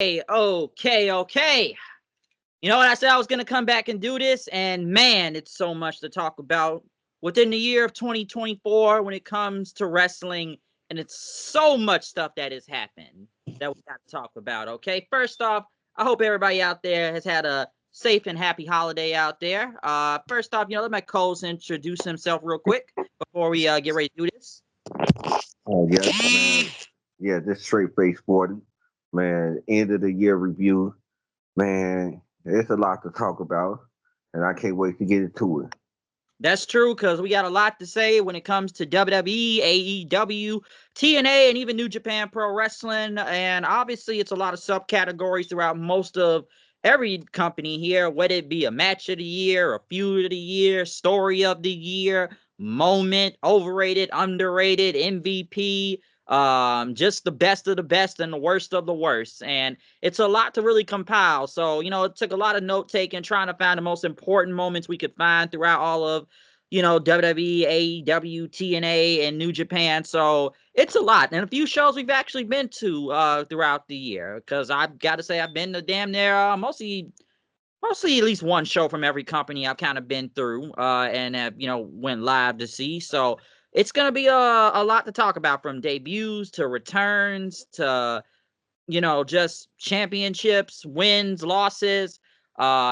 Okay. You know what? I said I was going to come back and do this, and man, it's so much to talk about within the year of 2024 when it comes to wrestling, and it's so much stuff that has happened that we got to talk about. Okay, first off, I hope everybody out there has had a safe and happy holiday out there. First off, let my co-host introduce himself real quick before we get ready to do this. Yes, man. Yeah, this straight face Gordon. Man, end of the year review. Man, it's a lot to talk about, and I can't wait to get into it. That's true because we got a lot to say when it comes to WWE, AEW, TNA, and even New Japan Pro Wrestling. And obviously, it's a lot of subcategories throughout most of every company here, whether it be a match of the year, a feud of the year, story of the year, moment, overrated, underrated, MVP, just the best of the best and the worst of the worst. And it's a lot to really compile. So, it took a lot of note taking, trying to find the most important moments we could find throughout all of, WWE, AEW, TNA, and New Japan. So it's a lot. And a few shows we've actually been to throughout the year. Because I've got to say, I've been to damn near mostly at least one show from every company I've kind of been through and have, went live to see. So it's going to be a lot to talk about, from debuts to returns to just championships, wins, losses,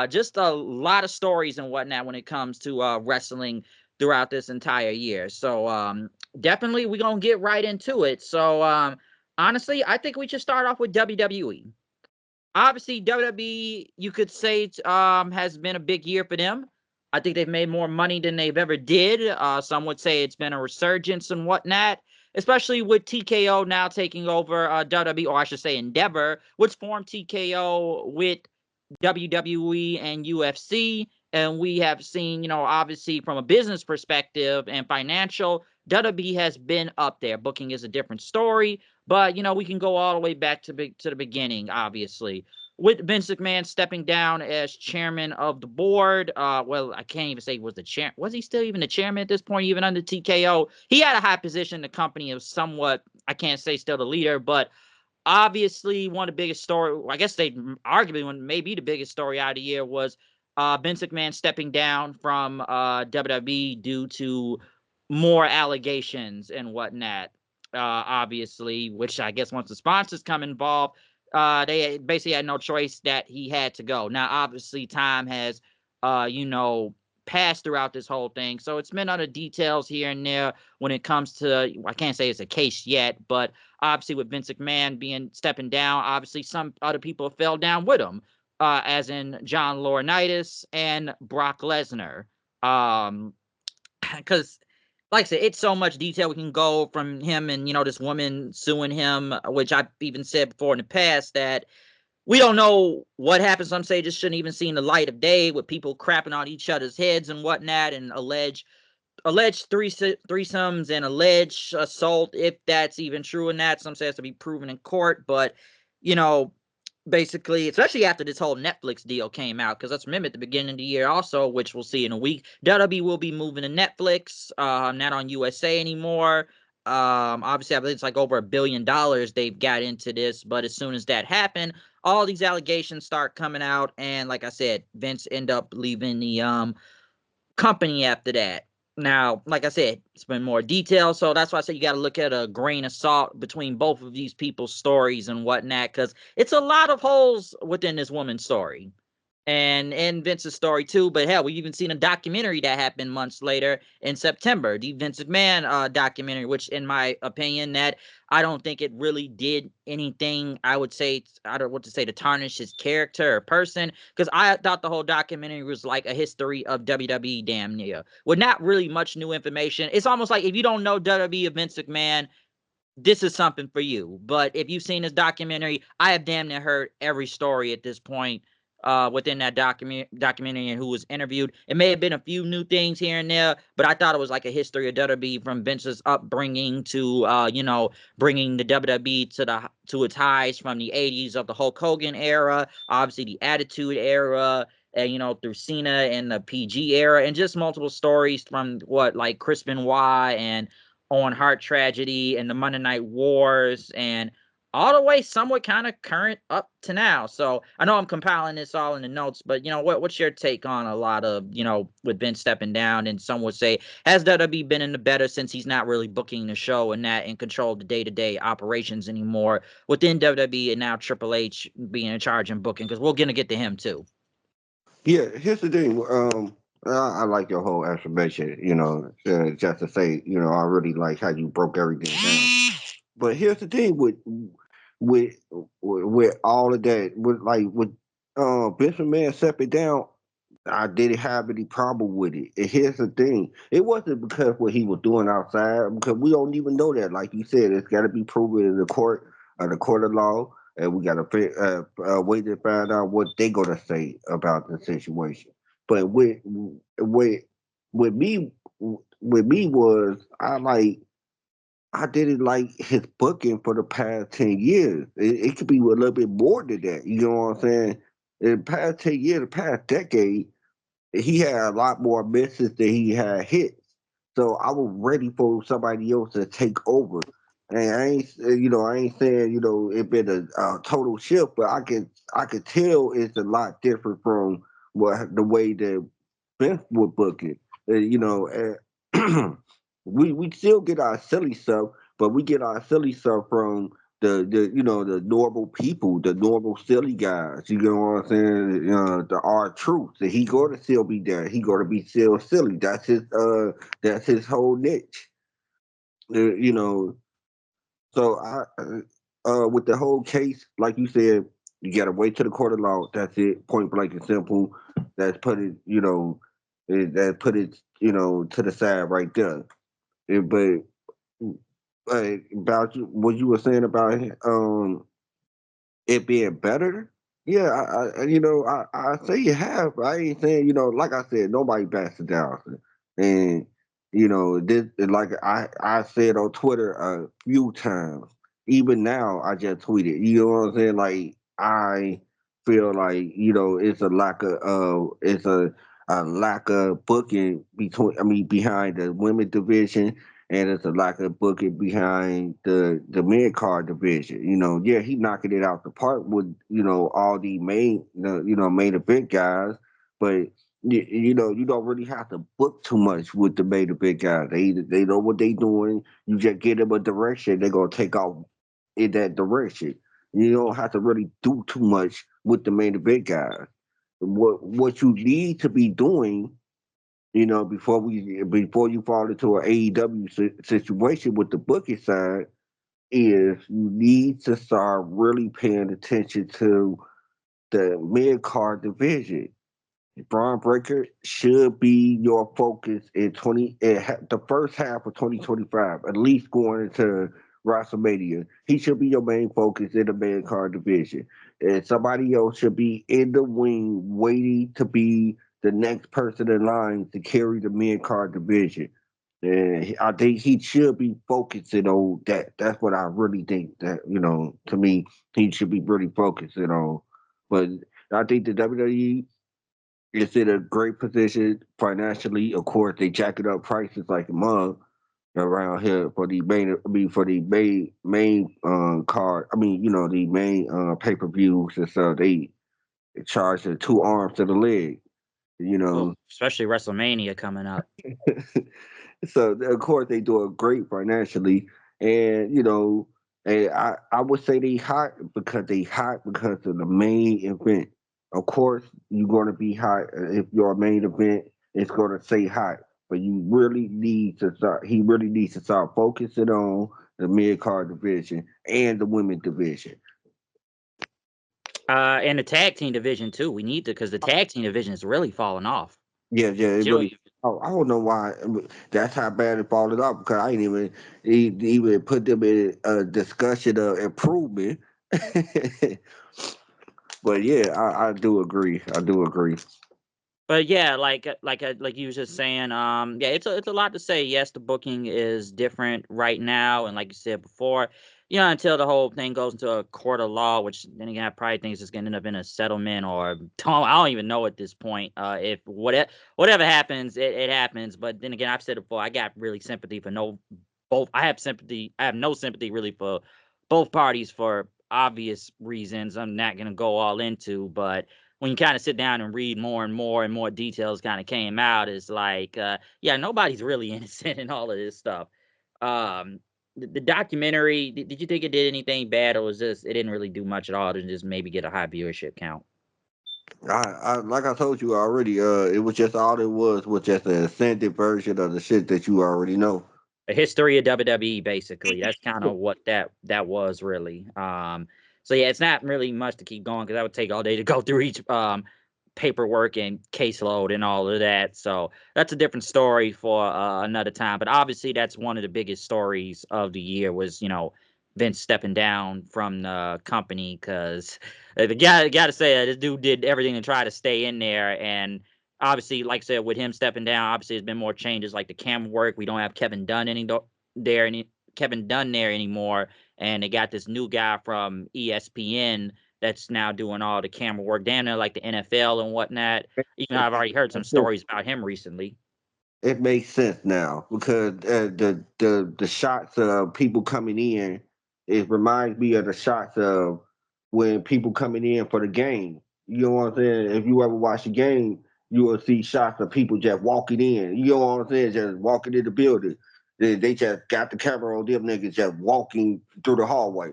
just a lot of stories and whatnot when it comes to wrestling throughout this entire year. So definitely we're going to get right into it. So honestly, I think we should start off with WWE. Obviously, WWE, you could say, has been a big year for them. I think they've made more money than they've ever did. Some would say it's been a resurgence and whatnot, especially with TKO now taking over WWE, or I should say Endeavor, which formed TKO with WWE and UFC. And we have seen, obviously from a business perspective and financial, WWE has been up there. Booking is a different story, but, we can go all the way back to the beginning, obviously. With Vince McMahon stepping down as chairman of the board, well, I can't even say was he still even the chairman at this point, even under TKO? He had a high position in the company of somewhat, I can't say still the leader, but obviously one of the biggest story, I guess they arguably one maybe the biggest story out of the year was Vince McMahon stepping down from WWE due to more allegations and whatnot. Obviously, which I guess once the sponsors come involved, they basically had no choice that he had to go. Now, obviously, time has, passed throughout this whole thing, so it's been other details here and there when it comes to. I can't say it's a case yet, but obviously with Vince McMahon stepping down, obviously some other people fell down with him, as in John Laurinaitis and Brock Lesnar. Because like I said, it's so much detail we can go from him and, this woman suing him, which I've even said before in the past that we don't know what happened. Some say just shouldn't even seen the light of day, with people crapping on each other's heads and whatnot, and alleged threesomes and alleged assault, if that's even true. And that some say has to be proven in court. But you know basically, especially after this whole Netflix deal came out, because let's remember at the beginning of the year also, which we'll see in a week, WWE will be moving to Netflix, not on USA anymore. Obviously, I believe it's like over $1 billion they've got into this, but as soon as that happened, all these allegations start coming out, and like I said, Vince end up leaving the company after that. Now, like I said, it's been more detail, so that's why I say you got to look at a grain of salt between both of these people's stories and whatnot, because it's a lot of holes within this woman's story and Vince's story too. But hell, we even seen a documentary that happened months later in September, the Vince McMahon documentary, which, in my opinion, that I don't think it really did anything. I would say I don't know what to say to tarnish his character or person, because I thought the whole documentary was like a history of WWE, damn near, with not really much new information. It's almost like if you don't know WWE of Vince McMahon, this is something for you. But if you've seen this documentary, I have damn near heard every story at this point within that documentary and who was interviewed. It may have been a few new things here and there, but I thought it was like a history of WWE from Vince's upbringing to bringing the WWE to its highs from the 80s of the Hulk Hogan era, obviously the Attitude era, and through Cena and the PG era, and just multiple stories from like Chris Benoit and Owen Hart tragedy and the Monday Night Wars, and all the way somewhat kind of current up to now. So I know I'm compiling this all in the notes, but what's your take on a lot of, with Vince stepping down, and some would say, has WWE been in the better since he's not really booking the show and not in control of the day-to-day operations anymore within WWE, and now Triple H being in charge and booking? Because we're going to get to him too. Yeah, here's the thing. I like your whole explanation. Just to say, I really like how you broke everything down. But here's the thing with with all of that, with Vince McMahon stepping down, I didn't have any problem with it. And here's the thing: it wasn't because what he was doing outside, because we don't even know that. Like you said, it's got to be proven in the court of law, and we got to wait to find out what they gonna say about the situation. But with me, with me was I didn't like his booking for the past 10 years. It could be a little bit more than that. You know what I'm saying? In the past 10 years, the past decade, he had a lot more misses than he had hits. So I was ready for somebody else to take over. And I ain't saying, it been a total shift, but I could tell it's a lot different from the way that Vince would book it. And we still get our silly stuff, but we get our silly stuff from the normal people, the normal silly guys. You know what I'm saying? The R truth. And he gonna still be there. He gonna be still silly. That's his whole niche. You know. So with the whole case, like you said, you gotta wait to the court of law. That's it. Point blank and simple. That's put it. That put it. To the side right there. But about what you were saying about it being better. Yeah, I say you have. I ain't saying, like I said, nobody backs it down. And this, like I said on Twitter a few times. Even now, I just tweeted. You know what I'm saying? Like I feel like it's a lack of booking behind the women division, and it's a lack of booking behind the mid card division. Yeah, he knocking it out the park with all the main event guys, but you don't really have to book too much with the main event guys. They know what they doing. You just get them a direction, they're gonna take off in that direction. You don't have to really do too much with the main event guys. What you need to be doing, before you fall into an AEW situation with the booking side, is you need to start really paying attention to the mid card division. Braun Breaker should be your focus in the first half of 2025, at least going into WrestleMania. He should be your main focus in the main card division, and somebody else should be in the wing waiting to be the next person in line to carry the mid card division. And I think he should be focusing on that. That's what I really think. That to me, he should be really focusing on. But I think the WWE is in a great position financially. Of course, they jacking up prices like a mug around here for the main card. The main pay per views, and so they charge the two arms to the leg. You Oh, know, especially WrestleMania coming up. so of course they do it great financially, and and I would say they hot because of the main event. Of course, you're going to be hot if your main event is going to say hot, but you really need to start. He really needs to start focusing on the mid card division and the women division. And the tag team division too. We need to, because the tag team division is really falling off. Yeah, yeah, it You know, really. Oh, I don't know why. That's how bad it fallen off because I ain't even put them in a discussion of improvement. But yeah, I do agree. I do agree. But yeah, like you was just saying, yeah, it's a lot to say. Yes, the booking is different right now, and like you said before, until the whole thing goes into a court of law, which then again, I probably think it's going to end up in a settlement, or I don't even know at this point. If whatever happens, it happens. But then again, I've said it before, I got really sympathy for no both. I have no sympathy really for both parties for obvious reasons I'm not going to go all into, but when you kind of sit down and read more and more details kind of came out, it's like, yeah, nobody's really innocent in all of this stuff. Um, the documentary, did you think it did anything bad, or was just it didn't really do much at all to just maybe get a high viewership count? I like I told you already, it was just all it was just an extended version of the shit that you already know. A history of WWE, basically. That's kind of what that was really. So yeah, it's not really much to keep going because that would take all day to go through each paperwork and caseload and all of that. So that's a different story for another time. But obviously, that's one of the biggest stories of the year was Vince stepping down from the company because the guy got to say this dude did everything to try to stay in there. And obviously, like I said, with him stepping down, obviously there's been more changes like the camera work. We don't have Kevin Dunn there anymore, and they got this new guy from ESPN that's now doing all the camera work down there, like the NFL and whatnot. Even though I've already heard some stories about him recently. It makes sense now because the shots of people coming in, it reminds me of the shots of when people coming in for the game. You know what I'm saying? If you ever watch the game, you will see shots of people just walking in. You know what I'm saying? Just walking in the building. They just got the camera on them niggas just walking through the hallway.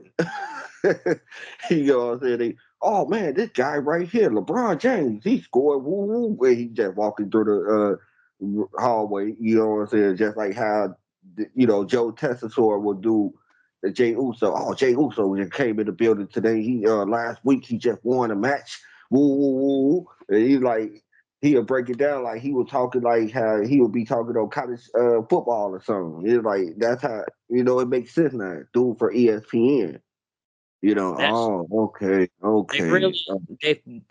You know what I'm saying? Oh man, this guy right here, LeBron James, he scored. Woo woo! Where he just walking through the hallway. You know what I'm saying? Just like how Joe Tessitore will do the Jay Uso. Oh, Jay Uso just came in the building today. He last week he just won a match. Woo woo woo. Woo. And he'll break it down like he was talking like how he would be talking on college football or something. It's like that's how it makes sense now. Dude for ESPN. That's Okay, They've okay. really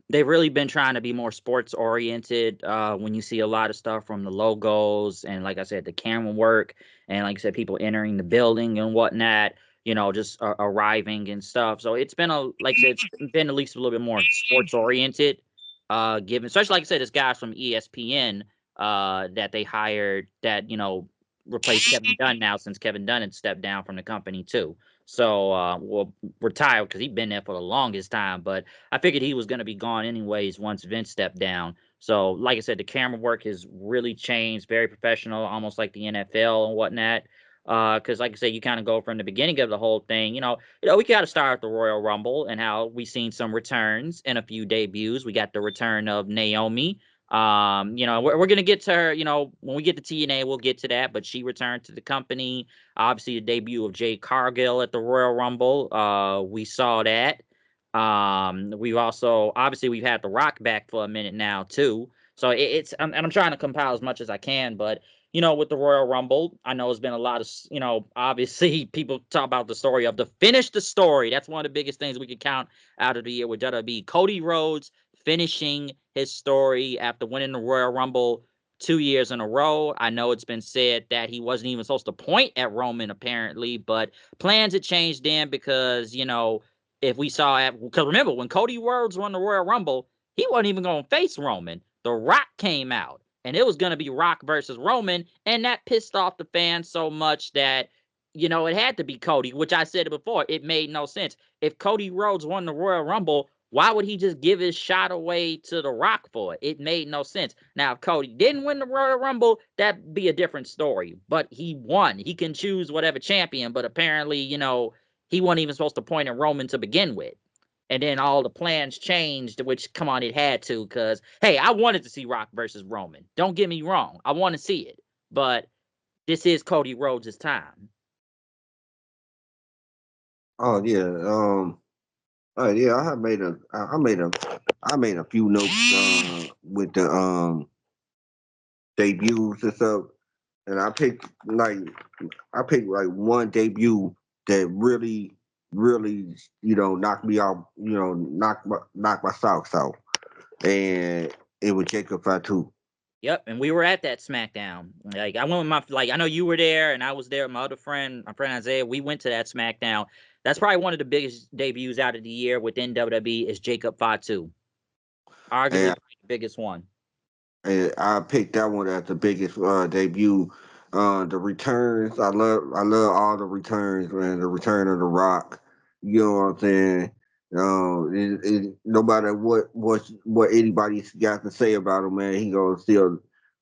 they've really been trying to be more sports oriented. When you see a lot of stuff from the logos and, like I said, the camera work and, like I said, people entering the building and whatnot. Just arriving and stuff. So it's been like I said, it's been at least a little bit more sports oriented. Given, especially like I said, this guy from ESPN that they hired that replaced Kevin Dunn now since Kevin Dunn had stepped down from the company too. So, well, retired because he'd been there for the longest time. But I figured he was going to be gone anyways once Vince stepped down. So, like I said, the camera work has really changed, very professional, almost like the NFL and whatnot. Because, like I said, you kind of go from the beginning of the whole thing. We got to start with the Royal Rumble and how we seen some returns and a few debuts. We got the return of Naomi. We're gonna get to her. When we get to TNA, we'll get to that. But she returned to the company. Obviously, the debut of Jade Cargill at the Royal Rumble. We saw that. We've also obviously we've had The Rock back for a minute now too. So and I'm trying to compile as much as I can, but with the Royal Rumble, I know it's been a lot of obviously people talk about the story of the finish the story. That's one of the biggest things we can count out of the year with WWE. Cody Rhodes finishing his story after winning the Royal Rumble 2 years in a row. I know it's been said that he wasn't even supposed to point at Roman apparently, but plans had changed then because, if we saw because remember when Cody Rhodes won the Royal Rumble, he wasn't even going to face Roman. The Rock came out and it was going to be Rock versus Roman, and that pissed off the fans so much that it had to be Cody, which I said it before. It made no sense. If Cody Rhodes won the Royal Rumble, why would he just give his shot away to The Rock for it? It made no sense. Now, if Cody didn't win the Royal Rumble, that'd be a different story. But he won. He can choose whatever champion, but apparently, he wasn't even supposed to point at Roman to begin with. And then all the plans changed, which, come on, it had to, because, hey, I wanted to see Rock versus Roman. Don't get me wrong. I want to see it. But this is Cody Rhodes' time. Oh yeah. Yeah. I made a few notes with the debuts and stuff, and I picked like one debut that really knocked me out. Knocked my socks out, and it was Jacob Fatu. Yep, and we were at that SmackDown. Like I went with I know you were there, and I was there with my other friend, my friend Isaiah. We went to that SmackDown. That's probably one of the biggest debuts out of the year within WWE is Jacob Fatu, arguably And, the biggest one. and I picked that one as the biggest debut. The returns, I love all the returns, man. The return of the Rock. You know what I'm saying? No matter what anybody's got to say about him, man, he gonna still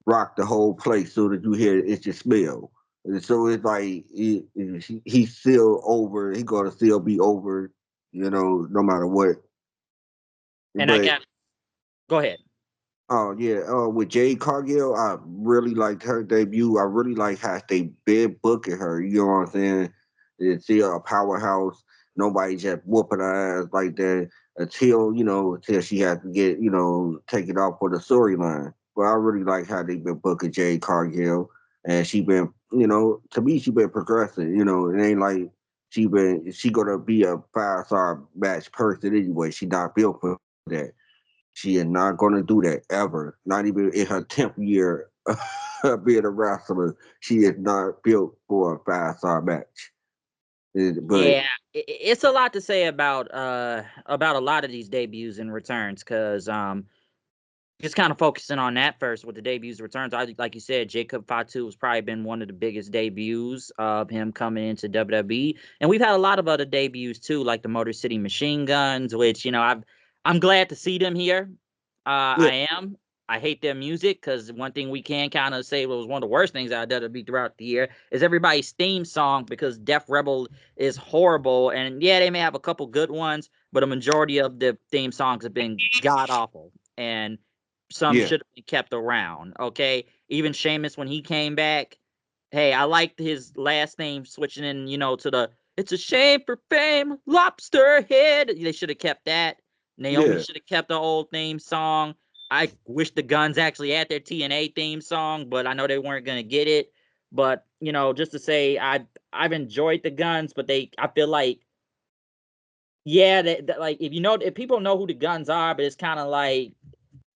rock the whole place. So that you hear it's your smell. And so it's like he's still over. He gonna still be over. No matter what. And I But got go ahead. oh yeah, with Jade Cargill, I really liked her debut. I really like how they been booking her. You know what I'm saying? It's still a powerhouse. Nobody just whooping her ass like that until she has to get taken off for the storyline. But I really like how they been booking Jade Cargill, and she been to me she been progressing. It ain't like she gonna be a 5-star match person anyway. She not built for that. She is not going to do that ever. Not even in her 10th year being a wrestler. She is not built for a 5-star match. But Yeah, it's a lot to say about a lot of these debuts and returns because just kind of focusing on that first with the debuts and returns. Like you said, Jacob Fatu has probably been one of the biggest debuts of him coming into WWE, and we've had a lot of other debuts too, like the Motor City Machine Guns, which I'm glad to see them here. yeah, I am. I hate their music because one thing we can kind of say was one of the worst things out of WWE throughout the year is everybody's theme song because Def Rebel is horrible. And yeah, they may have a couple good ones, but a majority of the theme songs have been god awful. And some yeah, should have been kept around. Okay. Even Sheamus, when he came back, hey, I liked his last name switching in, to the it's a shame for fame, lobster head. They should have kept that. Naomi yeah, should have kept the old theme song. I wish the Guns actually had their TNA theme song, but I know they weren't gonna get it. But just to say, I've enjoyed the Guns, but I feel like, yeah, that like if people know who the Guns are, but it's kind of like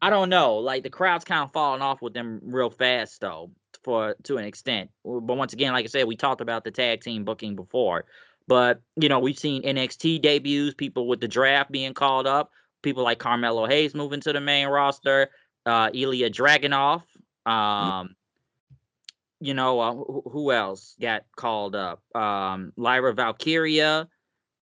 I don't know, like the crowd's kind of falling off with them real fast though, to an extent. But once again, like I said, we talked about the tag team booking before, but we've seen NXT debuts, people with the draft being called up, people like Carmelo Hayes moving to the main roster, Ilya Dragunov, um, who else got called up? Lyra Valkyria,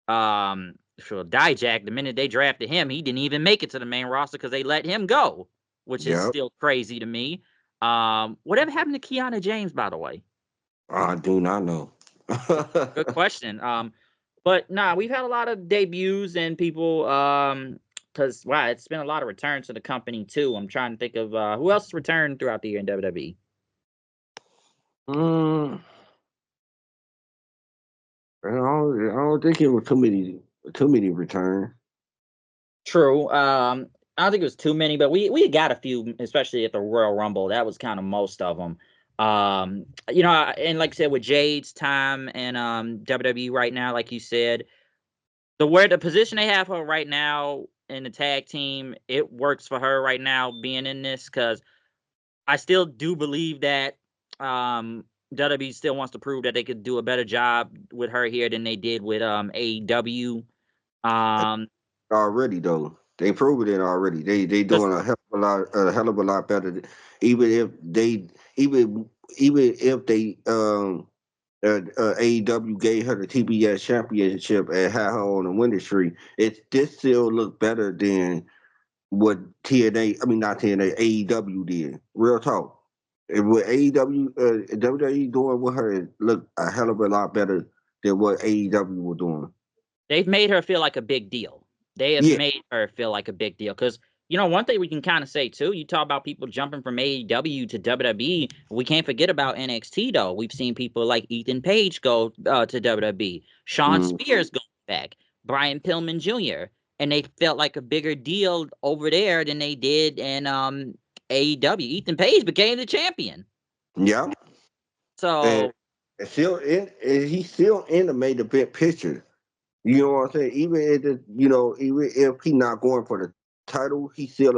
sure, Dijak, the minute they drafted him, he didn't even make it to the main roster because they let him go, which is yeah. still crazy to me. Whatever happened to Kiana James, by the way? I do not know. Good question. But nah, we've had a lot of debuts and people, because wow, it's been a lot of returns to the company too. I'm trying to think of who else returned throughout the year in WWE. mm, I don't think it was too many returns. True. I don't think it was too many, but we got a few, especially at the Royal Rumble. That was kind of most of them. And like I said, with Jade's time and WWE right now, like you said, the position they have her right now in the tag team, it works for her right now being in this because I still do believe that WWE still wants to prove that they could do a better job with her here than they did with AEW. Um, Already though, they proved it already. They just doing a hell of a lot better. Even if they even if they AEW gave her the TBS championship and had her on a winning streak, this still look better than what TNA. I mean, not TNA. AEW did. Real talk. And what AEW, WWE doing with her look a hell of a lot better than what AEW were doing. they've made her feel like a big deal. They have Yeah. made her feel like a big deal because one thing we can kind of say too. You talk about people jumping from AEW to WWE. We can't forget about NXT though. We've seen people like Ethan Page go to WWE, Sean Mm, Spears going back, Brian Pillman Jr. And they felt like a bigger deal over there than they did in AEW. Ethan Page became the champion. yeah. And So he's still in the main event picture. You know what I'm saying? Even if he not going for the title, he's still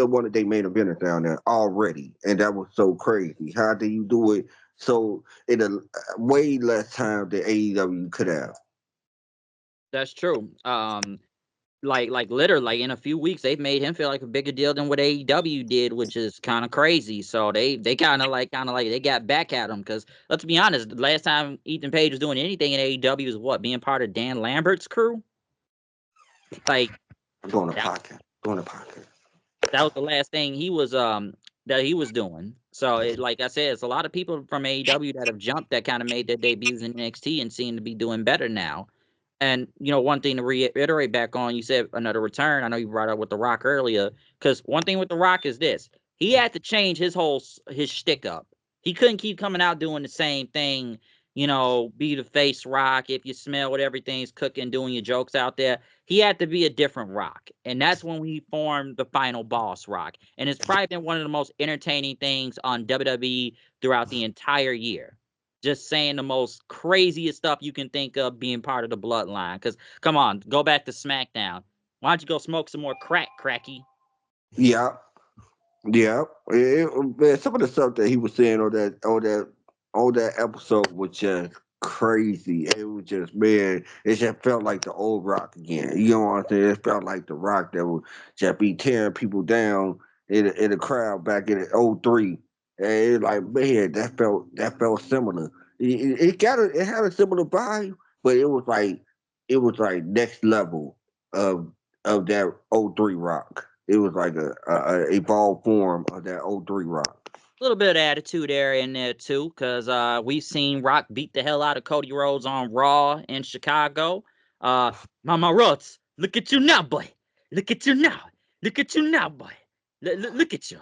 one of their main eventers down there already, and that was so crazy. How do you do it so in a way less time than AEW could have? that's true. like literally, like in a few weeks, they've made him feel like a bigger deal than what AEW did, which is kind of crazy. So they kind of like they got back at him because let's be honest, the last time Ethan Page was doing anything in AEW was what, being part of Dan Lambert's crew. Like Doing a that, podcast. Doing a podcast. that was the last thing he was that he was doing. So like I said, it's a lot of people from AEW that have jumped that kind of made their debuts in NXT and seem to be doing better now. And, one thing to reiterate back on, you said another return. I know you brought up with The Rock earlier, because one thing with The Rock is this. He had to change his shtick up. He couldn't keep coming out doing the same thing, be the face Rock, if you smell what everything's cooking, doing your jokes out there. He had to be a different Rock. And that's when we formed the Final Boss Rock. And it's probably been one of the most entertaining things on WWE throughout the entire year. Just saying the most craziest stuff you can think of being part of the bloodline. Because, come on, go back to SmackDown. Why don't you go smoke some more crack, Cracky? Yeah. Yeah. Man, some of the stuff that he was saying on that episode was just crazy. It was just, man, it just felt like the old Rock again. You know what I'm saying? It felt like the Rock that would just be tearing people down in the crowd back in '03. And it's like, man, that felt similar. It had a similar vibe, but it was like next level of that '03 Rock. It was like a evolved form of that '03 Rock. A little bit of attitude there in there, too, because we've seen Rock beat the hell out of Cody Rhodes on Raw in Chicago. Mama Rhodes, look at you now, boy. Look at you now. Look at you now, boy. Look at you.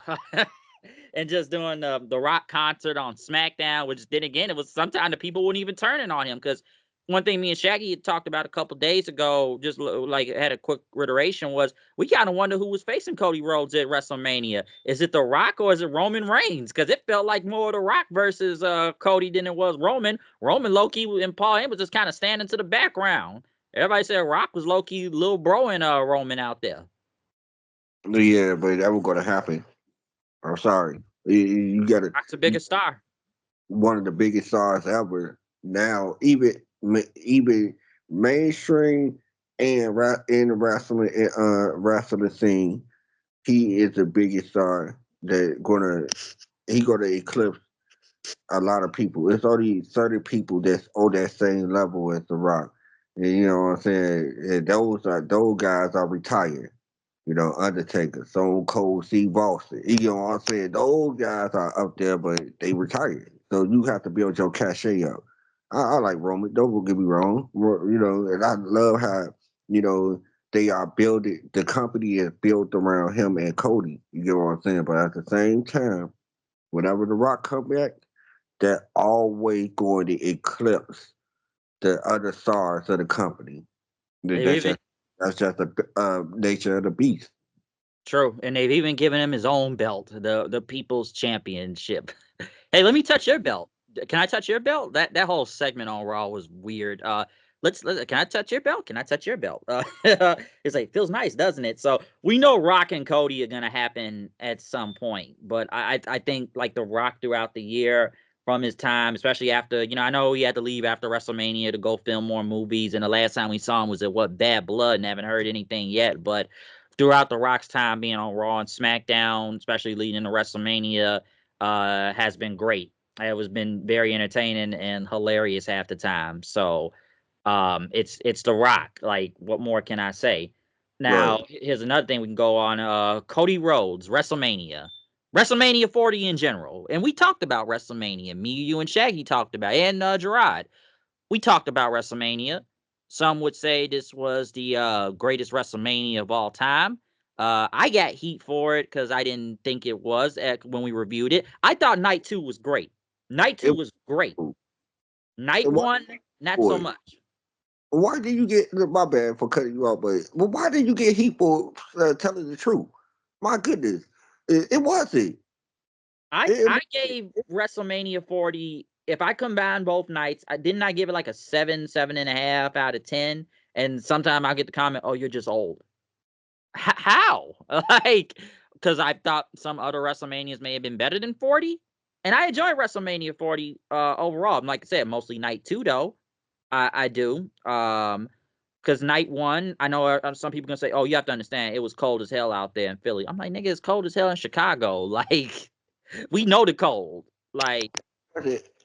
And just doing the Rock concert on SmackDown, which then again, it was sometimes the people wouldn't even turning on him because one thing me and Shaggy had talked about a couple days ago, just like had a quick reiteration, was we kind of wonder who was facing Cody Rhodes at WrestleMania. Is it The Rock or is it Roman Reigns? Because it felt like more The Rock versus Cody than it was Roman. Roman low-key and Paul Heyman was just kind of standing to the background. Everybody said Rock was low-key little bro and Roman out there. Yeah, but that was gonna happen. I'm sorry. You got to Rock's a bigger star. one of the biggest stars ever. Now, even mainstream and in the wrestling scene, he is the biggest star gonna eclipse a lot of people. It's only certain people that's on that same level as The Rock. And you know what I'm saying? And those guys are retired. You know, Undertaker, Stone Cold, Steve Austin. You know what I'm saying? Those guys are up there, but they retired. So you have to build your cachet up. I like Roman. Don't get me wrong. You know, and I love how, you know, they are building, the company is built around him and Cody. You get what I'm saying? But at the same time, whenever The Rock come back, they're always going to eclipse the other stars of the company. They've That's even just the nature of the beast. True, and they've even given him his own belt, the People's Championship. Hey, let me touch your belt. Can I touch your belt? That whole segment on Raw was weird. Let's can I touch your belt? Can I touch your belt? It's like feels nice, doesn't it? So we know Rock and Cody are gonna happen at some point, but I think like the Rock throughout the year from his time, especially after I know he had to leave after WrestleMania to go film more movies, and the last time we saw him was at Bad Blood, and haven't heard anything yet, but throughout the Rock's time being on Raw and SmackDown, especially leading into WrestleMania, has been great. It was been very entertaining and hilarious half the time. So, it's The Rock. Like, what more can I say? Right. Now, here's another thing we can go on. Cody Rhodes, WrestleMania 40 in general, and we talked about WrestleMania. Me, you, and Shaggy talked about it, and Gerard. We talked about WrestleMania. Some would say this was the greatest WrestleMania of all time. I got heat for it because I didn't think it was when we reviewed it. I thought night two was great. Night two It, was great. and Night why, one, not so boy, much. why did you get my bad for cutting you off? But why did you get heat for telling the truth? My goodness, it wasn't. I gave WrestleMania 40. If I combine both nights, I didn't I give it like a 7.5 out of 10. And sometimes I'll get the comment, "Oh, you're just old." How? Like, because I thought some other WrestleManias may have been better than 40, and I enjoy WrestleMania 40 overall. Like I said, mostly night two though. I do. Because night one, I know some people gonna say, "Oh, you have to understand, it was cold as hell out there in Philly." I'm like, nigga, it's cold as hell in Chicago. Like, we know the cold. Like,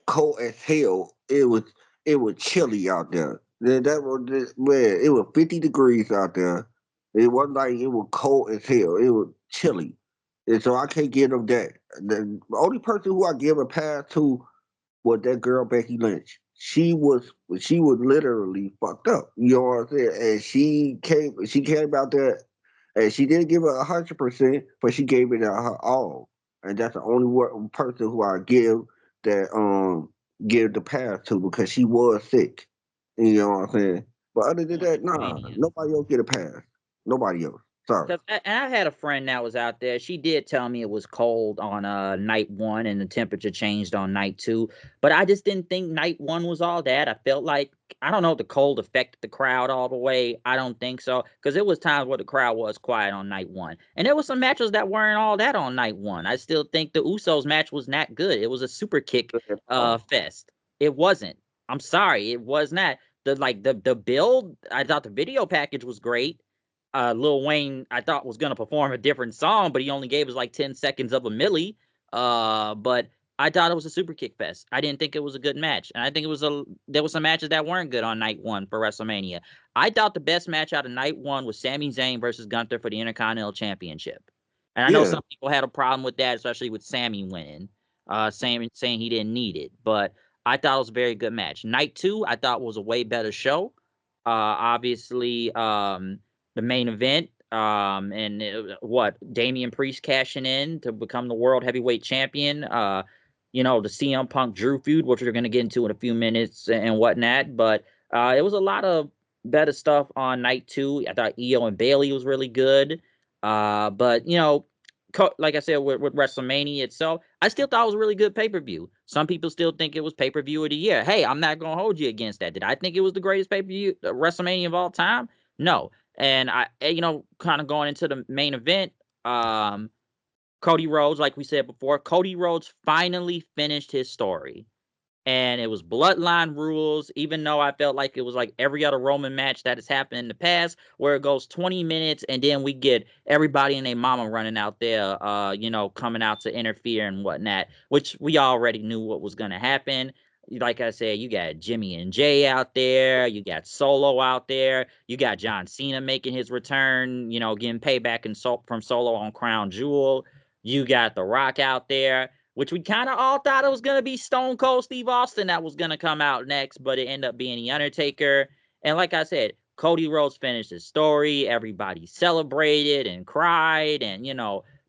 Cold as hell. It was chilly out there. That was man. It was 50 degrees out there. It wasn't like it was cold as hell. It was chilly, and so I can't give them that. The only person who I give a pass to was that girl Becky Lynch. She was literally fucked up. You know what I'm saying? And she came out there and she didn't give it 100%, but she gave it her all. And that's the only person who I give the pass to because she was sick. You know what I'm saying? But other than that, nah, WrestleMania. nobody else get a pass. Nobody else. Sorry. And I had a friend that was out there. She did tell me it was cold on night one and the temperature changed on night two. But I just didn't think night one was all that. I felt like, I don't know if the cold affected the crowd all the way. I don't think so. Because there was times where the crowd was quiet on night one. And there was some matches that weren't all that on night one. I still think the Usos match was not good. It was a super kick fest. It wasn't. I'm sorry. It was not. The build, I thought the video package was great. Lil Wayne, I thought was gonna perform a different song, but he only gave us like 10 seconds of a milli. But I thought it was a super kick fest. I didn't think it was a good match, and I think there was some matches that weren't good on night one for WrestleMania. I thought the best match out of night one was Sami Zayn versus Gunther for the Intercontinental Championship, and I know Yeah, some people had a problem with that, especially with Sami winning, saying he didn't need it, but I thought it was a very good match. Night two, I thought was a way better show. Obviously, the main event. And what Damian Priest cashing in to become the world heavyweight champion. The CM Punk Drew feud, which we're going to get into in a few minutes and whatnot. But it was a lot of better stuff on night two. I thought Io and Bailey was really good. But like I said, with WrestleMania itself, I still thought it was a really good pay-per-view. Some people still think it was pay-per-view of the year. Hey, I'm not going to hold you against that. Did I think it was the greatest pay-per-view WrestleMania of all time? No. And kind of going into the main event, Cody Rhodes, like we said before, Cody Rhodes finally finished his story. And it was bloodline rules, even though I felt like it was like every other Roman match that has happened in the past, where it goes 20 minutes and then we get everybody and their mama running out there, coming out to interfere and whatnot, which we already knew what was going to happen. Like I said, you got Jimmy and Jay out there, you got Solo out there, you got John Cena making his return, getting payback from Solo on Crown Jewel. You got The Rock out there, which we kind of all thought it was going to be Stone Cold Steve Austin that was going to come out next, but it ended up being The Undertaker. And like I said, Cody Rhodes finished his story. Everybody celebrated and cried, and,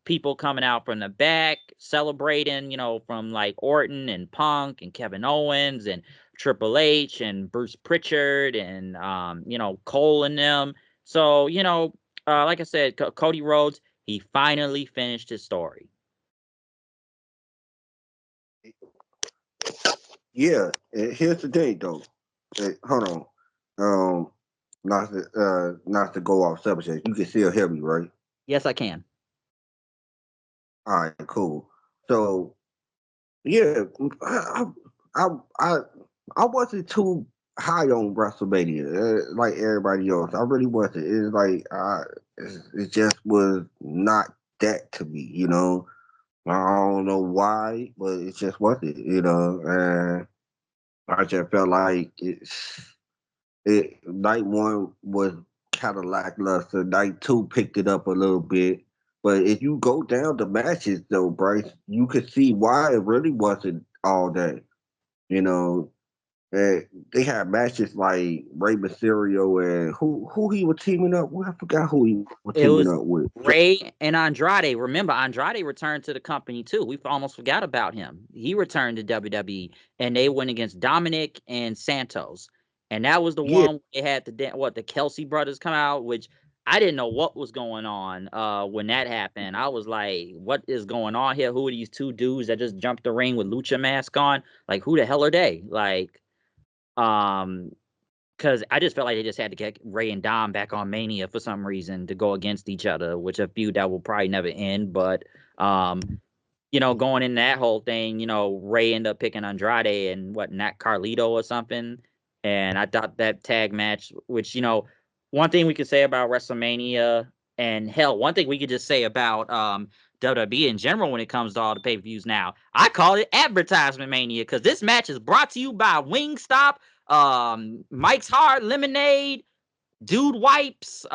people coming out from the back celebrating, from like Orton and Punk and Kevin Owens and Triple H and Bruce Pritchard and, Cole and them. So, like I said, Cody Rhodes, he finally finished his story. yeah. And here's the thing, though. Hold on. Um, not to go off subject. You can still hear me, right? Yes, I can. All right, cool. So yeah, I, I, I wasn't too high on WrestleMania, like everybody else. I really wasn't. It's like it just was not that to me, you know. I don't know why, but it just wasn't, you know. And I just felt like it night one was kind of lackluster. Night two picked it up a little bit. But if you go down the matches though, Bryce, you could see why it really wasn't all that. You know, they had matches like Rey Mysterio and who he was teaming up with. I forgot who he was It teaming was up with. Ray and Andrade. Remember, Andrade returned to the company too. We almost forgot about him. He returned to WWE, and they went against Dominic and Santos. And that was the Yeah, one where they had the Kelsey brothers come out, which I didn't know what was going on when that happened. I was like, what is going on here? Who are these two dudes that just jumped the ring with lucha mask on? Like, who the hell are they? Like, um, because I just felt like they just had to get Ray and Dom back on Mania for some reason to go against each other, which a feud that will probably never end. But going in that whole thing, Ray ended up picking Andrade and Nat Carlito or something. And I thought that tag match, which one thing we could say about WrestleMania, and hell, one thing we could just say about WWE in general when it comes to all the pay-per-views now, I call it advertisement mania, because this match is brought to you by Wingstop, Mike's Hard Lemonade, Dude Wipes,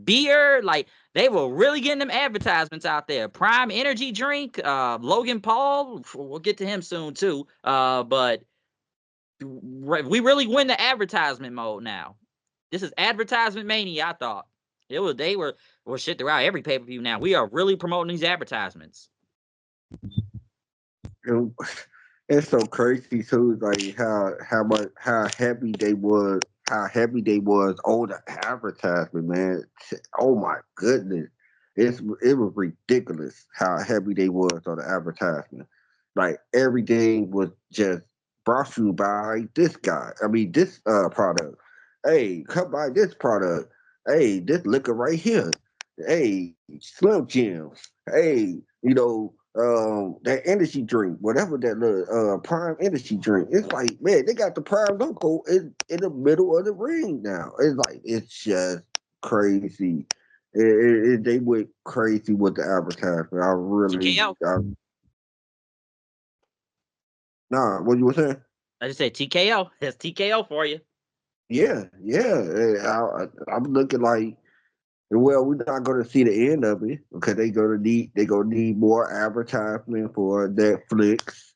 beer. Like, they were really getting them advertisements out there. Prime Energy Drink, Logan Paul, we'll get to him soon too. But we really win the advertisement mode now. This is advertisement mania. I thought they were shit throughout every pay-per-view now. We are really promoting these advertisements. It's so crazy too, like how happy they was, on the advertisement, man. Oh my goodness, it was ridiculous how happy they was on the advertisement. Like everything was just brought to you by this guy. I mean, this product. Hey, come buy this product. Hey, this liquor right here. Hey, Slim Jims. Hey, that energy drink, whatever that prime energy drink. It's like, man, they got the prime logo in the middle of the ring now. It's like, it's just crazy. They went crazy with the advertisement. TKO. Nah, what you were saying? I just said TKO. That's TKO for you. Yeah. I'm looking like, well, we're not going to see the end of it because they're gonna need more advertisement for Netflix.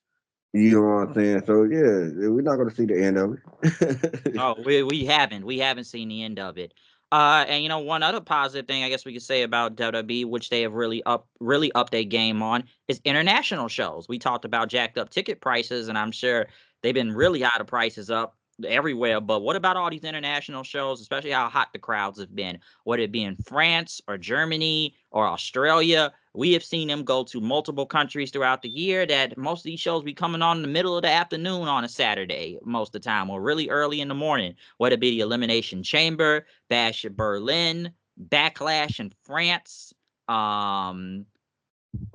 You know what I'm saying? So yeah, we're not going to see the end of it. Oh, we haven't seen the end of it. And one other positive thing I guess we could say about WWE, which they have really upped their game on, is international shows. We talked about jacked up ticket prices, and I'm sure they've been really out of prices up everywhere. But what about all these international shows, especially how hot the crowds have been, whether it be in France or Germany or Australia? We have seen them go to multiple countries throughout the year, that most of these shows be coming on in the middle of the afternoon on a Saturday most of the time, or really early in the morning, whether it be the Elimination Chamber, Bash at Berlin, Backlash in France.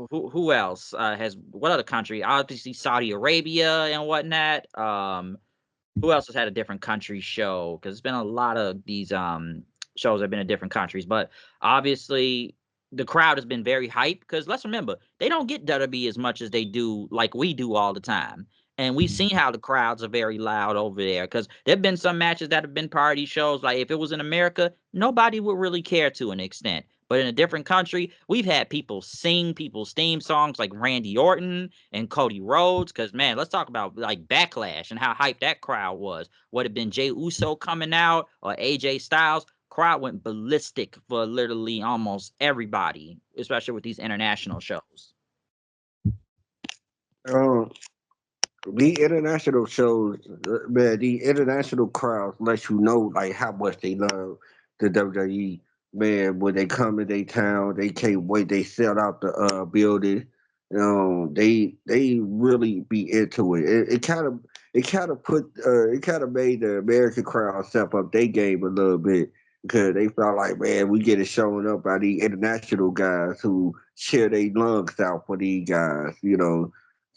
Who else has, what other country? Obviously Saudi Arabia and whatnot. Who else has had a different country show? Because it's been a lot of these shows that have been in different countries, but obviously the crowd has been very hyped, because let's remember, they don't get WWE as much as they do, like we do all the time. And we've seen how the crowds are very loud over there, because there have been some matches that have been party shows. Like, if it was in America, nobody would really care to an extent. But in a different country, we've had people sing people's theme songs, like Randy Orton and Cody Rhodes. Because, man, let's talk about like Backlash and how hyped that crowd was. Would have been Jey Uso coming out or AJ Styles. Crowd went ballistic for literally almost everybody, especially with these international shows. um, the international shows, man, the international crowds let you know like how much they love the WWE. Man, when they come to their town, they can't wait. They sell out the building. They really be into it. It kind of made the American crowd step up their game a little bit, because they felt like, man, we get it showing up by the international guys who share their lungs out for these guys.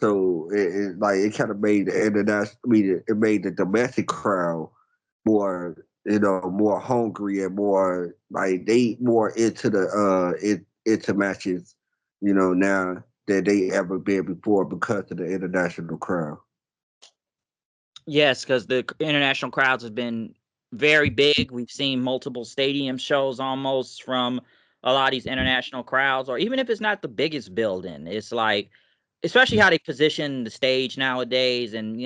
So it kind of made the international. I mean, it made the domestic crowd more, more hungry and more like they more into into matches, now than they ever been before because of the international crowd. Yes, because the international crowds have been very big. We've seen multiple stadium shows almost from a lot of these international crowds, or even if it's not the biggest building, it's like, especially how they position the stage nowadays, and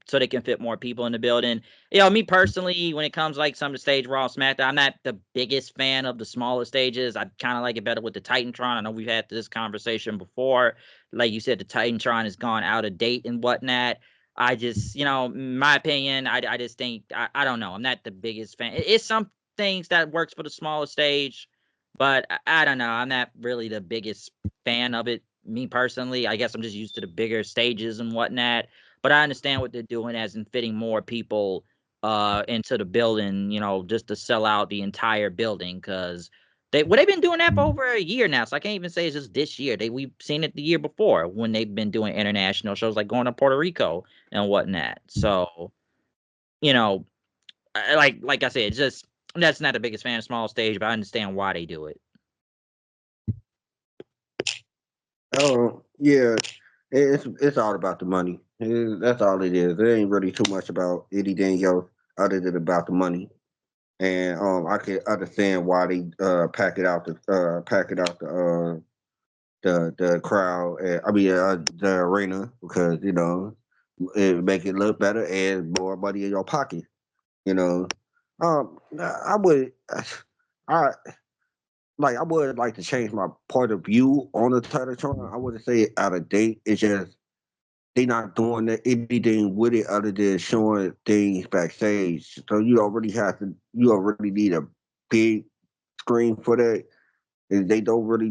so they can fit more people in the building. Me personally, when it comes like some of the stage Raw, SmackDown, I'm not the biggest fan of the smaller stages. I kind of like it better with the Titantron. I know we've had this conversation before. Like you said, the Titantron has gone out of date and whatnot. I just, my opinion, I just think, I don't know. I'm not the biggest fan. It's some things that works for the smaller stage, but I don't know. I'm not really the biggest fan of it, me personally. I guess I'm just used to the bigger stages and whatnot. But I understand what they're doing as in fitting more people into the building, just to sell out the entire building, because they've been doing that for over a year now. So I can't even say it's just this year. We've seen it the year before when they've been doing international shows, like going to Puerto Rico and whatnot. So, like I said, it's just That's not the biggest fan of small stage, but I understand why they do it. Oh yeah, it's all about the money. That's all it is. It ain't really too much about anything else other than about the money. And I can understand why they pack it out the crowd. I mean the arena because it make it look better and more money in your pocket. You know, I would I I would like to change my point of view on the title tournament. I wouldn't say it out of date. It's just they not doing anything with it other than showing things backstage. So you already need a big screen for that. And they don't really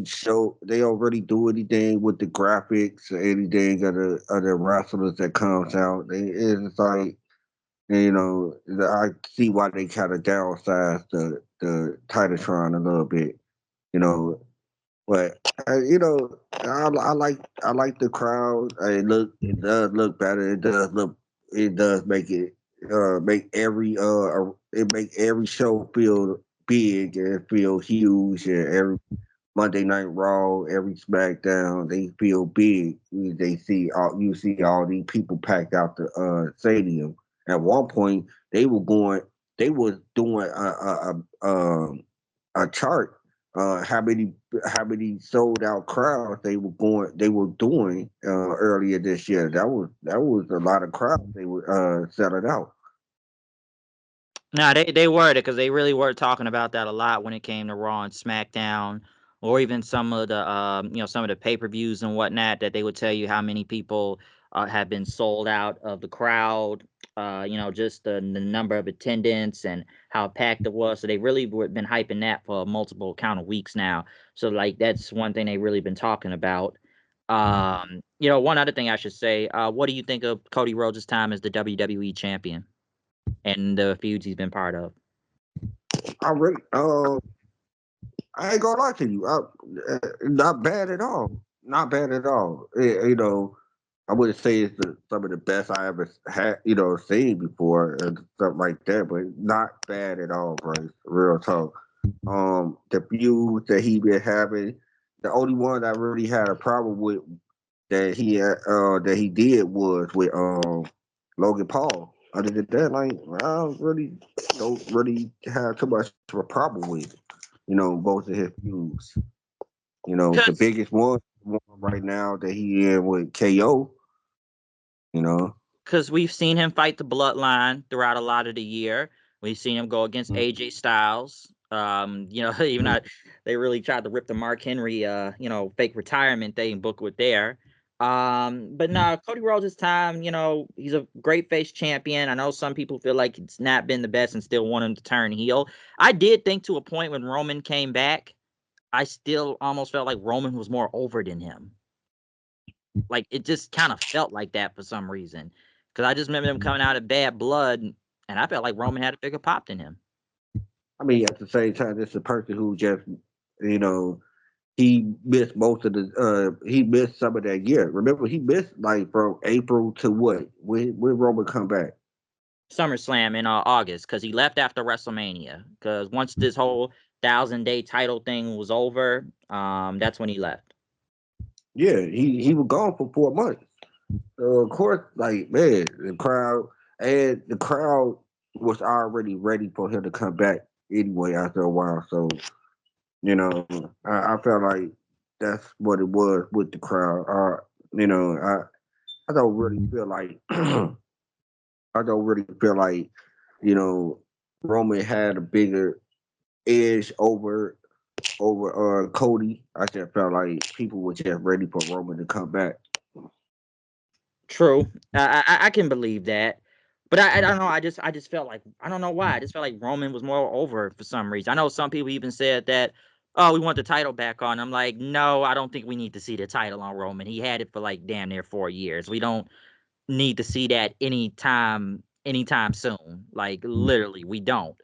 do anything with the graphics or anything of the wrestlers that comes out. It's like, I see why they kind of downsize the Titantron a little bit, you know. But I like the crowd. It does look better. It does make every show feel big and feel huge. And every Monday Night Raw, every SmackDown, they feel big. You see all these people packed out the stadium. At one point, they were going, they was doing a chart how many sold out crowds they were doing earlier this year. That was a lot of crowds they were selling out. No, they were because they really were talking about that a lot when it came to Raw and SmackDown, or even some of the some of the pay-per-views and whatnot. That they would tell you how many people have been sold out of the crowd. Just the number of attendance and how packed it was. So they really been hyping that for multiple count of weeks now. So like that's one thing they really been talking about. One other thing I should say. What do you think of Cody Rhodes' time as the WWE champion and the feuds he's been part of? I really, I ain't gonna lie to you. Not bad at all. Not bad at all. I wouldn't say it's some of the best I ever had, seen before and something like that, but not bad at all, Bryce. Real talk. The views that he been having, the only one I really had a problem with that he did was with Logan Paul. Other than that, like don't really have too much of a problem with, both of his views. The Because biggest one right now that he in with KO. You know, we've seen him fight the bloodline throughout a lot of the year. We've seen him go against Mhm. AJ Styles. Even Mhm. though they really tried to rip the Mark Henry, fake retirement thing book with there. But no, Cody Rhodes' time, he's a great face champion. I know some people feel like it's not been the best and still want him to turn heel. I did think to a point when Roman came back, I still almost felt like Roman was more over than him. Like, it just kind of felt like that for some reason. Because I just remember them coming out of Bad Blood, and I felt like Roman had a bigger pop than him. I mean, at the same time, this is a person who just, you know, he missed he missed some of that year. Remember, he missed like from April to what? When Roman come back? SummerSlam in August, because he left after WrestleMania. Because once this whole 1,000-day title thing was over, that's when he left. Yeah, he was gone for 4 months. So of course, like man, the crowd was already ready for him to come back anyway after a while. So I felt like that's what it was with the crowd. I don't really feel like I don't really feel like you know Roman had a bigger edge over Cody. I just felt like people were just ready for Roman to come back. True. I can believe that. But I don't know. I just felt like I don't know why. I just felt like Roman was more over for some reason. I know some people even said that, oh, we want the title back on. I'm like, no, I don't think we need to see the title on Roman. He had it for like damn near 4 years. We don't need to see that anytime soon. Like literally, we don't.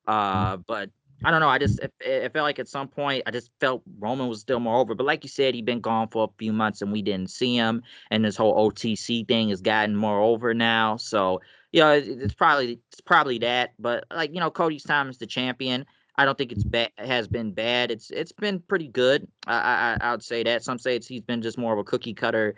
But I don't know. It felt like at some point I just felt Roman was still more over. But like you said, he'd been gone for a few months and we didn't see him. And this whole OTC thing has gotten more over now. So Yeah, it's probably that, but like Cody's time as the champion, I don't think it's has been bad. It's been pretty good. I would say that. Some say he's been just more of a cookie cutter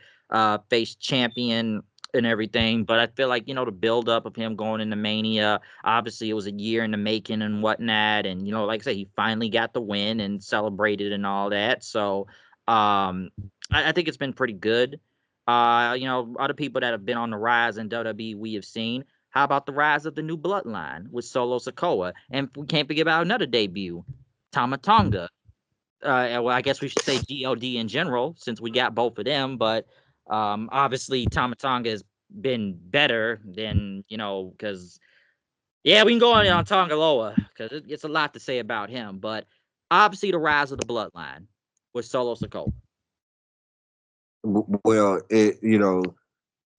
face champion and everything, but I feel like the build up of him going into Mania, obviously it was a year in the making and whatnot, and like I said, he finally got the win and celebrated and all that. So I think it's been pretty good. Other people that have been on the rise in WWE we have seen. How about the rise of the new bloodline with Solo Sikoa? And we can't forget about another debut, Tama Tonga. Well, I guess we should say God in general, since we got both of them. But obviously, Tama Tonga has been better than because yeah, we can go on Tonga Loa because it's a lot to say about him. But obviously, the rise of the bloodline with Solo Sikoa. Well,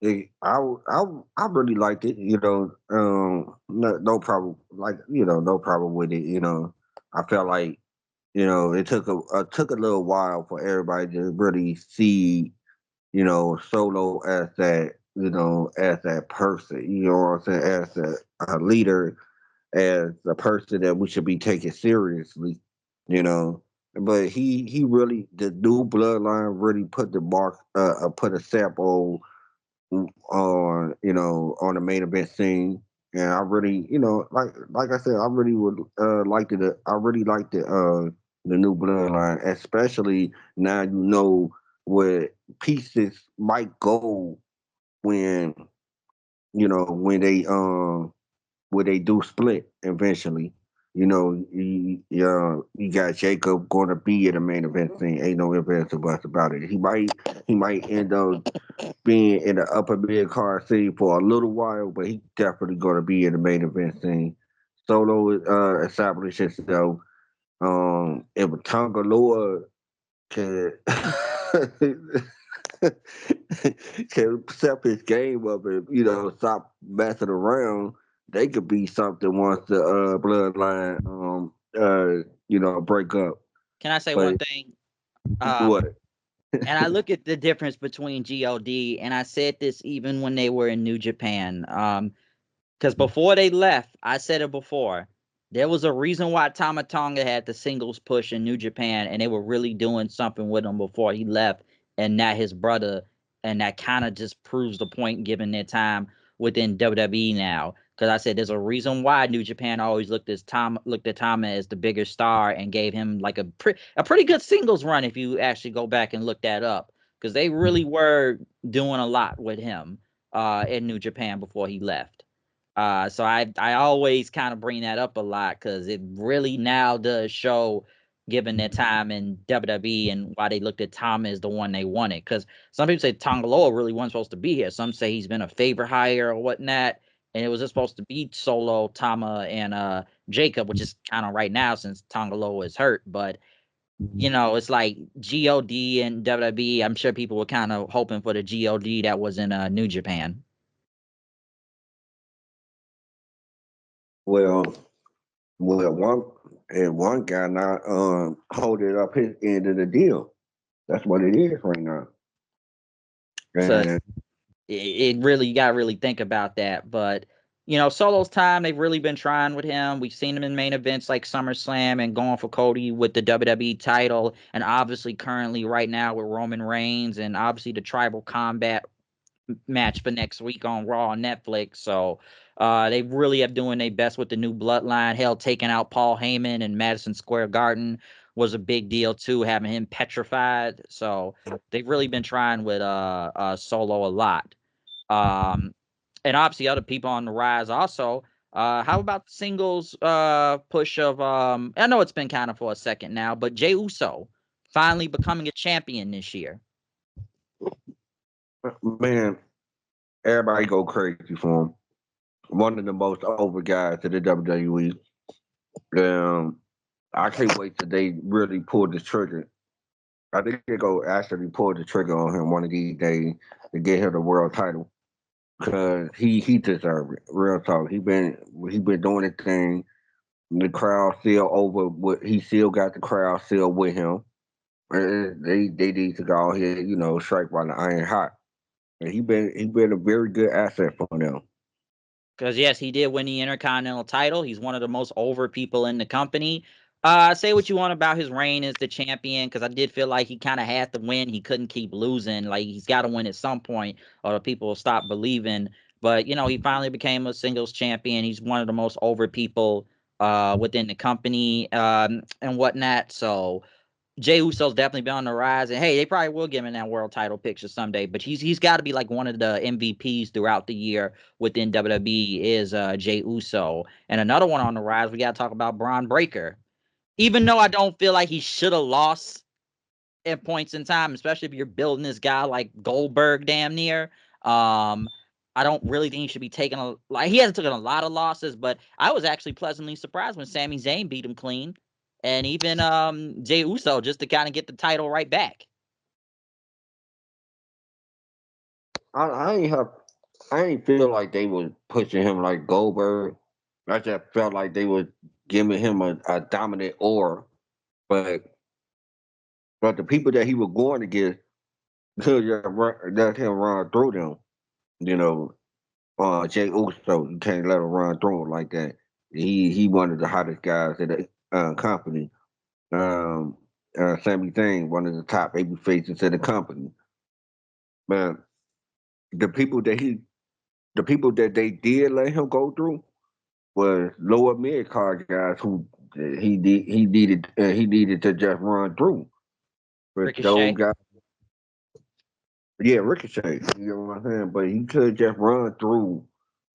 I really liked it. No problem. Like no problem with it. I felt like it took a little while for everybody to really see Solo as that as that person. You know what I'm saying? As a leader, as a person that we should be taking seriously. You know. But he really, the new bloodline really put the mark, put a stamp on the main event scene. And I really, like I said, I really would like it. I really liked the new bloodline, especially now where pieces might go when when they do split eventually. You got Jacob going to be in the main event scene. Ain't no ifs ands or buts about it. He might end up being in the upper mid card scene for a little while, but he definitely going to be in the main event scene. Solo established himself. If Tonga Loa can can step his game up and stop messing around, they could be something once the bloodline break up. Can I say one But thing? what? And I look at the difference between God, and I said this even when they were in New Japan. Because before they left, I said it before. There was a reason why Tama Tonga had the singles push in New Japan, and they were really doing something with him before he left, and not his brother. And that kind of just proves the point given their time within WWE now. Because I said there's a reason why New Japan always looked at Tama as the bigger star and gave him like a pretty good singles run if you actually go back and look that up. Because they really were doing a lot with him in New Japan before he left. So I always kind of bring that up a lot because it really now does show, given their time in WWE and why they looked at Tom as the one they wanted. Because some people say Tongaloa really wasn't supposed to be here. Some say he's been a favor hire or whatnot, and it was just supposed to be Solo, Tama, and Jacob, which is kind of right now since Tongaloa is hurt. But it's like God and WWE. I'm sure people were kind of hoping for the God that was in New Japan. Well, one guy now holding up his end of the deal. That's what it is right now. So And it really, you gotta really think about that. But Solo's time, they've really been trying with him. We've seen him in main events like SummerSlam and going for Cody with the WWE title, and obviously currently right now with Roman Reigns, and obviously the Tribal Combat match for next week on Raw on Netflix. So they really have doing their best with the new bloodline. Hell, taking out Paul Heyman in Madison Square Garden was a big deal too, having him petrified. So they've really been trying with Solo a lot. Um, and obviously other people on the rise also. How about the singles push of I know it's been kind of for a second now, but Jey Uso finally becoming a champion this year. man, everybody go crazy for him. One of the most over guys in the WWE. Um, I can't wait till they really pull the trigger. I think they go actually pull the trigger on him one of these days to get him the world title because he deserves it. Real talk. He been doing his thing. The crowd still over. He still got the crowd still with him. They need to go ahead, strike while the iron hot. And he been a very good asset for them. Because, yes, he did win the Intercontinental title. He's one of the most over people in the company. Say what you want about his reign as the champion, because I did feel like he kind of had to win. He couldn't keep losing. Like, he's got to win at some point, or the people will stop believing. But, he finally became a singles champion. He's one of the most over people within the company and whatnot. So Jey Uso's definitely been on the rise, and hey, they probably will give him that world title picture someday. But he's got to be like one of the MVPs throughout the year within WWE is Jey Uso. And another one on the rise, we got to talk about Braun Breaker. Even though I don't feel like he should have lost at points in time, especially if you're building this guy like Goldberg damn near. I don't really think he should be taking he hasn't taken a lot of losses, but I was actually pleasantly surprised when Sami Zayn beat him clean, and even Jey Uso just to kind of get the title right back. I ain't feel like they was pushing him like Goldberg. I just felt like they was giving him a dominant aura, but the people that he was going to get could just let him run through them. You know, Jey Uso, you can't let him run through him like that. He one of the hottest guys in the company. Um, Sami Zayn, one of the top baby faces in the company. Man, the people that they did let him go through was lower mid card guys who he needed to just run through. But those Ricochet. guys, yeah, Ricochet, you know what I'm saying? But he could just run through,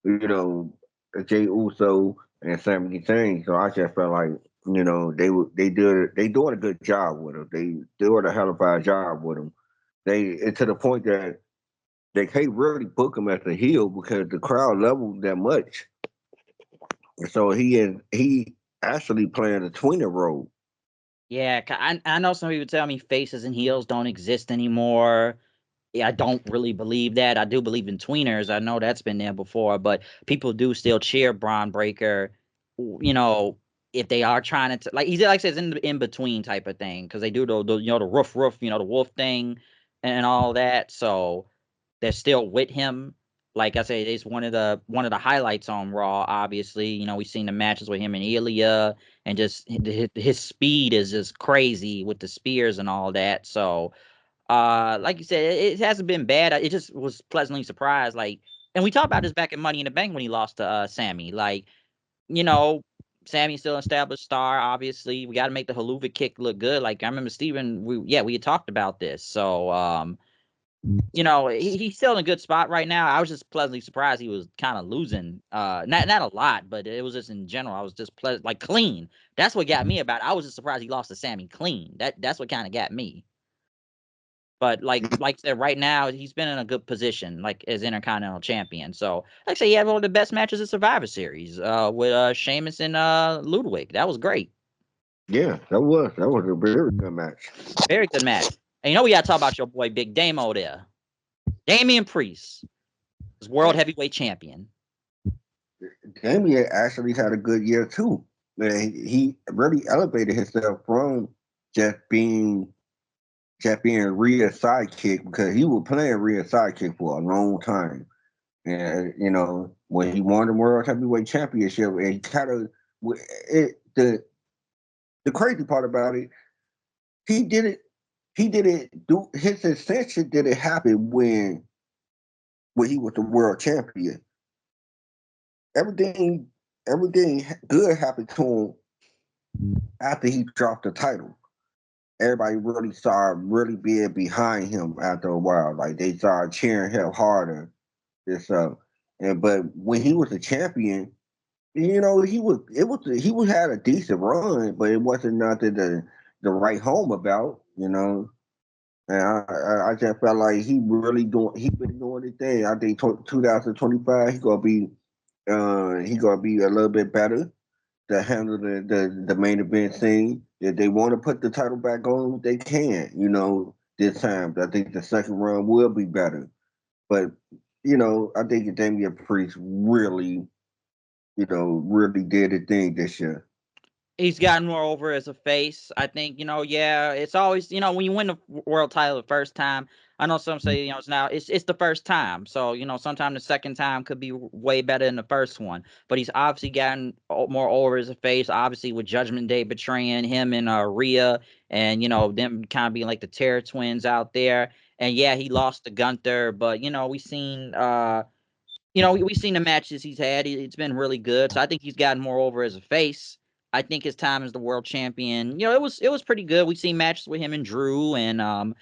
you know, Jey Uso and Sami Zayn. So I just felt like, they doing a good job with him. They doing a hell of a job with him. And to the point that they can't really book him as a heel because the crowd leveled that much. So he actually playing a tweener role. Yeah, I know some people tell me faces and heels don't exist anymore. Yeah, I don't really believe that. I do believe in tweeners. I know that's been there before, but people do still cheer Braun Breaker. You know, if they are trying to like I said, it's in between type of thing because they do the roof, the wolf thing and all that. So they're still with him. Like I said, it's one of the highlights on Raw. Obviously, we've seen the matches with him and Ilya, and just his speed is just crazy with the spears and all that. So like you said, it hasn't been bad. It just was pleasantly surprised. Like, and we talked about this back in Money in the Bank when he lost to Sammy. Like, you know, Sammy's still an established star. Obviously, we got to make the haluva kick look good. Like I remember Steven, we had talked about this. So, he's still in a good spot right now. I was just pleasantly surprised he was kind of losing. Not a lot, but it was just in general. I was just like clean. That's what got me about it. I was just surprised he lost to Sammy clean. That's what kind of got me. But like I said, right now he's been in a good position, like as Intercontinental Champion. So like I say, he had one of the best matches of Survivor Series with Sheamus and Ludwig. That was great. Yeah, that was a very good match. Very good match. And we gotta talk about your boy Big Damo there. Damian Priest is World Heavyweight Champion. Damien actually had a good year too. Man, he really elevated himself from just being Rhea's sidekick because he was playing Rhea's sidekick for a long time. And when he won the World Heavyweight Championship, and he kind of the crazy part about it, he did it. He did it. Do his ascension didn't happen when he was the world champion. Everything everything good happened to him after he dropped the title. Everybody really started really being behind him after a while. Like they started cheering him harder. And so, but when he was a champion, he was had a decent run, but it wasn't nothing to write home about. And I just felt like he been doing his thing. I think 2025 he gonna be a little bit better to handle the main event scene. If they want to put the title back on, they can. This time I think the second run will be better. But I think Damian Priest really did a thing this year. He's gotten more over as a face. I think, yeah, it's always, when you win the world title the first time, I know some say, it's the first time. So, sometimes the second time could be way better than the first one. But he's obviously gotten more over as a face, obviously with Judgment Day betraying him and Rhea and, them kind of being like the Terror Twins out there. And yeah, he lost to Gunther, but, we seen we've seen the matches he's had. It's been really good. So I think he's gotten more over as a face. I think his time as the world champion, it was pretty good. We've seen matches with him and Drew and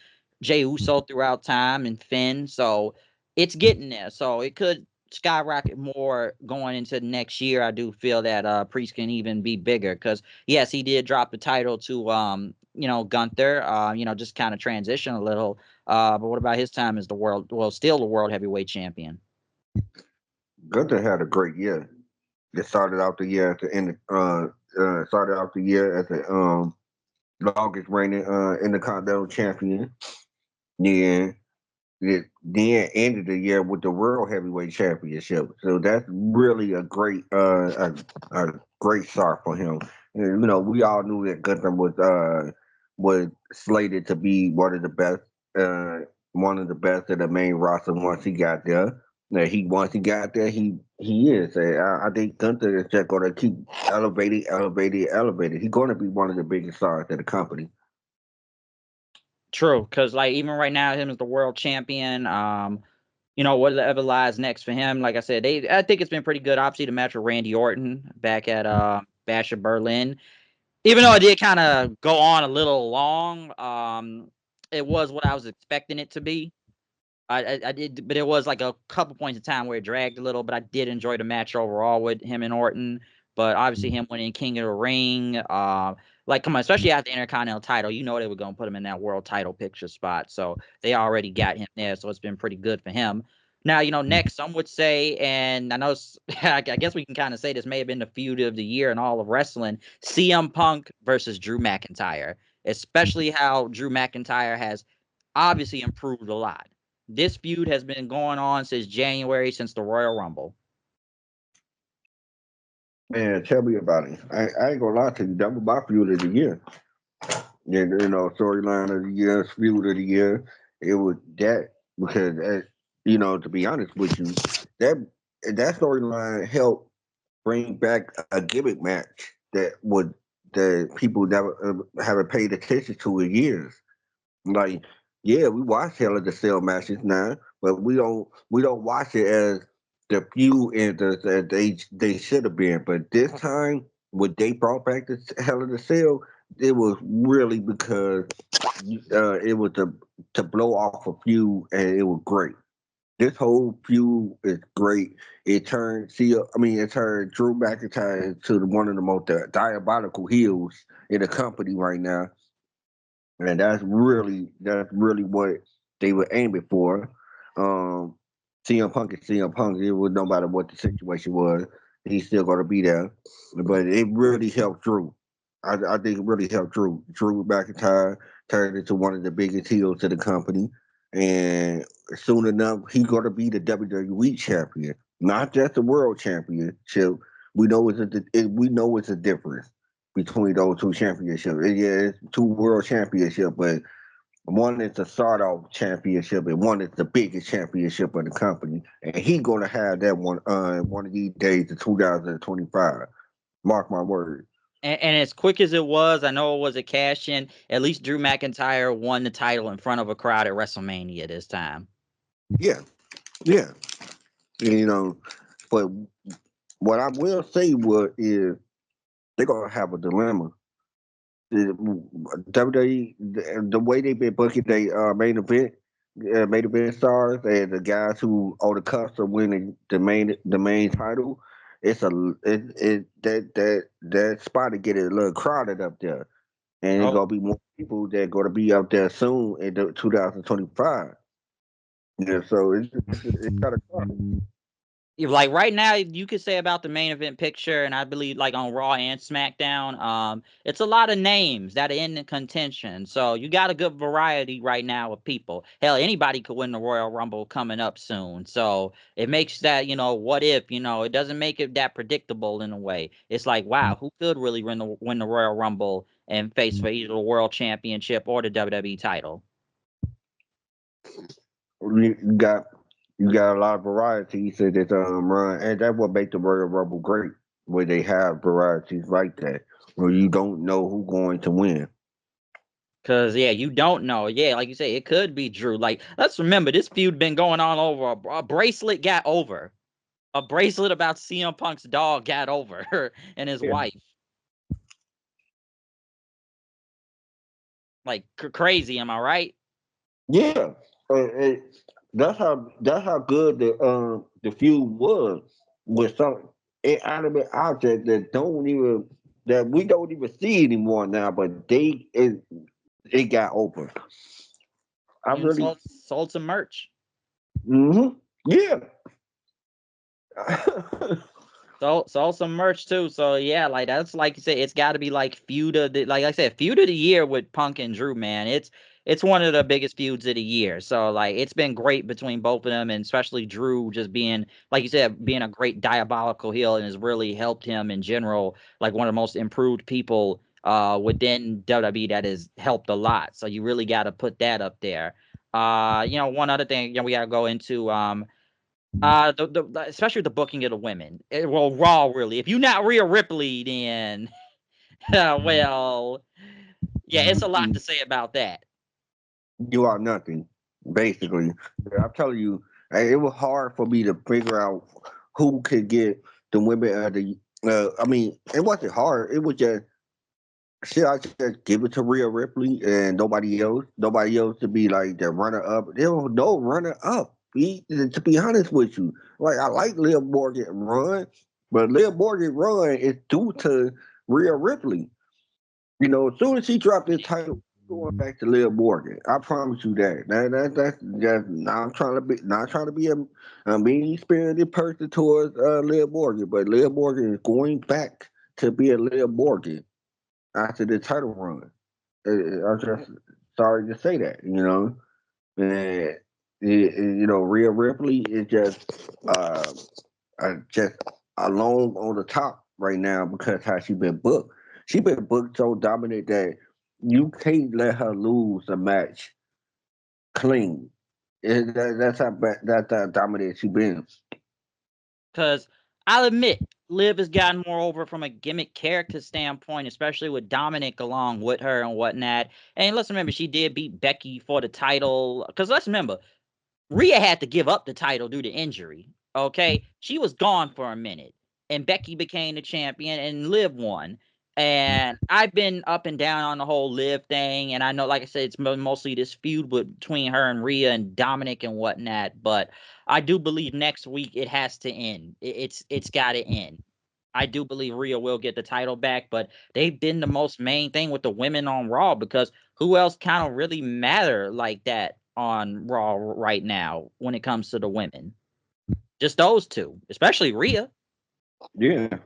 Jey Uso throughout time and Finn. So it's getting there. So it could skyrocket more going into next year. I do feel that Priest can even be bigger because yes, he did drop the title to Gunther. Just kind of transition a little. But what about his time as still the world heavyweight champion? Gunther had a great year. It started out the year at the end. Started out the year as the longest reigning Intercontinental Champion. Then then ended the year with the World Heavyweight Championship. So that's really a a great start for him. And, we all knew that Gunther was slated to be uh, one of the best of the main roster once he got there. Now, once he got there, he is. I think Gunther is just going to keep elevating, elevating, elevating. He's going to be one of the biggest stars of the company. True, because like even right now, him as the world champion, whatever lies next for him. Like I said, I think it's been pretty good. Obviously, the match with Randy Orton back at Bash of Berlin, even though it did kind of go on a little long, it was what I was expecting it to be. I did, but it was like a couple points in time where it dragged a little. But I did enjoy the match overall with him and Orton. But obviously, him winning King of the Ring, like come on, especially after the Intercontinental title, they were gonna put him in that world title picture spot. So they already got him there. So it's been pretty good for him. Now, next some would say, and I know I guess we can kind of say this may have been the feud of the year in all of wrestling: CM Punk versus Drew McIntyre. Especially how Drew McIntyre has obviously improved a lot. This feud has been going on since January, since the Royal Rumble. Man, tell me about it. I ain't gonna lie to you. That was my feud of the year. And storyline of the year, feud of the year. It was that because to be honest with you, that storyline helped bring back a gimmick match that people never haven't paid attention to in years. Like, yeah, we watch Hell in the Cell matches now, but we don't watch it as the few and that they should have been. But this time, when they brought back the Hell in the Cell, it was really because it was to blow off a few, and it was great. This whole feud is great. It turned Drew McIntyre into one of the most diabolical heels in the company right now, and that's really what they were aiming for. Um, CM Punk is CM Punk. It was no matter what the situation was, he's still going to be there. But it really helped Drew. I think it really helped Drew. Drew McIntyre turned into one of the biggest heels of the company, and soon enough, he's going to be the WWE champion, not just the world championship. We know it's a difference between those two championships. Yeah, it's two world championships, but one is the start off championship and one is the biggest championship of the company. And he's gonna have that one of these days in 2025. Mark my word. And as quick as it was, I know it was a cash in. At least Drew McIntyre won the title in front of a crowd at WrestleMania this time. Yeah, yeah. You know, but what I will say is they're gonna have a dilemma. WWE, the way they've been booking they main event stars and the guys who are the cusp of winning the main title, that spot to get it a little crowded up there, and it's Oh, gonna be more people that gonna be up there soon in 2025. Yeah, so it's kind of crowded. Like right now, you could say about the main event picture, and I believe like on Raw and SmackDown, it's a lot of names that are in the contention. So you got a good variety right now of people. Hell, anybody could win the Royal Rumble coming up soon. So it makes that, what if, it doesn't make it that predictable in a way. It's like, wow, who could really win the Royal Rumble and face for either the World Championship or the WWE title? You got a lot of varieties that run, and that's what makes the Royal Rumble great, where they have varieties like that, where you don't know who's going to win. Cause yeah, you don't know. Yeah, like you say, it could be Drew. Like, let's remember this feud been going on over a bracelet got over. A bracelet about CM Punk's dog got over and his Yeah. wife. Like crazy, am I right? Yeah, that's how good the feud was with some inanimate object that we don't even see anymore now, but it got over. I Even really, sold some merch. yeah. Sold some merch too. So yeah, like that's like you said, it's got to be like feud of the like I said, feud of the year with Punk and Drew. Man, it's one of the biggest feuds of the year. So like it's been great between both of them, and especially Drew just being like you said, being a great diabolical heel and has really helped him in general, like one of the most improved people within WWE that has helped a lot. So you really got to put that up there. One other thing, we got to go into especially the booking of the women. Well, Raw really. If you're not Rhea Ripley, then well, yeah, it's a lot to say about that. You are nothing, basically. I'm telling you, it was hard for me to figure out who could get the women of the. I mean, it wasn't hard. It was just shit. I just give it to Rhea Ripley and nobody else. Nobody else to be like the runner up. There was no runner up. To be honest with you, like I like Liv Morgan run, but Liv Morgan run is due to Rhea Ripley. As soon as he dropped his title, going back to Liv Morgan. I promise you that. That's just not trying to be a mean spirited person towards Liv Morgan, but Liv Morgan is going back to be a Liv Morgan after the title run. I'm just sorry to say that, and Rhea Ripley is just alone on the top right now because how she been booked. She been booked so dominant that you can't let her lose a match clean. That's how dominant she been. Because I'll admit, Liv has gotten more over from a gimmick character standpoint, especially with Dominic along with her and whatnot. And let's remember, she did beat Becky for the title. Because let's remember, Rhea had to give up the title due to injury. Okay, she was gone for a minute, and Becky became the champion, and Liv won. And I've been up and down on the whole Liv thing, and I know, like I said, it's mostly this feud between her and Rhea and Dominic and whatnot. But I do believe next week it has to end. It's got to end. I do believe Rhea will get the title back, but they've been the most main thing with the women on Raw because who else kind of really matter like that on Raw right now when it comes to the women? Just those two, especially Rhea. Yeah.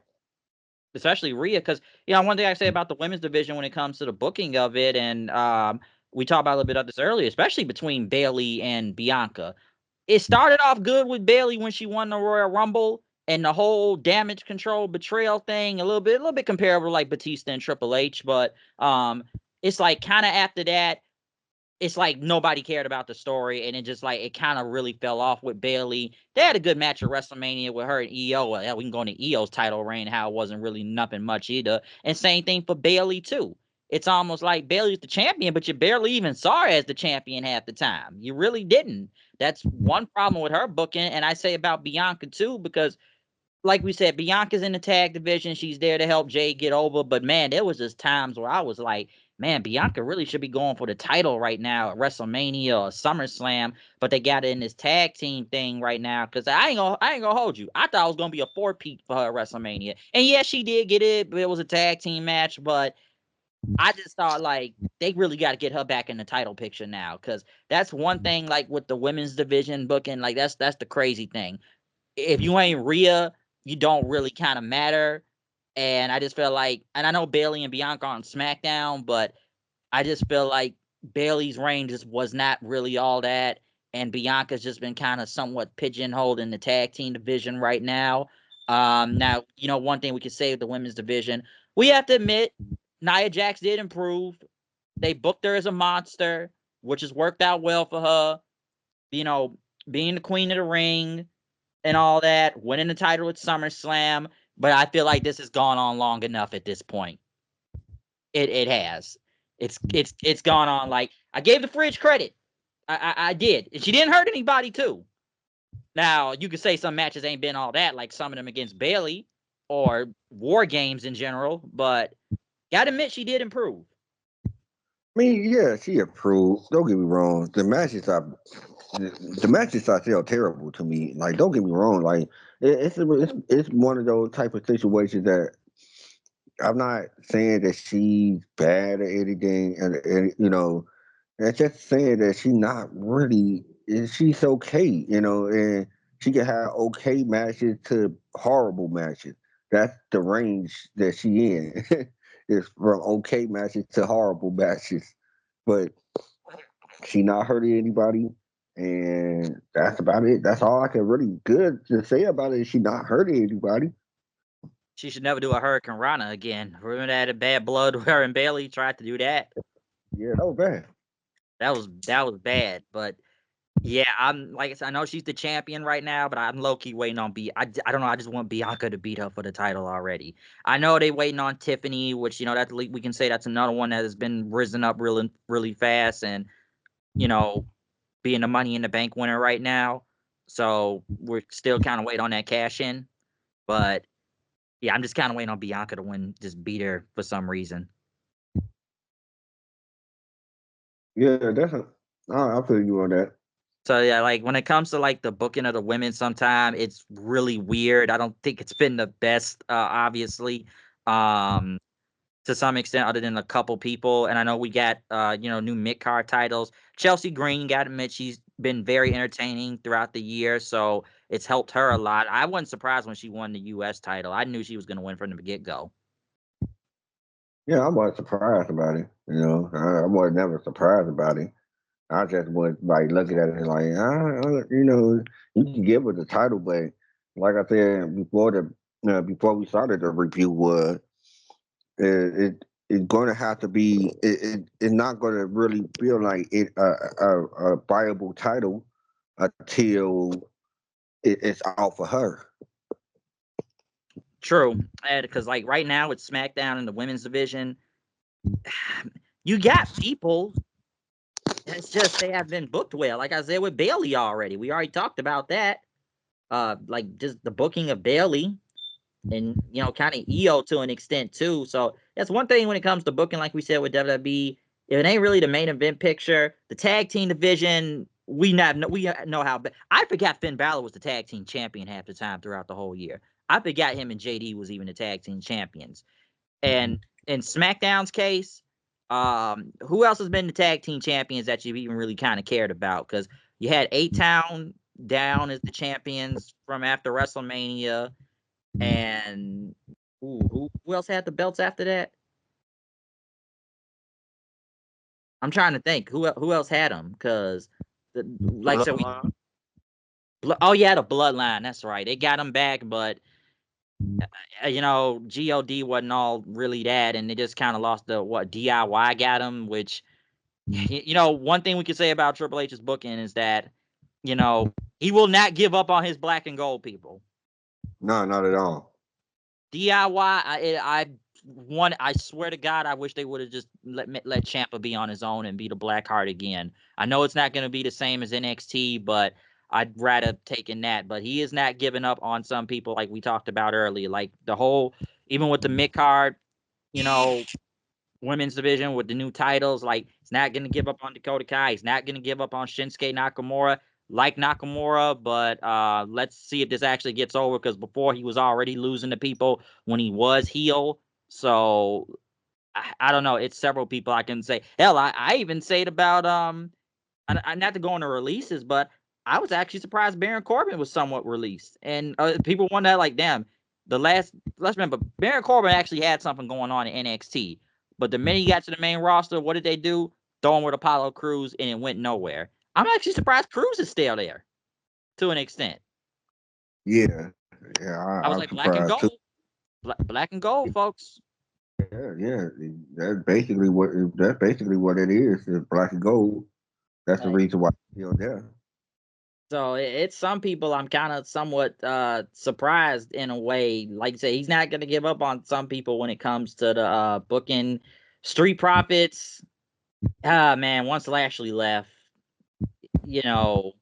Especially Rhea, because one thing I say about the women's division when it comes to the booking of it, and we talked about a little bit of this earlier, especially between Bayley and Bianca. It started off good with Bayley when she won the Royal Rumble and the whole damage control betrayal thing, a little bit comparable to like Batista and Triple H, but it's like kind of after that, it's like nobody cared about the story, and it just like it kind of really fell off with Bayley. They had a good match at WrestleMania with her and EO. Well, yeah, we can go into EO's title reign, how it wasn't really nothing much either. And same thing for Bayley too. It's almost like Bayley's the champion, but you barely even saw her as the champion half the time. You really didn't. That's one problem with her booking, and I say about Bianca too, because like we said, Bianca's in the tag division. She's there to help Jade get over. But man, there was just times where I was like, man, Bianca really should be going for the title right now at WrestleMania or SummerSlam. But they got it in this tag team thing right now. Cause I ain't gonna hold you. I thought it was gonna be a four-peat for her at WrestleMania. And yeah, she did get it, but it was a tag team match. But I just thought like they really got to get her back in the title picture now. Cause that's one thing like with the women's division booking, like that's the crazy thing. if you ain't Rhea, you don't really kind of matter. And I just feel like, and I know Bayley and Bianca on SmackDown, but I just feel like Bayley's reign just was not really all that, and Bianca's just been kind of somewhat pigeonholed in the tag team division right now. Now, one thing we could say with the women's division, we have to admit, Nia Jax did improve. They booked her as a monster, which has worked out well for her. Being the queen of the ring and all that, winning the title at SummerSlam. But I feel like this has gone on long enough at this point. It has. It's gone on. Like, I gave the Fridge credit. I did. And she didn't hurt anybody too. Now, you could say some matches ain't been all that, like some of them against Bayley or War Games in general, but gotta admit she did improve. I mean, yeah, she improved. Don't get me wrong. The matches are still terrible to me. Like, don't get me wrong. Like, it's one of those type of situations that I'm not saying that she's bad or anything, and it's just saying that she's not really. She's okay, and she can have okay matches to horrible matches. That's the range that she in. It's from okay matches to horrible matches, but she not hurting anybody, and that's about it. That's all I can really good to say about it. Is she not hurting anybody? She should never do a Hurricane Rana again. Remember that Bad Blood where her and Bayley tried to do that? Yeah, that was bad. That was bad. But yeah, I'm like I said, I know she's the champion right now, but I'm low key waiting on I don't know. I just want Bianca to beat her for the title already. I know they waiting on Tiffany, which that we can say that's another one that has been risen up really really fast, and being the Money in the Bank winner right now. So we're still kind of waiting on that cash in, but yeah, I'm just kind of waiting on Bianca to win, just beat her for some reason. Yeah, I feel you on that. So yeah, like when it comes to like the booking of the women, sometimes it's really weird. I don't think it's been the best, obviously, um, to some extent, other than a couple people. And I know we got new mid card titles. Chelsea Green, got to admit, she's been very entertaining throughout the year, so it's helped her a lot. I wasn't surprised when she won the U.S. title. I knew she was going to win from the get go. Yeah, I wasn't surprised about it. I was never surprised about it. I just was like looking at it like, you can give her the title, but like I said before we started the review, was it's going to have to be it's not going to really feel like a viable title until it's out for her. True, because like right now it's SmackDown in the women's division. You got people. It's just they have been booked well. Like I said with Bayley already. We already talked about that. Like just the booking of Bayley and kind of EO to an extent too. So that's one thing when it comes to booking, like we said with WWE. If it ain't really the main event picture, the tag team division, we know how. I forgot Finn Balor was the tag team champion half the time throughout the whole year. I forgot him and JD was even the tag team champions. And in SmackDown's case, who else has been the tag team champions that you've even really kind of cared about? Because you had A-Town down as the champions from after WrestleMania, and who else had the belts after that? I'm trying to think who else had them, because like I said, oh yeah, the Bloodline. That's right, they got them back, but God wasn't all really that, and they just kind of lost the what DIY got them, which one thing we could say about Triple H's booking is that he will not give up on his black and gold people. No, not at all. DIY, I swear to God, I wish they would have just let Ciampa be on his own and be the Blackheart again. I know it's not going to be the same as NXT, but I'd rather taken that. But he is not giving up on some people like we talked about earlier. Like the whole, even with the mid card, women's division with the new titles, like he's not going to give up on Dakota Kai. He's not going to give up on Shinsuke Nakamura. Like Nakamura, but let's see if this actually gets over, because before he was already losing to people when he was heel. So I don't know. It's several people I can say. Hell, I even say it about not to go into releases, but I was actually surprised Baron Corbin was somewhat released, and people wonder like, damn, let's remember Baron Corbin actually had something going on in NXT, but the minute he got to the main roster, what did they do? Throw him with Apollo Crews, and it went nowhere. I'm actually surprised Crews is still there to an extent. Yeah, I was I'm like, black and surprised too. gold, black and gold, folks. Yeah. That's basically what it is. It's black and gold. That's the Like, reason why it's still there. so it's some people I'm kind of somewhat surprised in a way. Like I say, he's not going to give up on some people when it comes to the booking. Street Profits. Man, once Lashley left, you know,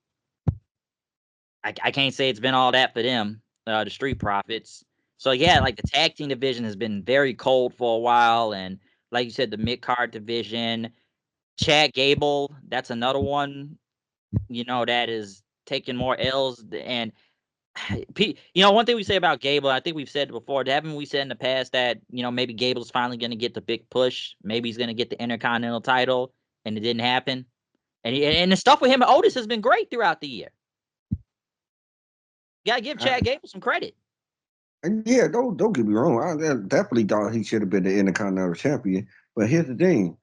I can't say it's been all that for them, the Street Profits. So yeah, like the tag team division has been very cold for a while, and like you said, the mid card division, Chad Gable, that's another one, that is taking more L's. And one thing we say about Gable, I think we've said before, haven't we said in the past that maybe Gable's finally going to get the big push, maybe he's going to get the Intercontinental title, and it didn't happen. And the stuff with him and Otis has been great throughout the year. You gotta give I, Chad Gable some credit. and yeah, don't get me wrong. I definitely thought he should have been the Intercontinental Champion. But here's the thing: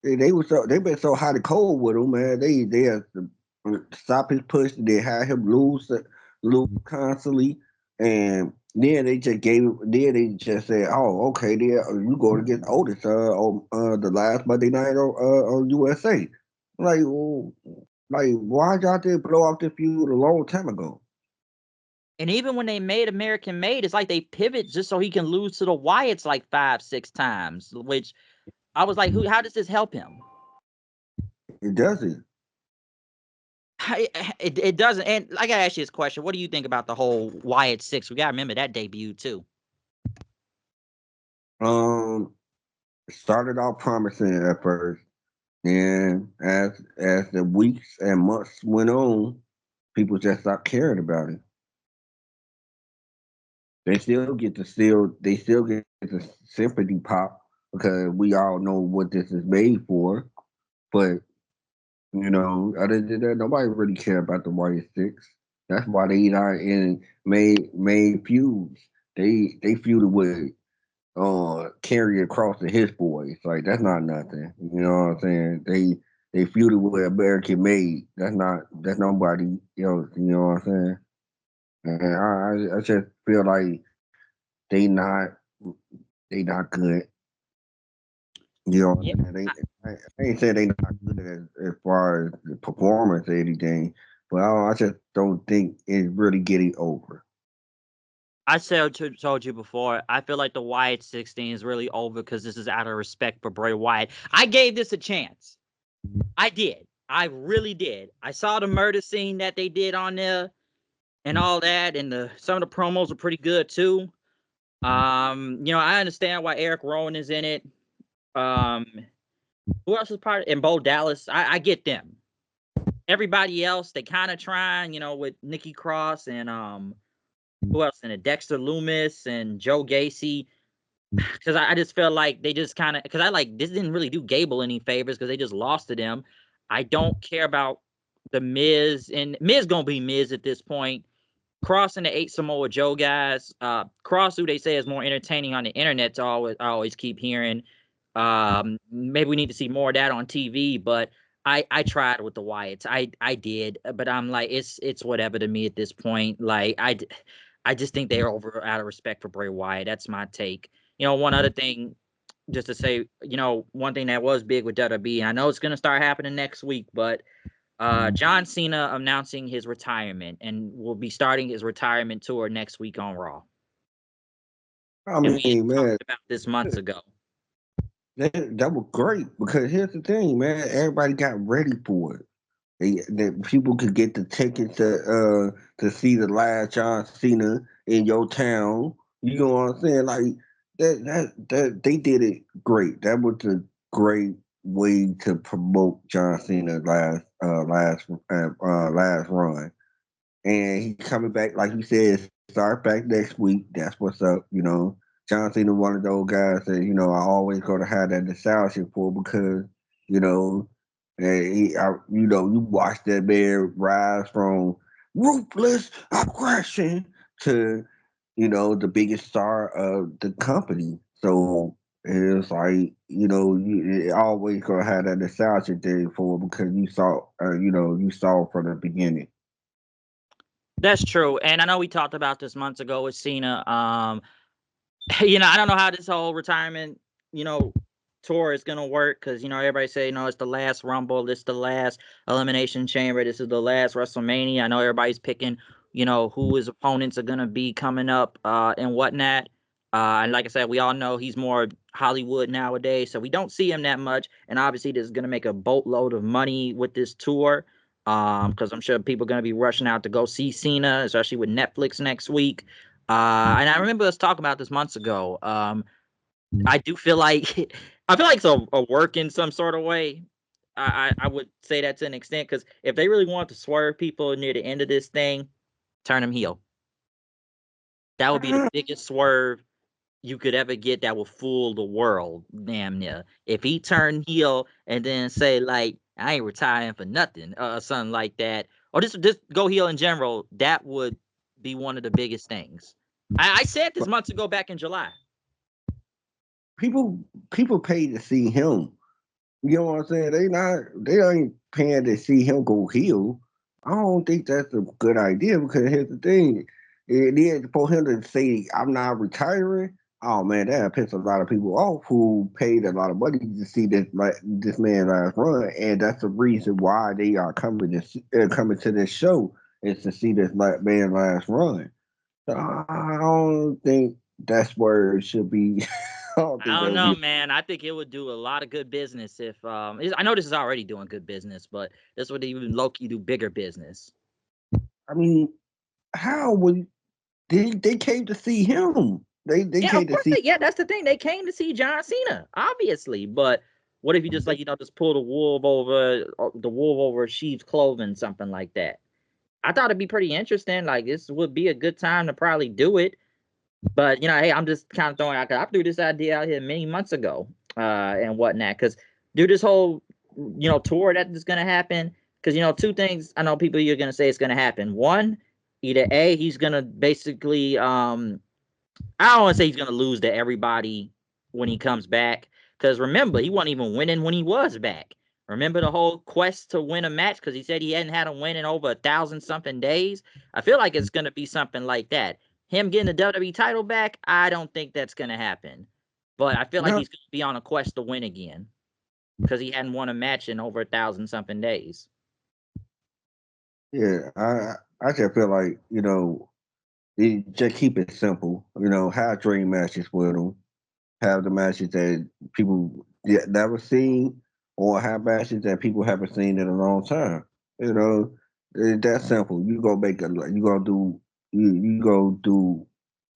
they've been so hot and cold with him, man. They have to stop his push. They had him lose constantly, and then they just gave. Then they just said, "Oh, okay, then you go to get Otis on the last Monday night on USA." Like, why y'all did blow off the feud a long time ago? And even when they made American Made, it's like they pivot just so he can lose to the Wyatts like 5-6 times. Which I was like, how does this help him? It doesn't. It doesn't. And I gotta ask you this question: what do you think about the whole Wyatt 6? We gotta remember that debut too. Um, started off promising at first, and as the weeks and months went on, people just stopped caring about it. They still get the sympathy pop because we all know what this is made for. But other than that, nobody really care about the White Six. That's why they not in made feuds. They feuded with carry across to his boys. Like that's not nothing. You know what I'm saying? They feuded with American Made. That's nobody else. You know what I'm saying? And I just feel like they not they not good. You know what Yeah, I'm saying? I ain't saying they not good as far as the performance or anything, but I just don't think it's really getting over. I told you before. I feel like the Wyatt 16 is really over because this is out of respect for Bray Wyatt. I gave this a chance. I did. I really did. I saw the murder scene that they did on there and all that, and some of the promos are pretty good too. I understand why Eric Rowan is in it. Um, who else is part of it? And Bo Dallas? I get them. Everybody else, they kind of trying, with Nikki Cross and who else in it? Dexter Loomis and Joe Gacy. Because I just felt like they just kind of, because this didn't really do Gable any favors because they just lost to them. I don't care about the Miz, and Miz gonna be Miz at this point. Cross and the 8 Samoa Joe guys. Cross, who they say is more entertaining on the internet, I always keep hearing. Maybe we need to see more of that on TV, but I tried with the Wyatts. I did, but I'm like, it's whatever to me at this point. Like I just think they're over out of respect for Bray Wyatt. That's my take. One other thing, just to say, one thing that was big with WWE, and I know it's gonna start happening next week, but John Cena announcing his retirement and will be starting his retirement tour next week on Raw. I And we mean, man, talked about this months ago. that was great because here's the thing, man. Everybody got ready for it. That people could get the tickets to see the last John Cena in your town. You know what I'm saying? Like that they did it great. That was a great way to promote John Cena's last run. And he coming back, like you said, start back next week. That's what's up. John Cena, one of those guys that I always go to have that nostalgia for because you know And you watch that man rise from ruthless aggression to, the biggest star of the company. So it's like, it always gonna have that nostalgia thing for it because you saw from the beginning. That's true. And I know we talked about this months ago with Cena. I don't know how this whole retirement, tour is gonna work because everybody say it's the last Rumble, this is the last Elimination Chamber, this is the last WrestleMania. I know everybody's picking, who his opponents are gonna be coming up, and whatnot. And like I said, we all know he's more Hollywood nowadays, so we don't see him that much. And obviously, this is gonna make a boatload of money with this tour, because I'm sure people are gonna be rushing out to go see Cena, especially with Netflix next week. And I remember us talking about this months ago. I do feel like it's a work in some sort of way. I would say that to an extent because if they really want to swerve people near the end of this thing, turn them heel. That would be the biggest swerve you could ever get that will fool the world, damn near. If he turned heel and then say like, I ain't retiring for nothing, something like that, or just go heel in general, that would be one of the biggest things. I said this months ago back in July. People pay to see him. You know what I'm saying? They ain't paying to see him go heel. I don't think that's a good idea because here's the thing. It is for him to say I'm not retiring. Oh man, that pissed a lot of people off who paid a lot of money to see this man last run, and that's the reason why they are coming to this show is to see this man last run. So I don't think that's where it should be. I don't think I that don't would know, be. man. I think it would do a lot of good business if I know this is already doing good business, but this would even low-key do bigger business. I mean, how would they came to see him? They Yeah, of came to course see. yeah, that's the thing. They came to see John Cena, obviously. But what if you just just pull the wool over sheep's clothing, something like that? I thought it'd be pretty interesting. Like this would be a good time to probably do it. But hey, I'm just kind of throwing out. I threw this idea out here many months ago, and whatnot. Because do this whole tour that is gonna happen. Because two things I know people you're gonna say is gonna happen. One, either A, he's gonna basically I don't want to say he's gonna lose to everybody when he comes back. Because remember, he wasn't even winning when he was back. Remember the whole quest to win a match because he said he hadn't had a win in over 1,000 something days. I feel like it's gonna be something like that. Him getting the WWE title back, I don't think that's gonna happen. But I feel like No, he's gonna be on a quest to win again because he hadn't won a match in over 1,000 something days. yeah, I just feel like they just keep it simple. Have dream matches with them. Have the matches that people never seen, or have matches that people haven't seen in a long time. It's that simple. You gonna do you go do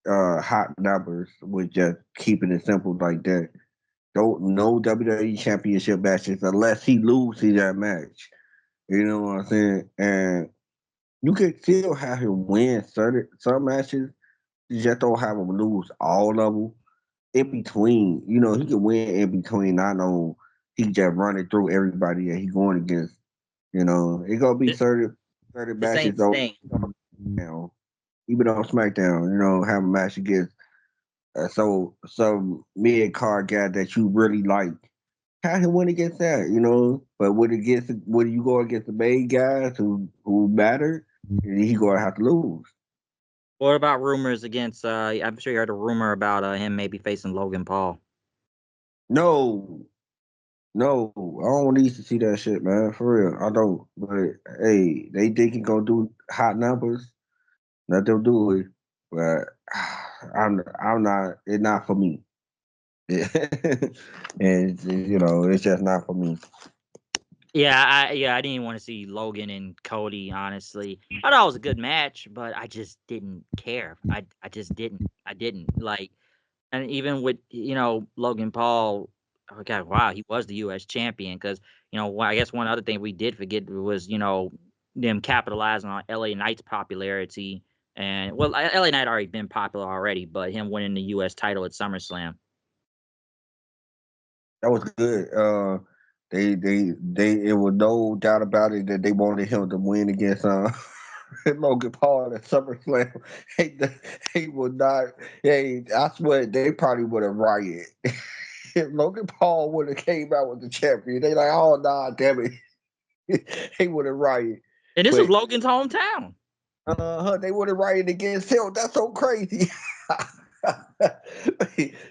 hot numbers with just keeping it simple like that. Don't no WWE championship matches unless he loses that match. You know what I'm saying? And you can still have him win some matches. You just don't have him lose all of them. In between, he can win in between. I know he just running through everybody that he going against. It gonna be Th- 30 This ain't matches on Sting. SmackDown. Even on SmackDown, have a match against some mid card guy that you really like. How he win against that? But when you go against the main guys who matter, he gonna have to lose. What about rumors against? I'm sure you heard a rumor about him maybe facing Logan Paul. No, no, I don't need to see that shit, man. For real, I don't. But hey, they think he gonna do hot numbers. Let them do it. But I'm not. It's not for me. And it's just not for me. Yeah, I didn't even want to see Logan and Cody, honestly. I thought it was a good match, but I just didn't care. I just didn't. I didn't like, and even with Logan Paul. Oh God, wow, he was the U.S. champion because I guess one other thing we did forget was them capitalizing on L.A. Knight's popularity, and well, L.A. Knight already been popular already, but him winning the U.S. title at SummerSlam. That was good. It was no doubt about it that they wanted him to win against Logan Paul at SummerSlam. He would not. Hey, I swear they probably would have rioted. If Logan Paul would have came out with the champion, they like, oh nah, damn it, he would have rioted. And this But was Logan's hometown. they would have rioted against him. That's so crazy.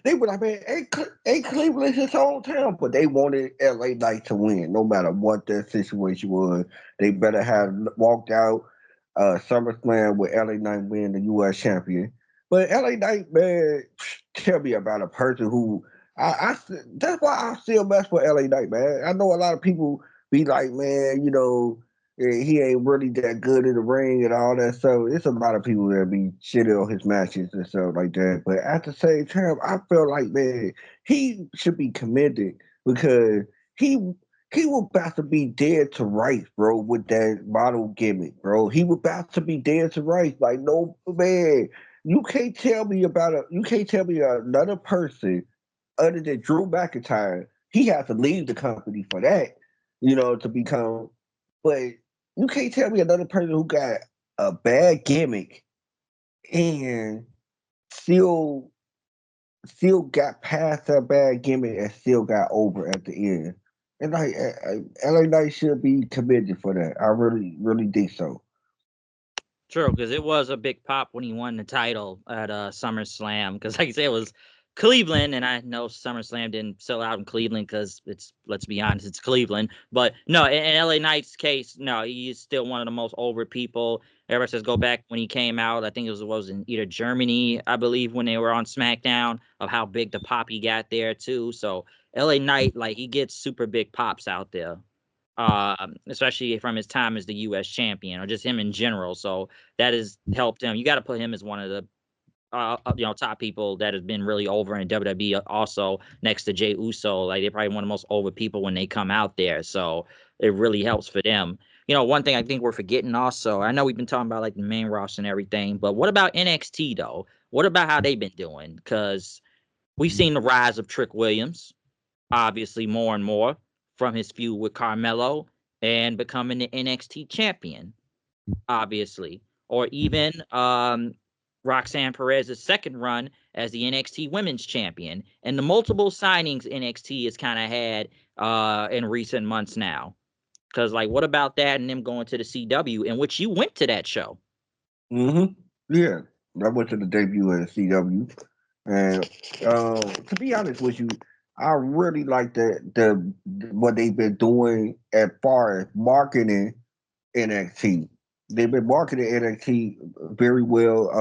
They were like, man, ain't Cleveland his hometown? But they wanted LA Knight to win, no matter what their situation was. They better have walked out SummerSlam with LA Knight being the U.S. champion. But LA Knight, man, tell me about a person who that's why I still mess with LA Knight, man. I know a lot of people be like, man, he ain't really that good in the ring and all that stuff. It's a lot of people that be shitting on his matches and stuff like that. But at the same time, I feel like, man, he should be commended because he was about to be dead to rights, bro, with that model gimmick, bro. He was about to be dead to rights. Like, no, man, you can't tell me another person other than Drew McIntyre. He has to leave the company for that, to become. But you can't tell me another person who got a bad gimmick and still got past that bad gimmick and still got over at the end. And like LA Knight should be commended for that. I really, really think so. True, because it was a big pop when he won the title at SummerSlam. Because, like I said, it was Cleveland, and I know SummerSlam didn't sell out in Cleveland because let's be honest, it's Cleveland. But no, in LA Knight's case, no, he's still one of the most over people. Everybody says go back when he came out. I think it was in either Germany, I believe, when they were on SmackDown, of how big the pop he got there too. So LA Knight, like, he gets super big pops out there. Especially from his time as the U.S. champion, or just him in general. So that has helped him. You got to put him as one of the top people that has been really over in WWE. Also next to Jey Uso, like, they're probably one of the most over people when they come out there. So it really helps for them. One thing I think we're forgetting also. I know we've been talking about like the main roster and everything, but what about NXT though? What about how they've been doing? Because we've seen the rise of Trick Williams, obviously more and more, from his feud with Carmelo and becoming the NXT champion, obviously. Or even Roxanne Perez's second run as the NXT Women's Champion, and the multiple signings NXT has kind of had in recent months now. Because, like, what about that and them going to the CW, in which you went to that show? Mm-hmm. Yeah, I went to the debut at CW, and to be honest with you, I really like the what they've been doing as far as marketing NXT. They've been marketing NXT very well.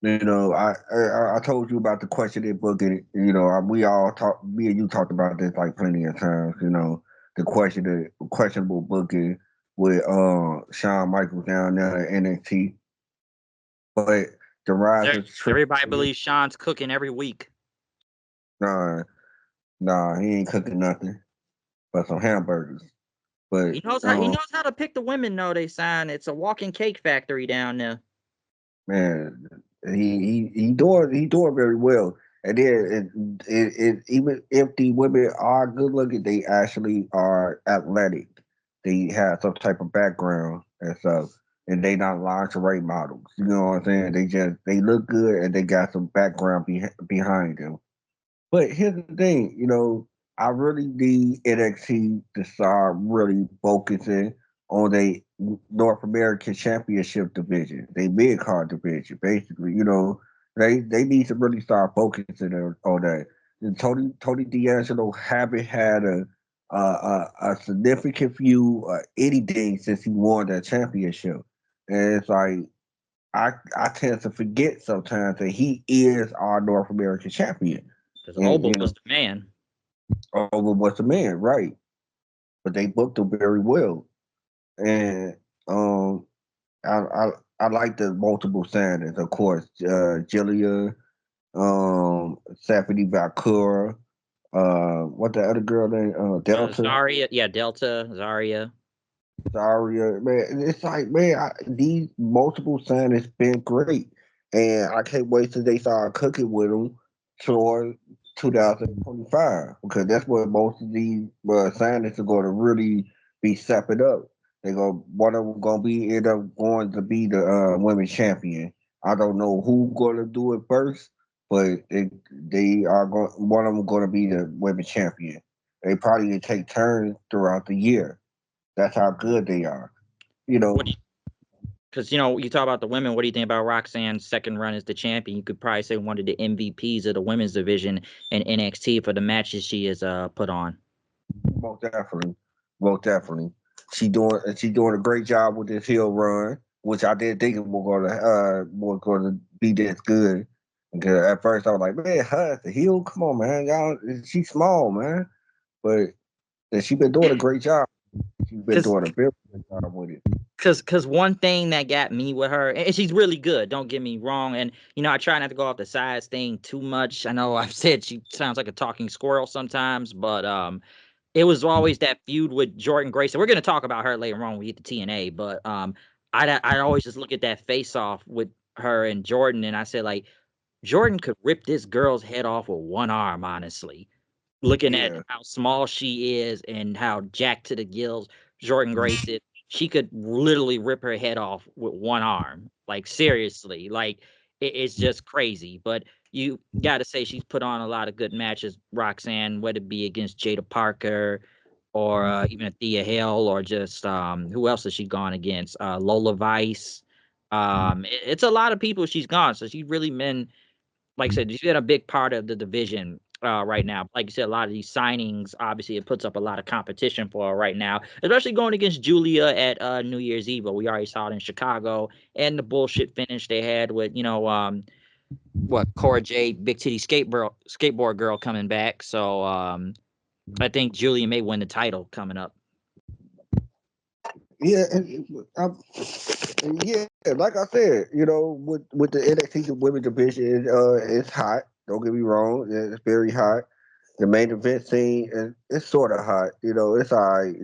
I told you about the questioning booking. We all talk. Me and you talked about this like plenty of times. The questionable booking with Shawn Michaels down there at NXT, but the rise of Everybody believes Sean's cooking every week. Nah, he ain't cooking nothing but some hamburgers. But he knows how to pick the women. Though they sign, it's a walking cake factory down there. Man, he doing very well. And then even if the women are good looking, they actually are athletic. They have some type of background and stuff, and they not lingerie models. You know what I'm saying? They look good and they got some background behind them. But here's the thing, I really need NXT to start really focusing on the North American Championship division, they mid card division, basically. They need to really start focusing on that. And Tony D'Angelo haven't had a significant few anything since he won that championship, and it's like I tend to forget sometimes that he is our North American champion. Because Oba was the man. Oba was the man, right? But they booked him very well, and I I like the multiple signings, of course. Jillia, Stephanie Valkyra, what the other girl name? Delta. Zarya, yeah, Delta, Zarya. Zarya, man, it's like, man, these multiple signings been great, and I can't wait till they start cooking with them. So 2025 because that's what most of these signings are going to really be stepping up. They go one of them going to be end up going to be the women's champion. I don't know who's going to do it first, but they are going. One of them going to be the women's champion. They probably gonna take turns throughout the year. That's how good they are. You know, Because, you talk about the women. What do you think about Roxanne's second run as the champion? You could probably say one of the MVPs of the women's division in NXT for the matches she has put on. most definitely, most definitely. She doing a great job with this heel run, which I didn't think it was gonna be this good. Because at first I was like, man, her as the heel, come on, man, y'all, she's small, man, but she been doing a great job. She's been doing a very good job with it. Cause one thing that got me with her, and she's really good, don't get me wrong. And I try not to go off the size thing too much. I know I've said she sounds like a talking squirrel sometimes, but it was always that feud with Jordynee Grace. We're gonna talk about her later on when we get to TNA, but I always just look at that face off with her and Jordan, and I said, like, Jordan could rip this girl's head off with one arm, honestly. Looking at Yeah, how small she is and how jacked to the gills Jordynee Grace is, she could literally rip her head off with one arm. Like, seriously, like, it's just crazy. But you got to say she's put on a lot of good matches, Roxanne, whether it be against Jada Parker or even Thea Hale, or just who else has she gone against? Lola Vice. It's a lot of people she's gone. So she's really been, like I said, she's been a big part of the division right now. Like you said, a lot of these signings, obviously, it puts up a lot of competition for her right now, especially going against Julia at New Year's Eve. But we already saw it in Chicago, and the bullshit finish they had with, what, Cora Jade, Big Titty Skateboard Girl coming back. So I think Julia may win the title coming up. yeah, yeah. Like I said, with the NXT women's division, it's hot. Don't get me wrong, it's very hot. The main event scene is sort of hot. It's all right.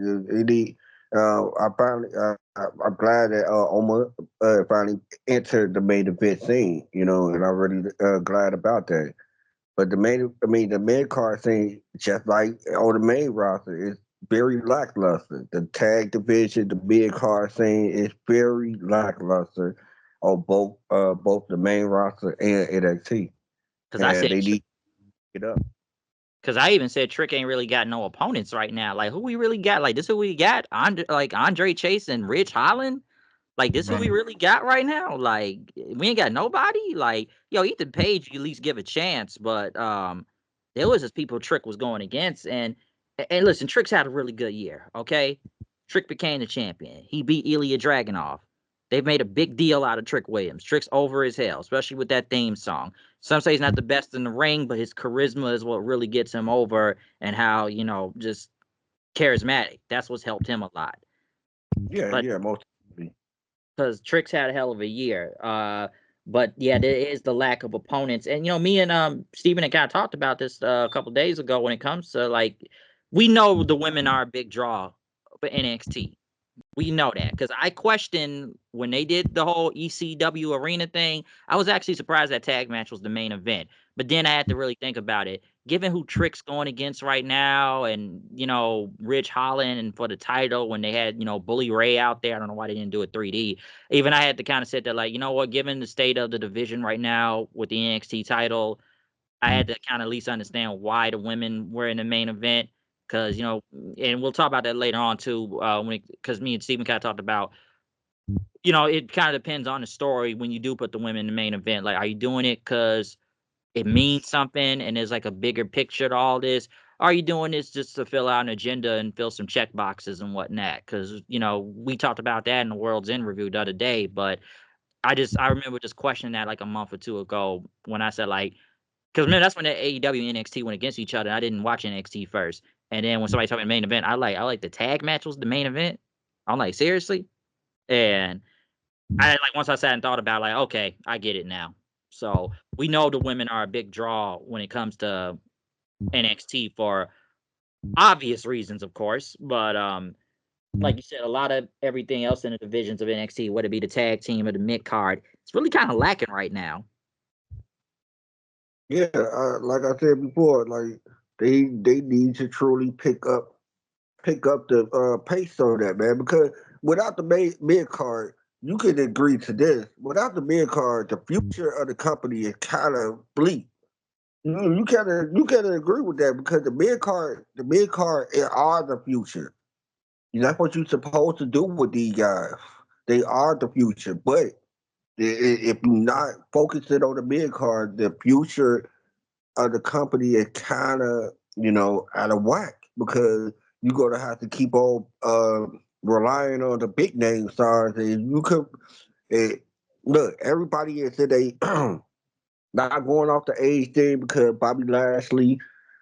I'm glad that Oma finally entered the main event scene. And I'm really glad about that. But the mid card scene, just like on the main roster, is very lackluster. The tag division, the mid card scene is very lackluster on both the main roster and NXT, Because I and said, they need to get up. because I even said Trick ain't really got no opponents right now. Like, who we really got? Like, this who we got? Andre Chase and Rich Holland. Like, this who we really got right now? Like, we ain't got nobody? Like, yo, Ethan Page, you at least give a chance. But there was just people Trick was going against. And listen, Trick's had a really good year, okay? Trick became the champion. He beat Ilya Dragunov. They've made a big deal out of Trick Williams. Trick's over as hell, especially with that theme song. Some say he's not the best in the ring, but his charisma is what really gets him over, and how, just charismatic. That's what's helped him a lot. Yeah, But yeah, most. because Trick's had a hell of a year. But yeah, there is the lack of opponents. And me and Steven had kind of talked about this a couple days ago when it comes to, like, we know the women are a big draw for NXT. We know that, because I questioned when they did the whole ECW arena thing. I was actually surprised that tag match was the main event. But then I had to really think about it. Given who Trick's going against right now, and Rich Holland, and for the title when they had Bully Ray out there, I don't know why they didn't do it 3D. Even I had to kind of sit there like, you know what? Given the state of the division right now with the NXT title, I had to kind of at least understand why the women were in the main event. Because, and we'll talk about that later on too, because me and Steven kind of talked about, it kind of depends on the story when you do put the women in the main event. Like, are you doing it because it means something and there's like a bigger picture to all this? Are you doing this just to fill out an agenda and fill some check boxes and whatnot? Because, we talked about that in the World's End review the other day, but I remember just questioning that like a month or two ago when I said, like, because, man, that's when the AEW and NXT went against each other. I didn't watch NXT first. And then when somebody told me the main event, I like the tag match was the main event. I'm like, seriously? And once I sat and thought about it, like, okay, I get it now. So we know the women are a big draw when it comes to NXT for obvious reasons, of course. But like you said, a lot of everything else in the divisions of NXT, whether it be the tag team or the mid card, it's really kind of lacking right now. Yeah, like I said before, like they need to truly pick up the pace on that, man. Because without the mid card, you can agree to this. Without the mid card, the future of the company is kind of bleak. You gotta agree with that because the mid card are the future. That's what you're supposed to do with these guys. They are the future, but if you're not focusing on the mid card, the future of the company is kind of out of whack because you're gonna have to keep on relying on the big name stars, and you could uh, look. Everybody is today not going off the age thing because Bobby Lashley,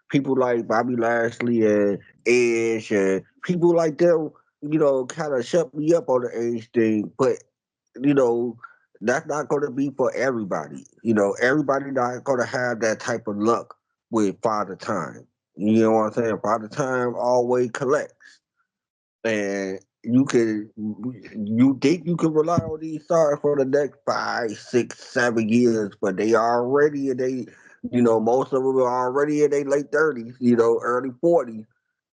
people like Bobby Lashley and Edge and people like them, kind of shut me up on the age thing, but you know, that's not going to be for everybody. Everybody not going to have that type of luck with Father Time. You know what I'm saying? Father Time always collects, and you think you can rely on these stars for the next 5, 6, 7 years, but they are already in most of them are already in their late 30s, early 40s.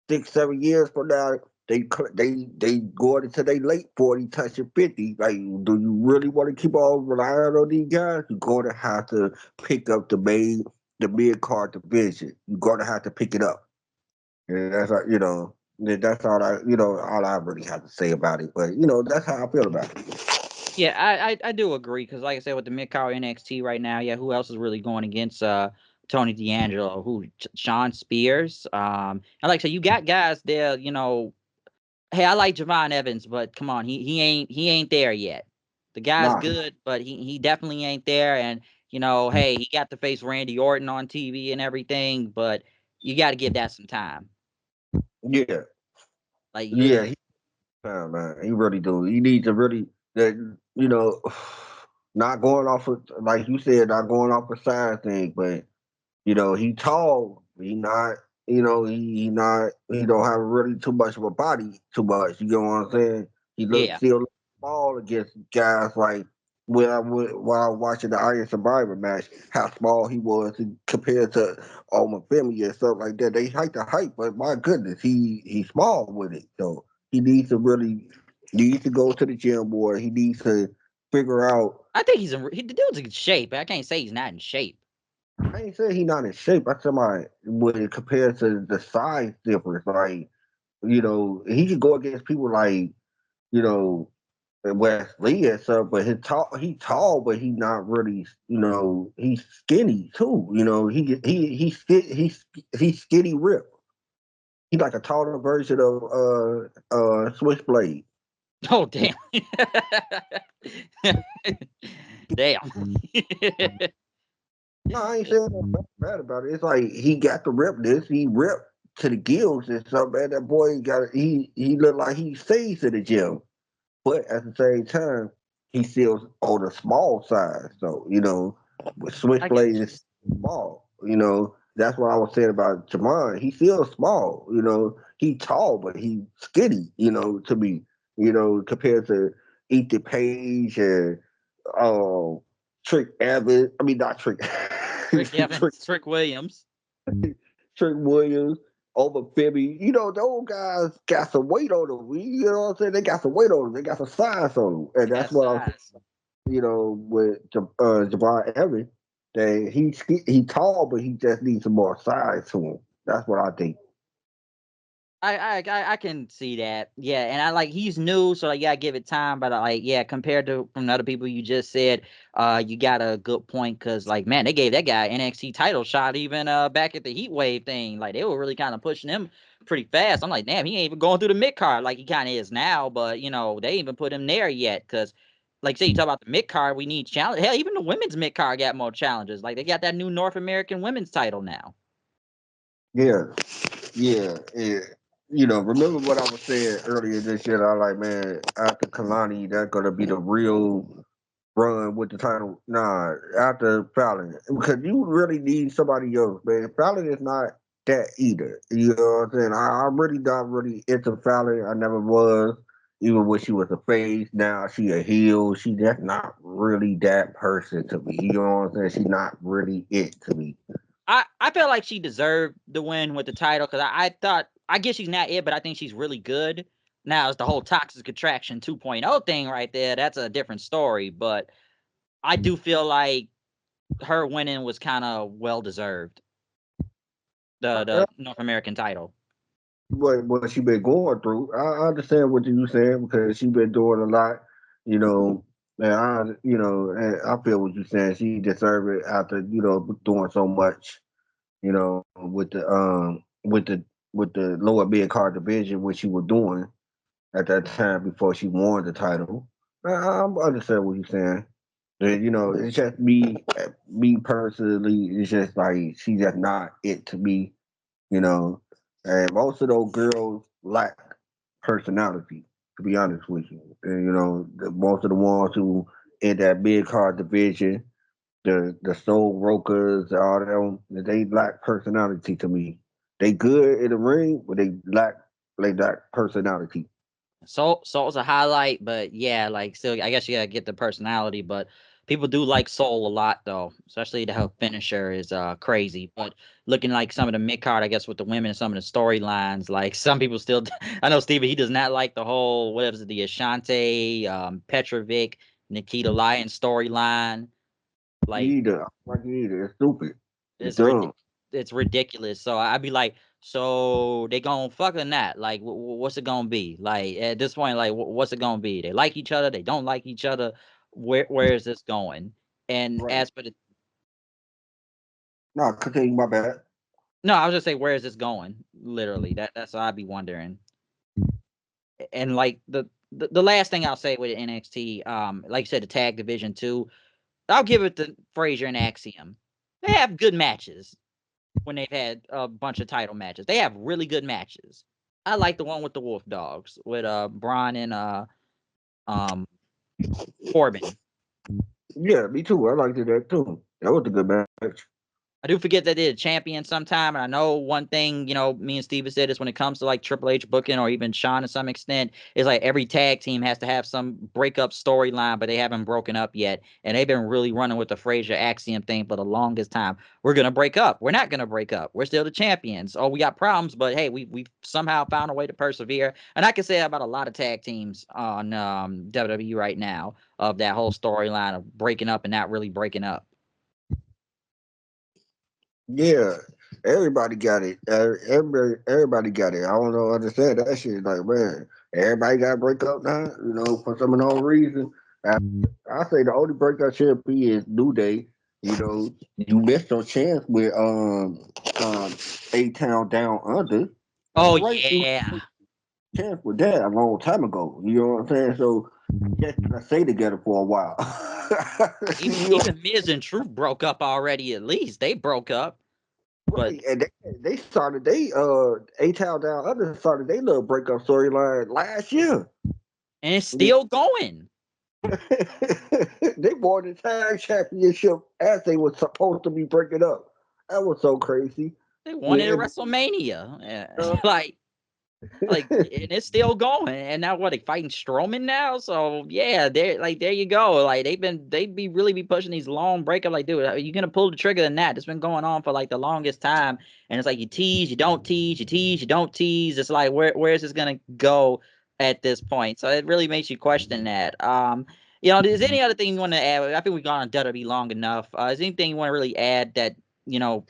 6, 7 years from now, they going into their late 40, touching 50. Like, do you really want to keep on relying on these guys? You're going to have to pick up the mid card division. You're going to have to pick it up, and that's all I really have to say about it. But that's how I feel about it. Yeah, I do agree because, like I said, with the mid card NXT right now, yeah, who else is really going against Tony D'Angelo? Sean Spears? And like I said, you got guys there. Hey, I like Javon Evans, but come on, he ain't there yet. The guy's Nah, good, but he definitely ain't there. And hey, he got to face Randy Orton on TV and everything, but you got to give that some time. yeah, Like yeah, you, man, he really do. He needs to really that you know, not going off of like you said, not going off a size thing, but he tall. He not. He not. He don't have really too much of a body. Too much. You know what I'm saying? He looks yeah. still small against guys like while I was watching the Iron Survivor match, how small he was compared to my family and stuff like that. They hike the height, but my goodness, he's small with it. So he needs to go to the gym more. He needs to figure out. I think the dude's in shape. I can't say he's not in shape. I ain't saying he not in shape. I said my when it compared to the size difference, like he could go against people like you know Wesley and stuff, but he tall, but he not really. He's skinny too. He's skinny ripped. He's like a taller version of Switchblade. Oh damn. Damn. No, I ain't saying nothing bad about it. It's like he got the rip this. He ripped to the gills and stuff, man. That boy he looked like he stays to the gym. But at the same time, he's still on the small side. So, with I get Switchblade you. is small. That's what I was saying about Jamon. He's still small. He tall, but he skinny, to me, compared to Ethan Page and um Trick Evans. I mean not Trick Rick Trick Evans, Trick Williams. Trick Williams, over Fibby. Those guys got some weight on them. You know what I'm saying? They got some weight on them. They got some size on them. And They that's got what I'm saying, size. with Jabbar Evans. That he tall, but he just needs some more size to him. That's what I think. I can see that. Yeah, and he's new, so you gotta give it time. But yeah, compared to from the other people you just said, you got a good point because man, they gave that guy NXT title shot even back at the Heat Wave thing. Like they were really kind of pushing him pretty fast. I'm like, damn, he ain't even going through the mid card like he kind of is now. But they ain't even put him there yet because. Like say you talk about the mid card, we need challenge. Hell, even the women's mid card got more challenges. Like they got that new North American women's title now. Yeah, yeah. Remember what I was saying earlier this year? I like, man, after Kalani, that's gonna be the real run with the title. Nah, after Fallon, because you really need somebody else, man. Fallon is not that either. You know what I'm saying? I'm really not really into Fallon. I never was. Even when she was a face, now she a heel. She just not really that person to me. You know what I'm saying? She's not really it to me. I felt like she deserved the win with the title because I thought I guess she's not it, but I think she's really good. Now it's the whole Toxic Attraction 2.0 thing right there. That's a different story, but I do feel like her winning was kind of well deserved. The North American title. What she been going through. I understand what you saying because she been doing a lot, you know. And and I feel what you're saying. She deserved it after doing so much, with the lower mid card division, what she was doing at that time before she won the title. I understand what you're saying. And, it's just me personally. It's just like she just not it to me, you know. And most of those girls lack personality, to be honest with you. And, most of the ones who in that mid card division, the Soul Brokers, all them, they lack personality to me. They good in the ring, but they lack personality. Soul's a highlight, but yeah, like still, I guess you gotta get the personality. But people do like Soul a lot, though, especially her finisher is crazy. But looking like some of the mid card, I guess with the women and some of the storylines, like some people still, I know Steven, he does not like the whole what is it, the Ashante, Petrovic, Nikita Lyon storyline. Like Like either. It's stupid. It's it's dumb. it's ridiculous. So I'd be like, so they gonna fuck or not? Like, what's it gonna be? Like at this point, like, what's it gonna be? They like each other. They don't like each other. Where is this going? And Right. as for the No, continue. My bad. no, I was just say, where is this going? Literally, that's what I'd be wondering. And like the last thing I'll say with NXT, like you said, the tag division too. I'll give it to Frazier and Axiom. They have good matches when they've had a bunch of title matches. They have really good matches. I like the one with the Wolf Dogs with Braun and um Corbin. Yeah, me too. I liked that too. That was a good match. I do forget that they're a champion sometime, and I know one thing, me and Steven said is when it comes to like Triple H booking or even Sean to some extent, is like every tag team has to have some breakup storyline, but they haven't broken up yet. And they've been really running with the Frazier Axiom thing for the longest time. We're gonna break up. We're not gonna break up. We're still the champions. Oh, we got problems, but hey, we somehow found a way to persevere. And I can say about a lot of tag teams on WWE right now of that whole storyline of breaking up and not really breaking up. Yeah, everybody got it. Everybody got it. I don't know, understand that shit. Like, man, everybody got to break up now. For some unknown reason. I say the only breakup should be is New Day. You missed your chance with A Town Down Under. Oh Right, you yeah. chance with that a long time ago. You know what I'm saying? So just gotta stay together for a while. Even you know, even Miz and Truth broke up already. At least they broke up, but right? And they started A Town Down Under started they little breakup storyline last year. and it's still going. They won the tag championship as they were supposed to be breaking up. That was so crazy. They won it at Yeah, WrestleMania. uh, Like, and it's still going. And now what? They fighting Strowman now. So yeah, they're like, there you go. Like they really be pushing these long breakup. Like, dude, are you gonna pull the trigger than that? It's been going on for like the longest time. And it's like you tease, you don't tease, you tease, you don't tease. It's like where is this gonna go at this point? So it really makes you question that. Is there any other thing you want to add? I think we've gone on WWE long enough. Is there anything you want to really add that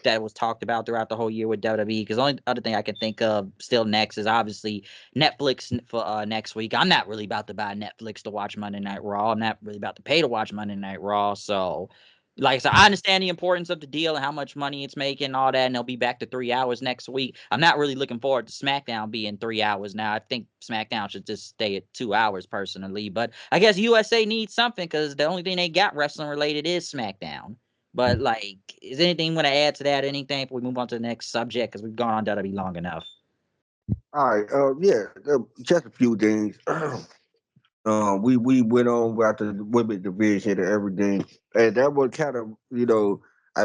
that was talked about throughout the whole year with WWE? Because the only other thing I can think of still next is obviously Netflix for next week. I'm not really about to buy Netflix to watch Monday Night Raw. I'm not really about to pay to watch Monday Night Raw. So, like I said, I understand the importance of the deal and how much money it's making and all that, and they'll be back to 3 hours next week. I'm not really looking forward to SmackDown being 3 hours now. I think SmackDown should just stay at 2 hours personally. But I guess USA needs something because the only thing they got wrestling related is SmackDown. But like, is anything you want to add to that? Anything before we move on to the next subject? Because we've gone on WWE long enough. all right. Yeah. Just a few things. We went on about the women division and everything, and that was kind of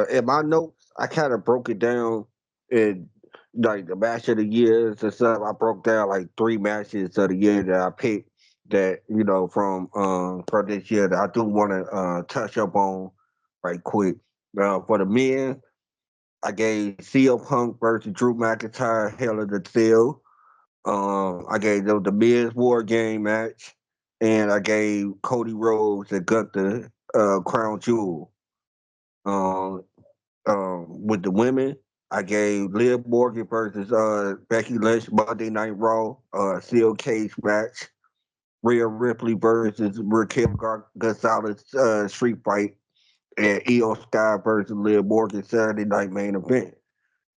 in my notes I kind of broke it down in like the match of the years and stuff. I broke down like three matches of the year that I picked that from this year that I do want to touch up on right quick. For the men, I gave CM Punk versus Drew McIntyre Hell in the Cell. I gave them the Miz War Game match, and I gave Cody Rhodes and Gunther Crown Jewel. Um, with the women, I gave Liv Morgan versus Becky Lynch Monday Night Raw Steel Cage match. Rhea Ripley versus Raquel Gonzalez street fight, and Io Sky versus Liv Morgan Saturday Night Main Event.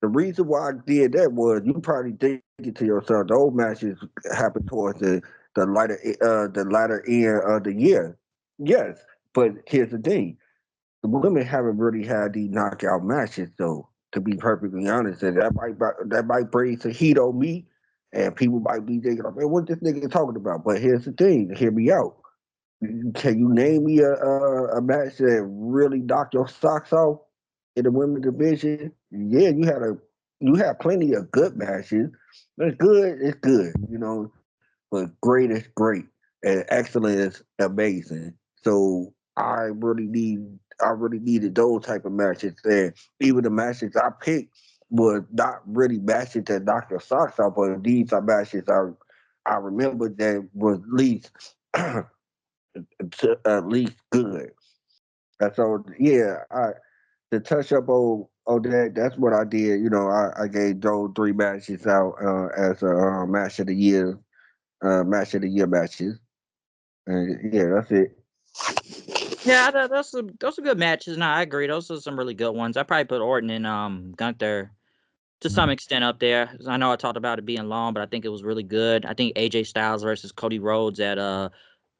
The reason why I did that was you probably thinking to yourself, those matches happen towards the latter end of the year. Yes, but here's the thing: the women haven't really had these knockout matches, though. To be perfectly honest, and that might bring some heat on me, and people might be thinking, "Man, what this nigga talking about?" But here's the thing: hear me out. Can you name me a match that really knocked your socks off in the women's division? Yeah, you had plenty of good matches. It's good, it's good, but great is great and excellent is amazing. So I really needed those type of matches. And even the matches I picked was not really matches that knocked your socks off, but these are matches I remember that was at least good. And so yeah, I to touch up on that, that's what I did. I gave those three matches out as a match of the year matches. And yeah, that's it. Yeah, those are good matches. No, I agree. Those are some really good ones. I probably put Orton and Gunther to some extent up there. I know I talked about it being long, but I think it was really good. I think AJ Styles versus Cody Rhodes at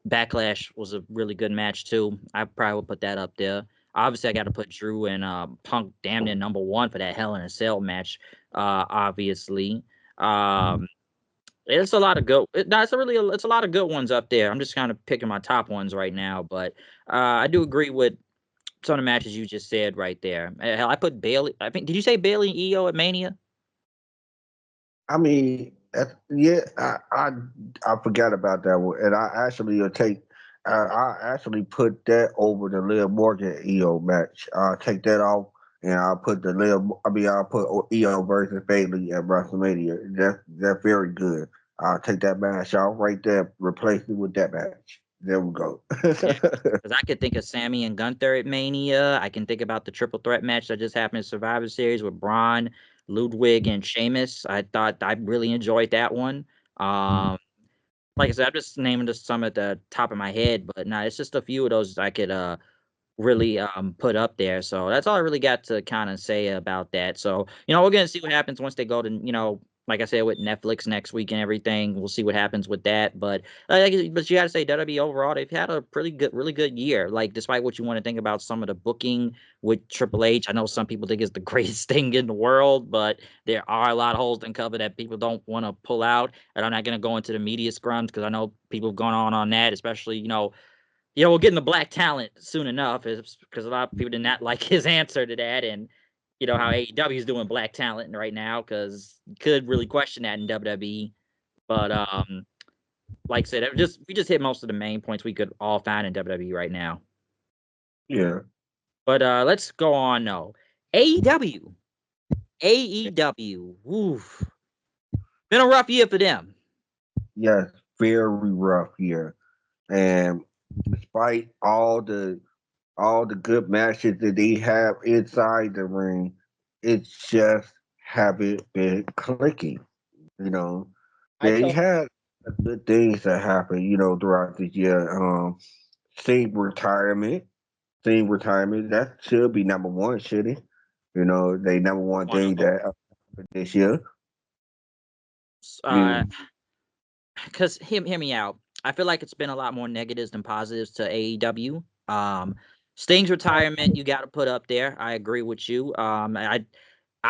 Backlash was a really good match too. I probably would put that up there. Obviously, I got to put Drew and Punk damn near number one for that Hell in a Cell match. Obviously, um, it's a lot of good. No, it's a lot of good ones up there. I'm just kind of picking my top ones right now, but I do agree with some of the matches you just said right there. Hell, I put Bailey. I think did you say Bailey and EO at Mania? I mean, yeah, I forgot about that one, and I actually will take. I actually put that over the Liv Morgan EO match. I'll take that off, and I'll put the Liv. I mean, I'll put EO versus Bailey at WrestleMania. That's very good. I'll take that match out right there, replace it with that match. There we go. Yeah, because I could think of Sammy and Gunther at Mania. I can think about the triple threat match that just happened in Survivor Series with Braun, Ludwig, and Sheamus. I thought I really enjoyed that one. Um, like I said, I'm just naming just some at the top of my head, but no, it's just a few of those I could really put up there. So that's all I really got to kind of say about that. So, we're gonna see what happens once they go to, like I said, with Netflix next week and everything. We'll see what happens with that. But you gotta say WWE overall, they've had a pretty good, really good year. Like despite what you want to think about some of the booking with Triple H, I know some people think it's the greatest thing in the world, but there are a lot of holes in cover that people don't want to pull out. And I'm not gonna go into the media scrums because I know people have gone on that, especially, we're getting the black talent soon enough because a lot of people did not like his answer to that. And, how AEW is doing black talent right now because you could really question that in WWE. But, like I said, we just hit most of the main points we could all find in WWE right now. Yeah. But let's go on, no. AEW. AEW. Oof. Been a rough year for them. Yes, very rough year. And despite all the good matches that they have inside the ring, it's just haven't been clicking. You know, I they told had good things that happened, throughout the year. Sting retirement, Sting retirement, that should be number one, should it? They number one one thing of that happened this year. them. Because hear me out. I feel like it's been a lot more negatives than positives to AEW. Sting's retirement, you got to put up there. I agree with you. I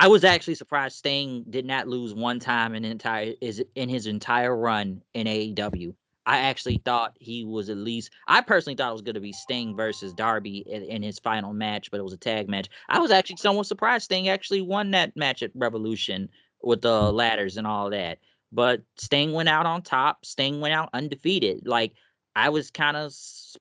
was actually surprised Sting did not lose one time in his entire run in AEW. I actually thought he was at least. I personally thought it was going to be Sting versus Darby in his final match, but it was a tag match. I was actually somewhat surprised Sting actually won that match at Revolution with the ladders and all that. But Sting went out on top. Sting went out undefeated. Like I was kind of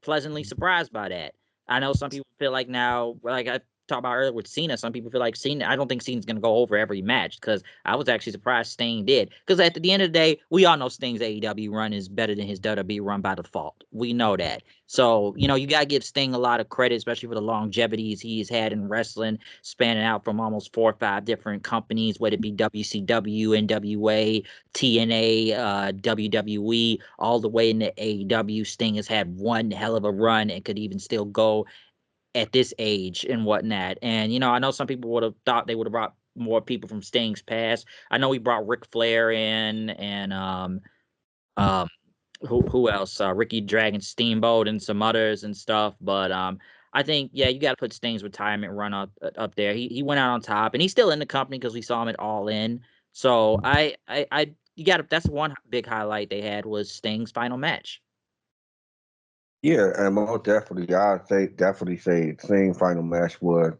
pleasantly surprised by that. I know some people feel like now, like talked about earlier with Cena, some people feel like Cena. I don't think Cena's gonna go over every match because I was actually surprised Sting did. Because at the end of the day, we all know Sting's AEW run is better than his WWE run by default. We know that. So you know you gotta give Sting a lot of credit, especially for the longevities he's had in wrestling, spanning out from almost 4 or 5 different companies, whether it be WCW, NWA, TNA, WWE, all the way into AEW. Sting has had one hell of a run and could even still go at this age and whatnot. And you know, I know some people would have thought they would have brought more people from Sting's past. I know we brought Ric Flair in, and um who else? Ricky Dragon Steamboat and some others and stuff. But I think yeah, you got to put Sting's retirement run up there. He went out on top, and he's still in the company because we saw him at All In. So I you got to, that's one big highlight they had was Sting's final match. Yeah, and most definitely, definitely say same final match was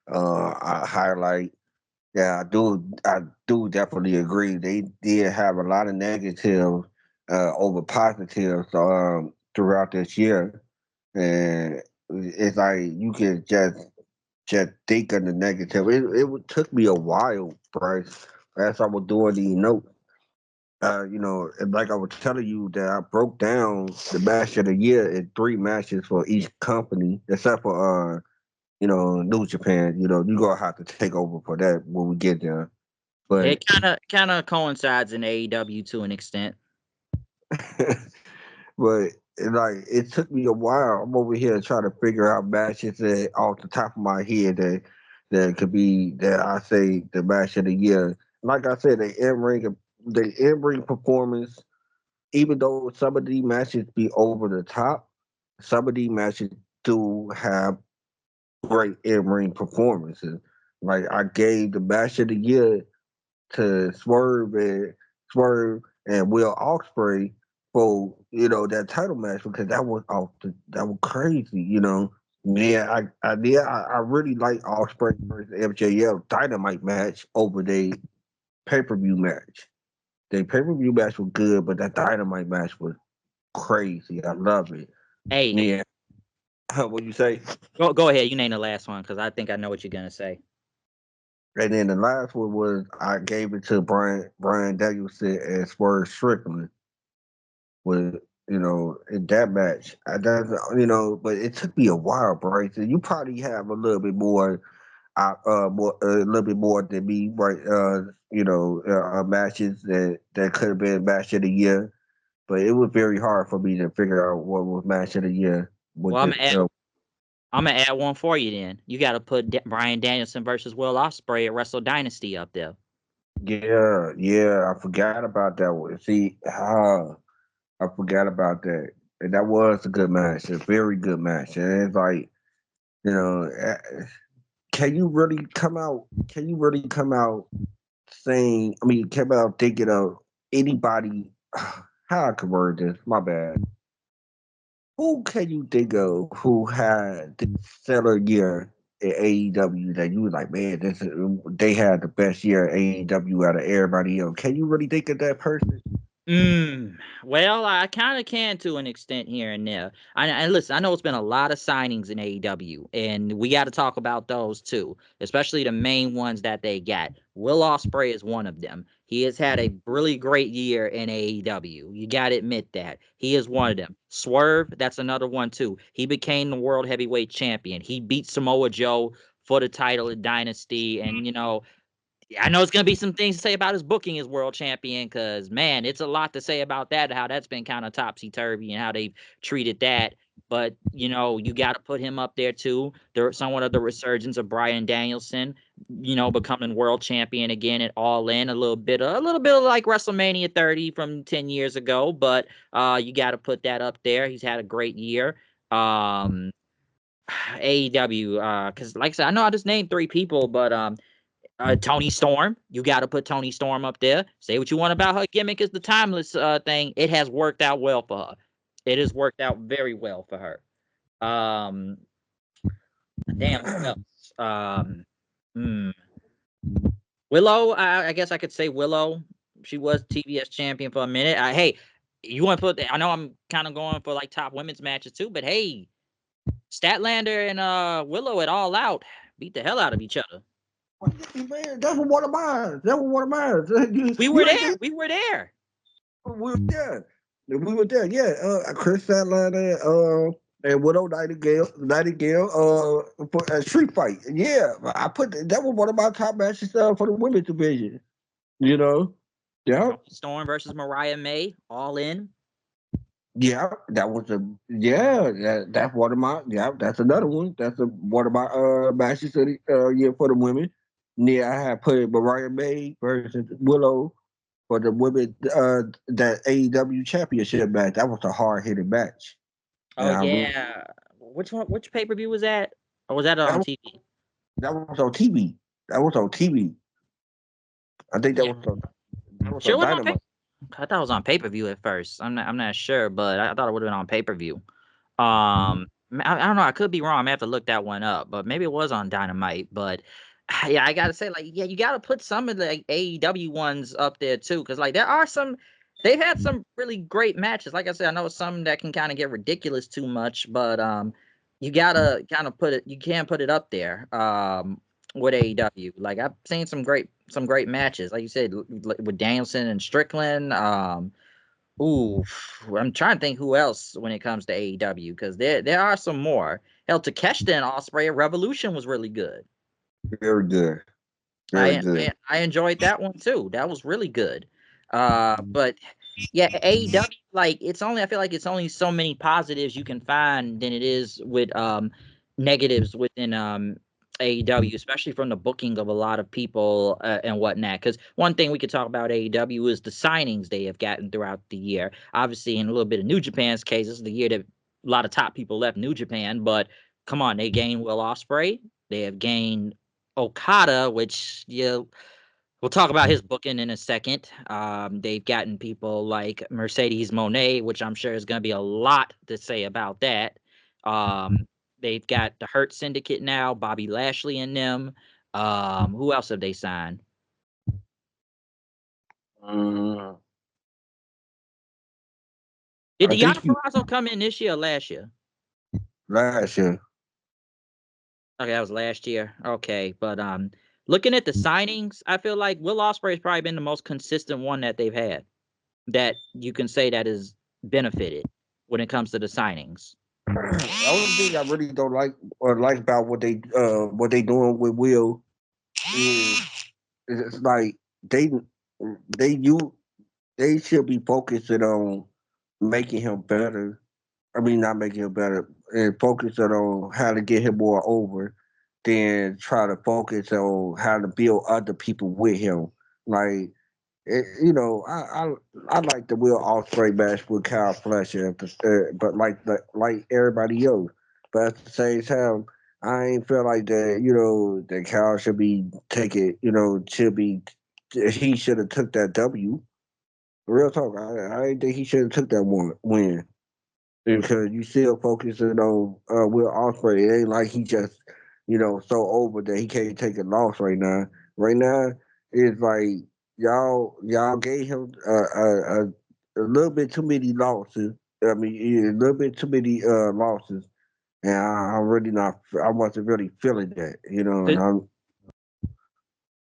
a highlight. Yeah, I do definitely agree. They did have a lot of negative over positives throughout this year, and it's like you could just think of the negative. Took me a while, Bryce, as I was doing the notes. And like I was telling you that I broke down the match of the year in 3 matches for each company, except for New Japan. You gonna have to take over for that when we get there. But It kind of coincides in AEW to an extent. but it took me a while. I'm over here trying to figure out matches that off the top of my head that could be that I say the match of the year. Like I said, the in ring performance, even though some of these matches be over the top, some of these matches do have great in-ring performances. Like I gave the match of the year to Swerve and Will Ospreay for that title match because that was crazy. Yeah, I really like Ospreay versus MJF Dynamite match over the pay-per-view match. The pay-per-view match was good, but that Dynamite match was crazy. I love it. Hey, Yeah. What you say? go ahead. You name the last one because I think I know what you're gonna say. And then the last one was I gave it to Brian Danielson and Swerve Strickland with in that match. But it took me a while, Bryce. So you probably have a little bit more a little bit more than me, right? Matches that could have been match of the year, but it was very hard for me to figure out what was match of the year with Well, the I'm gonna add one for you. Then you got to put Bryan Danielson versus Will Ospreay at Wrestle Dynasty up there. Yeah, I forgot about that one. See, I forgot about that. And that was a good match, a very good match. And it's like, you know, eh, can you really come out? Can you really come out saying? I mean, come out thinking of anybody? How I could word this? My bad. Who can you think of who had the stellar year in AEW that you was like, man, they had the best year at AEW out of everybody else? Can you really think of that person? Well, I kind of can to an extent here and there. And listen, I know it's been a lot of signings in AEW, and we got to talk about those too, especially the main ones that they got. Will Ospreay is one of them. He has had a really great year in AEW. You got to admit that. He is one of them. Swerve, that's another one too. He became the World Heavyweight Champion. He beat Samoa Joe for the title at Dynasty, and I know it's going to be some things to say about his booking as world champion because, man, it's a lot to say about that, how that's been kind of topsy-turvy and how they've treated that. But, you got to put him up there, too. There's somewhat of the resurgence of Bryan Danielson, becoming world champion again at All In, a little bit of like WrestleMania 30 from 10 years ago. But you got to put that up there. He's had a great year. AEW, because like I said, I know I just named 3 people, but Tony Storm, you got to put Tony Storm up there. Say what you want about her gimmick is the timeless thing. It has worked out well for her. It has worked out very well for her. Um, Damn, who else? Hmm. Willow, I guess I could say Willow. She was TBS champion for a minute. Hey, you want to put? I know I'm kind of going for like top women's matches too, but hey, Statlander and Willow at All Out beat the hell out of each other. Man, that was one of mine. That was one of mine. We were there. We were there. We were there. We were there. Yeah. Chris Statlander and Widow Nightingale. For a street fight. Yeah, I put that was one of my top matches for the women's division. You know. Yeah. Storm versus Mariah May, All In. Yeah, that was that's one of my that's another one. That's one of my matches of the year for the women. Yeah, I had put Mariah May versus Willow for the women that AEW championship match. That was a hard hitting match. Oh yeah. Which one? Which pay per view was that? Or was that on TV? That was on TV. That was on TV. I think that was on Dynamite. I thought it was on pay per view at first. I'm not sure, but I thought it would have been on pay per view. I don't know. I could be wrong. I may have to look that one up, but maybe it was on Dynamite. But yeah, I gotta say, like, yeah, you gotta put some of the like, AEW ones up there too, because like there are some. They've had some really great matches. Like I said, I know some that can kind of get ridiculous too much, but you gotta kind of put it. You can put it up there. With AEW, like I've seen some great matches. Like you said, with Danielson and Strickland. Ooh, I'm trying to think who else when it comes to AEW, because there are some more. Hell, Takeshita and Ospreay at Revolution was really good. Very good. Very good. I enjoyed that one too. That was really good. But yeah, AEW, like I feel like it's only so many positives you can find than it is with negatives within AEW, especially from the booking of a lot of people and whatnot. Because one thing we could talk about AEW is the signings they have gotten throughout the year. Obviously, in a little bit of New Japan's case, this is the year that a lot of top people left New Japan. But come on, they gained Will Ospreay. They have gained Okada, which we'll talk about his booking in a second. They've gotten people like Mercedes Moné, which I'm sure is going to be a lot to say about that. They've got the Hurt Syndicate now, Bobby Lashley and them. Who else have they signed? Did Deonna Purrazzo come in this year or last year? Last year. Okay, that was last year. Okay, but looking at the signings, I feel like Will Ospreay has probably been the most consistent one that they've had. That you can say that is benefited when it comes to the signings. The only thing I really don't like about what they doing with Will is it's like they should be focusing on making him better. I mean, not making him better, and focusing on how to get him more over, than try to focus on how to build other people with him. Like, I like the Will Ospreay match with Kyle Fletcher, but like everybody else. But at the same time, I ain't feel like that. That Kyle should be taking. He should have took that W. Real talk. I ain't think he should have took that win, because you still focusing on Will Ospreay. It ain't like he just so over that he can't take a loss right now. Right now, it's like y'all gave him a little bit too many losses. I mean, a little bit too many losses, and I'm really not. I wasn't really feeling that, And I'm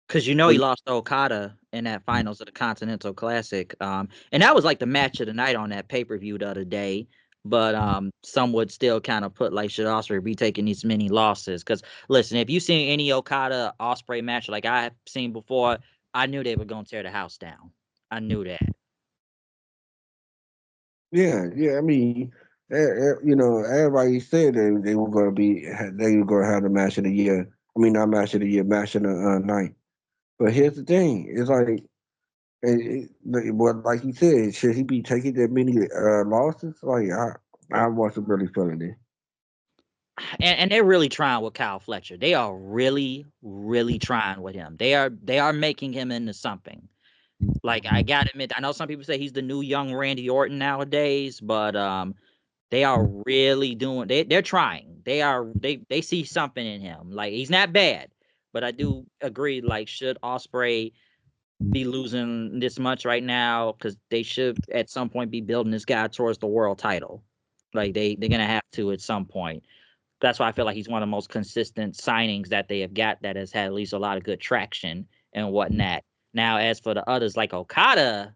because he lost to Okada in that finals of the Continental Classic, and that was like the match of the night on that pay-per-view the other day. But some would still kind of put like, should Ospreay be taking these many losses? Because listen, if you've seen any Okada Ospreay match like I've seen before, I knew they were gonna tear the house down. I knew that. Yeah. I mean, everybody said they were going to have the match of the year. I mean, not match of the year, match of the night. But here's the thing: it's like, like you said, should he be taking that many losses? Like, I wasn't really feeling it. And they're really trying with Kyle Fletcher. They are really, really trying with him. They are making him into something. Like, I gotta admit, I know some people say he's the new young Randy Orton nowadays, but they are really doing. They're trying. They see something in him. Like, he's not bad, but I do agree. Like, should Ospreay be losing this much right now? Because they should at some point be building this guy towards the world title. Like, they're gonna have to at some point. that's why I feel like he's one of the most consistent signings that they have got that has had at least a lot of good traction and whatnot. Now, as for the others like Okada,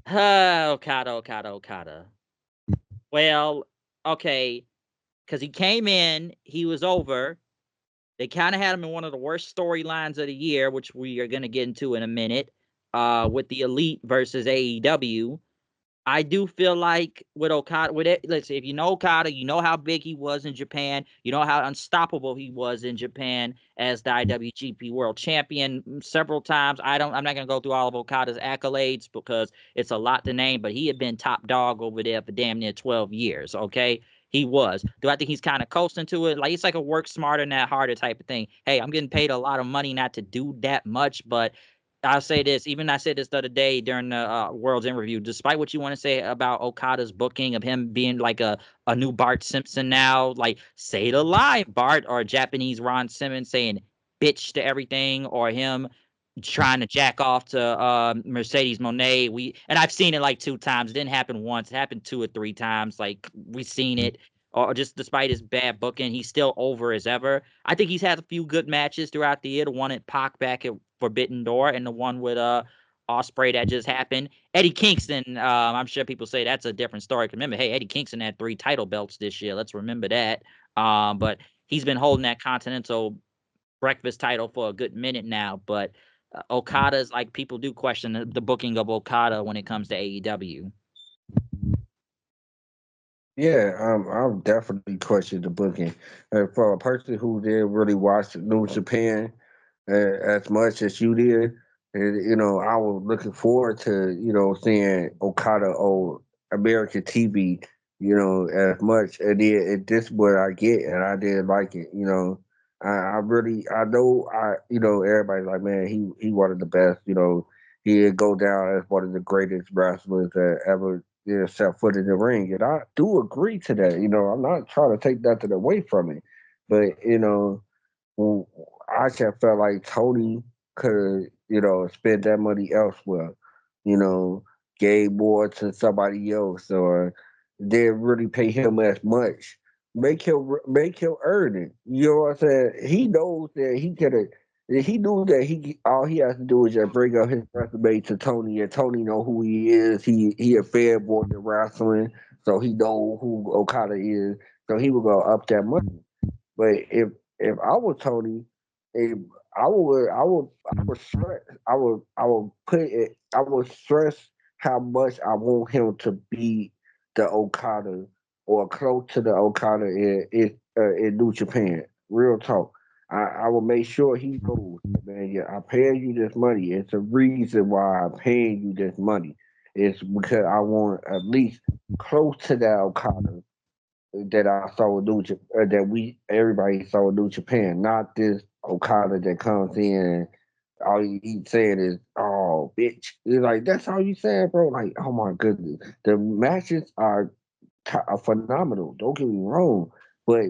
Okada. Well, okay, because he came in, he was over. They kind of had him in one of the worst storylines of the year, which we are going to get into in a minute, with the Elite versus AEW. I do feel like with Okada, with it, let's say if you know Okada, you know how big he was in Japan, you know how unstoppable he was in Japan as the IWGP World Champion several times. I'm not gonna go through all of Okada's accolades because it's a lot to name, but he had been top dog over there for damn near 12 years. Okay. He was. Do I think he's kind of coasting to it? Like it's like a work smarter, not harder type of thing. Hey, I'm getting paid a lot of money not to do that much, but I'll say this. Even I said this the other day during the World's End review. Despite what you want to say about Okada's booking of him being like a new Bart Simpson now, like say the line, Bart, or Japanese Ron Simmons saying bitch to everything, or him trying to jack off to Mercedes Moné. I've seen it like 2 times. It didn't happen once. It happened 2 or 3 times. Like we've seen it. Or just despite his bad booking, he's still over as ever. I think he's had a few good matches throughout the year. The one at Pac back at Forbidden Door, and the one with Ospreay that just happened. Eddie Kingston, I'm sure people say that's a different story. Remember, hey, Eddie Kingston had 3 title belts this year. Let's remember that. But he's been holding that Continental Breakfast title for a good minute now. But Okada's like people do question the booking of Okada when it comes to AEW. Yeah, I'll definitely question the booking. For a person who didn't really watch New Japan as much as you did, and, I was looking forward to, seeing Okada on American TV, as much. And then this is what I get, and I did like it. I know, everybody's like, man, he one of the best. He'd go down as one of the greatest wrestlers that ever set foot in the ring. And I do agree to that. I'm not trying to take nothing away from it. But, well, I just felt like Tony could, spend that money elsewhere, you know, gave more to somebody else or didn't really pay him as much. Make him earn it. You know what I'm saying? He knows that he could have. He knew that he all he has to do is just bring up his resume to Tony, and Tony know who he is. He a fan born in wrestling, so he know who Okada is. So he would go up that money. But if I was Tony, if I would stress I would put it I would stress how much I want him to be the Okada or close to the Okada in New Japan. Real talk. I will make sure he knows, man. Yeah, I'm paying you this money. It's a reason why I'm paying you this money. It's because I want at least close to that Okada that I saw with that we everybody saw with New Japan, not this Okada that comes in. All he saying is, "Oh, bitch!" It's like that's all you saying, bro. Like, oh my goodness, the matches are phenomenal. Don't get me wrong, but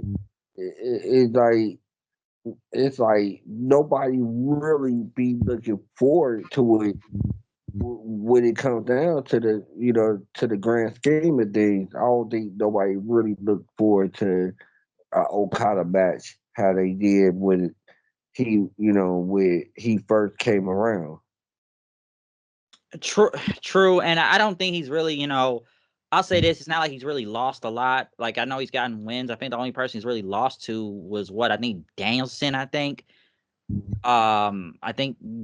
it's like nobody really be looking forward to it when it comes down to the grand scheme of things. I don't think nobody really looked forward to Okada match how they did when when he first came around. True, true, and I don't think he's really, I'll say this: it's not like he's really lost a lot. Like I know he's gotten wins. I think the only person he's really lost to was what I think Danielson. I think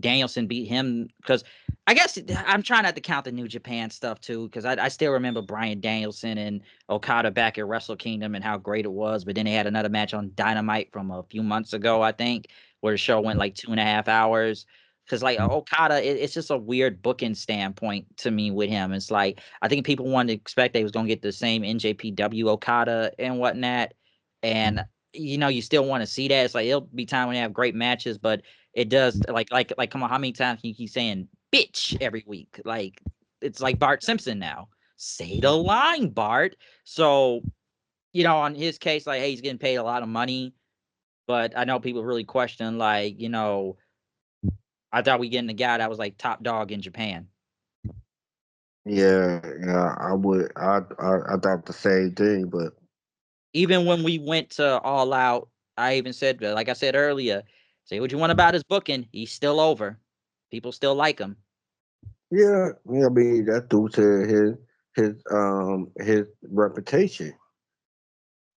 Danielson beat him because I guess I'm trying not to count the New Japan stuff too because I still remember Bryan Danielson and Okada back at Wrestle Kingdom and how great it was. But then they had another match on Dynamite from a few months ago, I think, where the show went like 2.5 hours. Because like Okada, it's just a weird booking standpoint to me with him. It's like I think people wanted to expect they was gonna get the same NJPW Okada and whatnot, and you still want to see that. It's like it'll be time when they have great matches, but it does like come on, how many times can you keep saying bitch every week? Like it's like Bart Simpson now. Say the line, Bart. So, on his case, like, hey, he's getting paid a lot of money, but I know people really question, like, I thought we getting the guy that was like top dog in Japan. Yeah, I would. I thought the same thing, but Even when we went to All Out, I even said, like I said earlier, say what you want about his booking, he's still over. People still like him. Yeah, I mean that's due to his reputation.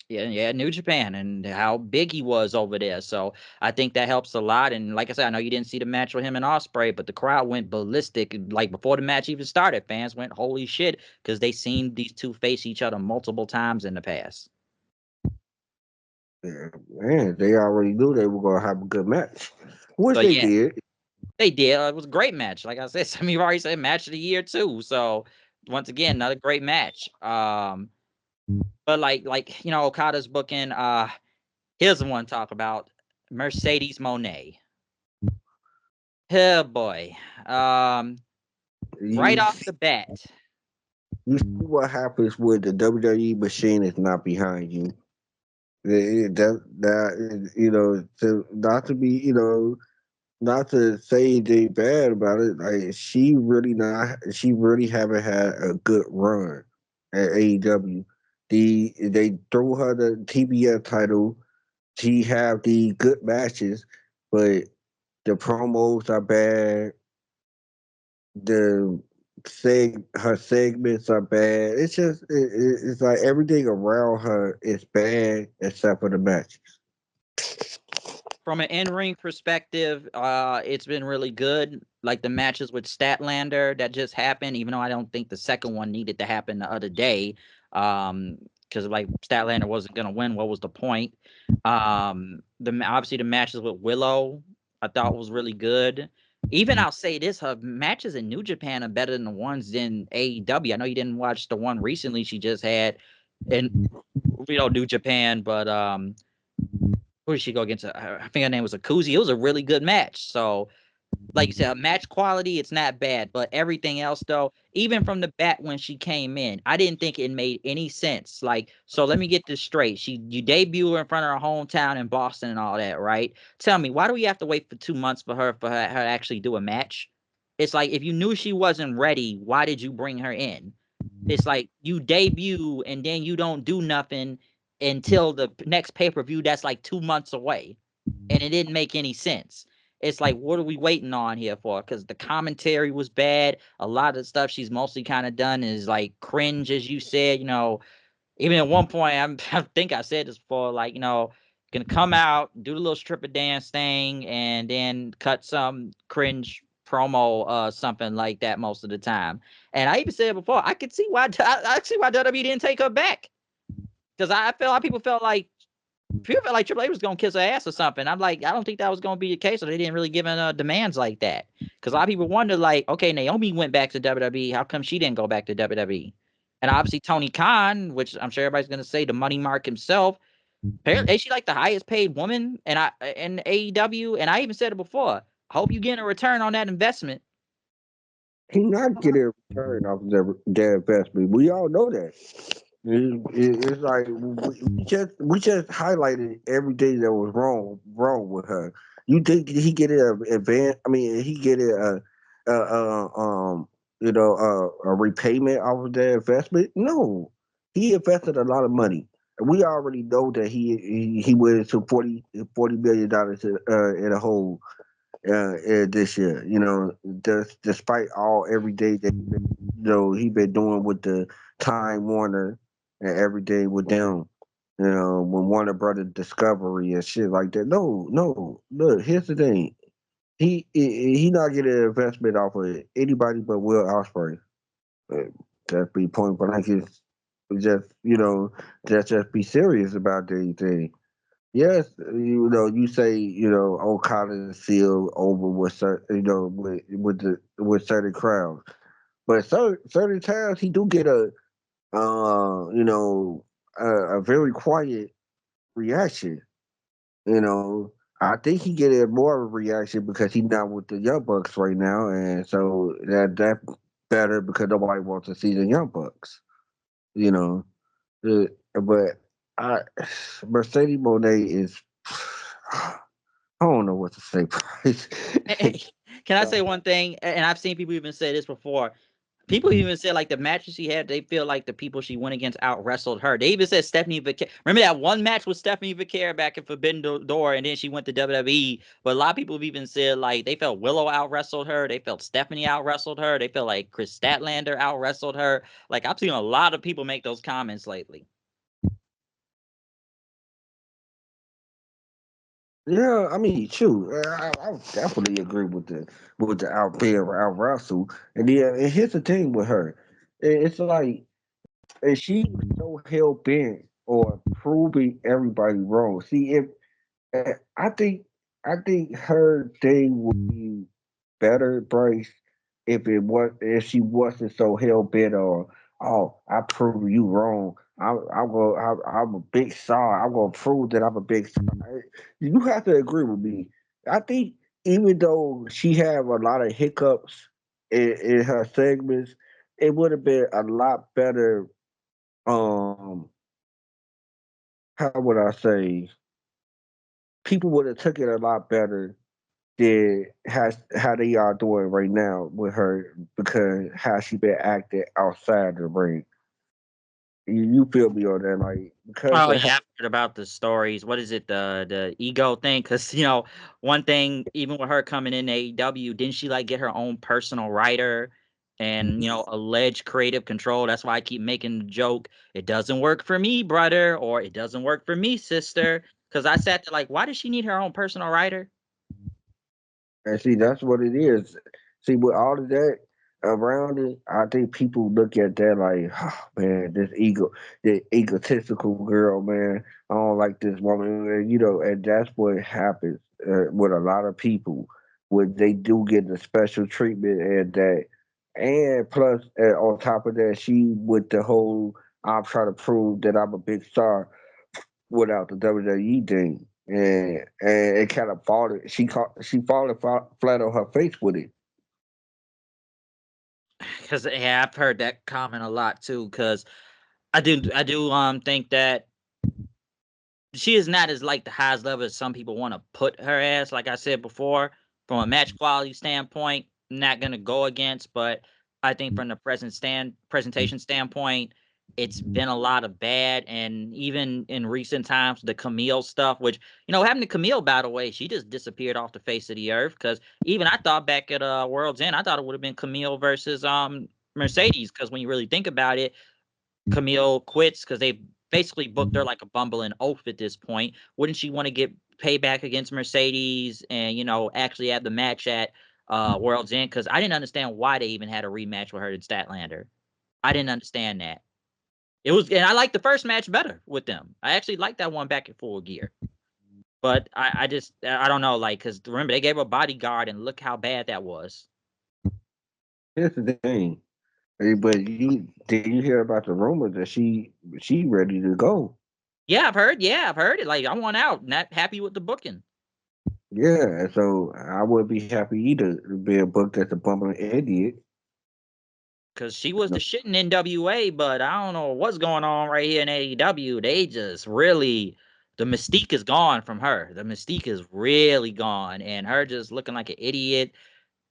Yeah, New Japan and how big he was over there. So I think that helps a lot. And like I said, I know you didn't see the match with him and Ospreay, but the crowd went ballistic. Like before the match even started, fans went holy shit because they seen these two face each other multiple times in the past. Yeah, man, they already knew they were gonna have a good match, which So they yeah, did. they did. It was a great match. Like I said, some of you already said match of the year too. So once again, another great match. But like Okada's booking. Here's the one to talk about: Mercedes Monet. Oh boy. Right You off see, the bat. you see what happens when the WWE machine is not behind you. Not to be, not to say anything bad about it. Like she really haven't had a good run at AEW. They threw her the TBS title. She have the good matches, but the promos are bad. The her segments are bad. It's just it's like everything around her is bad except for the matches. From an in-ring perspective, it's been really good. Like the matches with Statlander that just happened, even though I don't think the second one needed to happen the other day. Because like Statlander wasn't gonna win. What was the point? Obviously the matches with Willow, I thought was really good. Even I'll say this: her matches in New Japan are better than the ones in AEW. I know you didn't watch the one recently she just had in New Japan, but who did she go against? I think her name was Akuzi. It was a really good match. So, like you said, match quality, it's not bad. But everything else, though, even from the bat when she came in, I didn't think it made any sense. Like, so let me get this straight. You debut her in front of her hometown in Boston and all that, right? Tell me, why do we have to wait for 2 months for her to actually do a match? It's like if you knew she wasn't ready, why did you bring her in? It's like you debut and then you don't do nothing until the next pay-per-view that's like 2 months away. And it didn't make any sense. It's like, what are we waiting on here for? Because the commentary was bad. A lot of the stuff she's mostly kind of done is like cringe, as you said. Even at one point, I think I said this before, like, gonna come out, do the little stripper dance thing, and then cut some cringe promo, something like that most of the time. And I even said before, I could see why I see why WWE didn't take her back. Because I felt like people felt like Triple H was gonna kiss her ass or something. I'm like, I don't think that was gonna be the case, so they didn't really give in demands like that. Because a lot of people wonder, like, okay, Naomi went back to WWE, how come she didn't go back to WWE? And obviously Tony Khan, which I'm sure everybody's gonna say the money mark himself, apparently she like the highest paid woman in AEW, and I even said it before. I hope you getting a return on that investment. He not getting a return off their investment. We all know that. It's like we just highlighted everything that was wrong with her. You think he get it advance? I mean, he get it a, a a repayment off of their investment? No, he invested a lot of money. We already know that he went into $40 million in a hole this year. Despite all everything that he been doing with the Time Warner and everything with them. When Warner Brother Discovery and shit like that. No, no. Look, here's the thing. He not getting an investment off of anybody but Will Ospreay. Just be point blank. Is just just be serious about anything. Yes, you say Okada is still over with certain, with certain crowds, but certain times he do get uh, you know, a very quiet reaction. You know, I think he get a more of a reaction because he's not with the Young Bucks right now, and so that better because nobody wants to see the Young Bucks. You know, but I Mercedes Monet is. I don't know what to say. Can I say one thing? And I've seen people even say this before. People even said like the matches she had, they feel like the people she went against out wrestled her. They even said Stephanie Vicaire. Remember that one match with Stephanie Vicaire back in Forbidden Door, and then she went to WWE. But a lot of people have even said like they felt Willow out wrestled her, they felt Stephanie out wrestled her, they felt like Chris Statlander out wrestled her. Like I've seen a lot of people make those comments lately. Yeah, I mean, shoot, I definitely agree with the out there out Russell. And yeah, and here's the thing with her, it's like and she so hell bent on proving everybody wrong. See, if I think her thing would be better, Bryce, if she wasn't so hell bent on, oh, I prove you wrong. I'm a big star. I'm gonna prove that I'm a big star. You have to agree with me. I think even though she had a lot of hiccups in her segments, it would have been a lot better. Um, how would I say? People would have took it a lot better than how they are doing right now with her because how she been acting outside the ring. You feel me on that? Like because Oh of yeah, I've heard about the stories. What is it, the ego thing? Because one thing, even with her coming in AEW, didn't she like get her own personal writer and alleged creative control? That's why I keep making the joke. It doesn't work for me, brother, or it doesn't work for me, sister. Because I sat there like, why does she need her own personal writer? And see, that's what it is. See, with all of that around it, I think people look at that like, oh, man, this egotistical girl, man. I don't like this woman, and that's what happens with a lot of people when they do get the special treatment and that. And plus, on top of that, she with the whole, I'm trying to prove that I'm a big star without the WWE thing, and it kind of fallen. She fallen flat on her face with it. Because yeah, I've heard that comment a lot too. Because I do think that she is not as like the highest level as some people want to put her as. Like I said before, from a match quality standpoint, not gonna go against, but I think from the presentation standpoint, it's been a lot of bad. And even in recent times, the Camille stuff, which having the Camille battle way, she just disappeared off the face of the earth. Because even I thought back at World's End, I thought it would have been Camille versus Mercedes. Because when you really think about it, Camille quits because they basically booked her like a bumbling oaf at this point. Wouldn't she want to get payback against Mercedes and actually have the match at World's End? Because I didn't understand why they even had a rematch with her and Statlander. I didn't understand that. And I liked the first match better with them. I actually liked that one back at Full Gear. But I don't know, like, because remember they gave her a bodyguard and look how bad that was. Here's the thing, but you hear about the rumors that she ready to go? Yeah, I've heard. Yeah, I've heard it. Like I want out. Not happy with the booking. Yeah, so I would be happy either being booked as a bumbling idiot. Because she was the shit in NWA, but I don't know what's going on right here in AEW. They just really, the mystique is gone from her. The mystique is really gone, and her just looking like an idiot.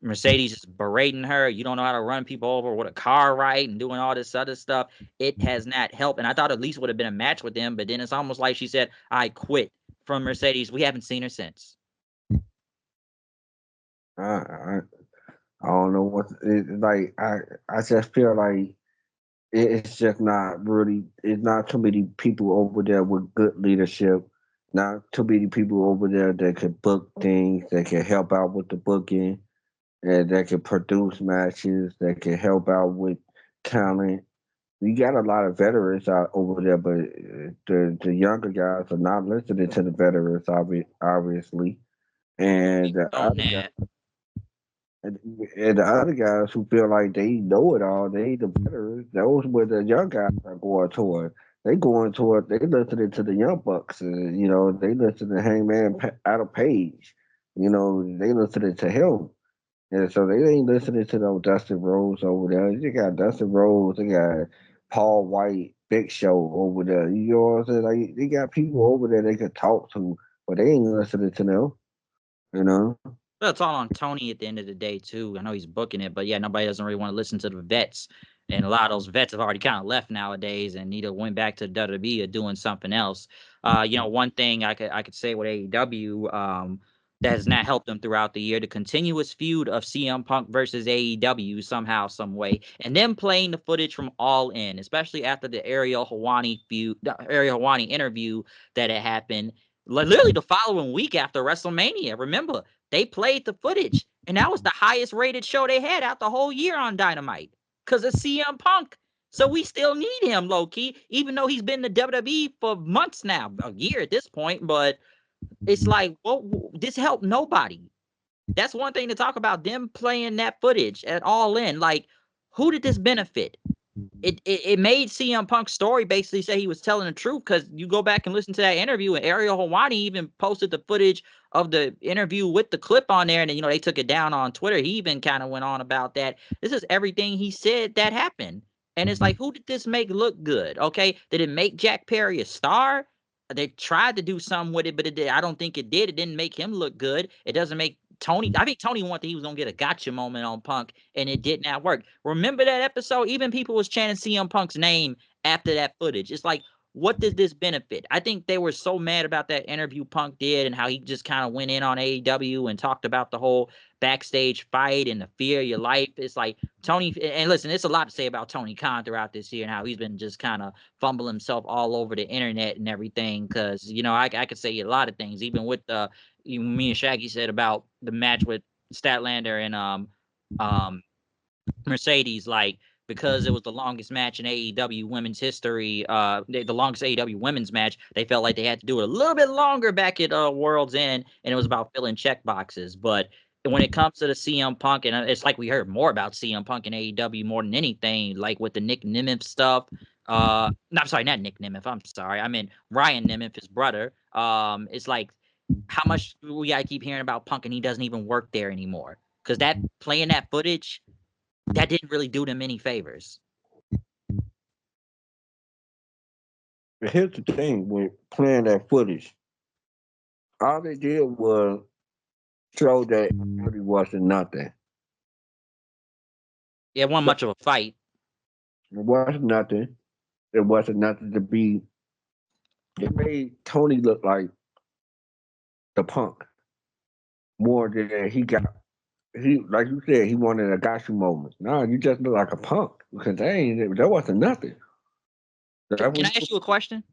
Mercedes just berating her. You don't know how to run people over with a car right and doing all this other stuff. It has not helped. And I thought at least would have been a match with them, but then it's almost like she said, I quit from Mercedes. We haven't seen her since. I I, I don't know what like. I just feel like it's just not really. It's not too many people over there with good leadership. Not too many people over there that can book things, that can help out with the booking, and that can produce matches, that can help out with talent. We got a lot of veterans out over there, but the younger guys are not listening to the veterans, obviously. And the On other that. guys, and, and the other guys who feel like they know it all, they the veterans. Those where the young guys are going toward. They going toward. They listening to the young bucks, and they listen to Hangman Adam Page. They listening to him. And so they ain't listening to no Dustin Rhodes over there. You got Dustin Rhodes, they got Paul White, Big Show over there. You know what I'm saying? Like they got people over there they could talk to, but they ain't listening to them. You know? Well, it's all on Tony at the end of the day, too. I know he's booking it, but yeah, nobody doesn't really want to listen to the vets. And a lot of those vets have already kind of left nowadays and either went back to WWE or doing something else. One thing I could say with AEW, that has not helped them throughout the year, the continuous feud of CM Punk versus AEW somehow, some way, and them playing the footage from All In, especially after the Ariel Helwani interview that had happened. Literally the following week after WrestleMania. Remember, they played the footage, and that was the highest rated show they had out the whole year on Dynamite because of CM Punk. So we still need him, low key, even though he's been in the WWE for months now, a year at this point. But it's like, well, this helped nobody. That's one thing to talk about, them playing that footage at All In. Like, who did this benefit? It made CM Punk's story basically say he was telling the truth, because you go back and listen to that interview, and Ariel Helwani even posted the footage of the interview with the clip on there, and then, they took it down on Twitter. He even kind of went on about that. This is everything he said that happened. And it's like, who did this make look good? Okay, did it make Jack Perry a star? They tried to do something with it, but I don't think it did. It didn't make him look good. It doesn't make Tony. I think Tony wanted he was gonna get a gotcha moment on Punk, and it did not work. Remember that episode? Even people was chanting CM Punk's name after that footage. It's like, what did this benefit? I think they were so mad about that interview Punk did and how he just kind of went in on AEW and talked about the whole backstage fight and the fear of your life. It's like Tony, and listen, it's a lot to say about Tony Khan throughout this year and how he's been just kind of fumbling himself all over the internet and everything. Because I could say a lot of things, even with me and Shaggy said about the match with Statlander and Mercedes, like, because it was the longest match in AEW women's history, the longest AEW women's match, they felt like they had to do it a little bit longer back at World's End, and it was about filling check boxes. But when it comes to the CM Punk, and it's like we heard more about CM Punk in AEW more than anything, like with the Nick Nemeth stuff. No, I'm sorry, not Nick Nemeth. I'm sorry, I mean Ryan Nemeth, his brother. It's like, how much we gotta keep hearing about Punk, and he doesn't even work there anymore, because that playing that footage, that didn't really do them any favors. Here's the thing: when playing that footage, all they did was show that it really wasn't nothing. It wasn't much of a fight. It wasn't nothing. It wasn't nothing to be. It made Tony look like the Punk more than he got. He, like you said, he wanted a gotcha moment. No, you just look like a punk, because that wasn't nothing. Can I ask you a question?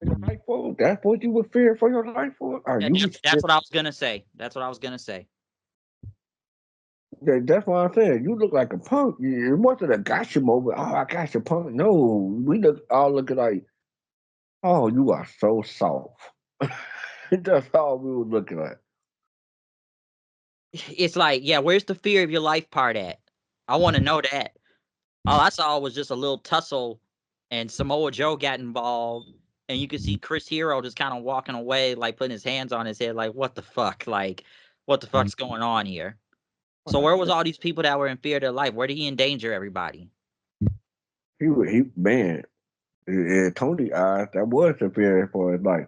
Your life for? That's what you would fear for your life for? That's what I was gonna say. That's what I was gonna say. That's what I'm saying. You look like a punk. It wasn't a gotcha moment. Oh, I got your punk. No, we all looking like, oh, you are so soft. That's all we were looking at. It's like, yeah, where's the fear of your life part at? I want to know that. All I saw was just a little tussle, and Samoa Joe got involved, and you could see Chris Hero just kind of walking away, like putting his hands on his head, like, what the fuck? Like, what the fuck's going on here? So where was all these people that were in fear of their life? Where did he endanger everybody? Man, in Tony eyes, that was the fear for his life.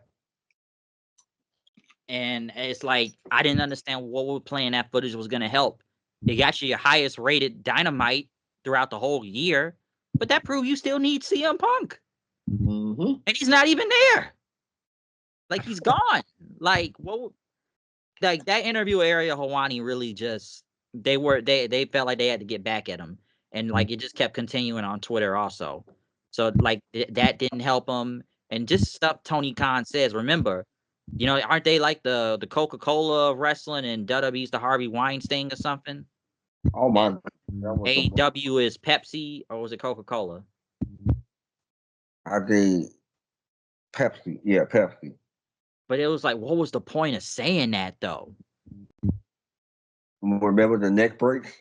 And it's like, I didn't understand what we're playing that footage was going to help. It got you your highest rated Dynamite throughout the whole year, but that proved you still need CM Punk. Mm-hmm. And he's not even there. Like, he's gone. Like, what? Like, that interview with Ariel Helwani really just, they felt like they had to get back at him. And like, it just kept continuing on Twitter also. So like, that didn't help him. And just stuff Tony Khan says. Remember, aren't they like the Coca-Cola of wrestling, and WWE's the Harvey Weinstein or something? Oh my God. AEW is Pepsi, or was it Coca-Cola? I think Pepsi. Yeah, Pepsi. But it was like, what was the point of saying that though? Remember the neck breaks?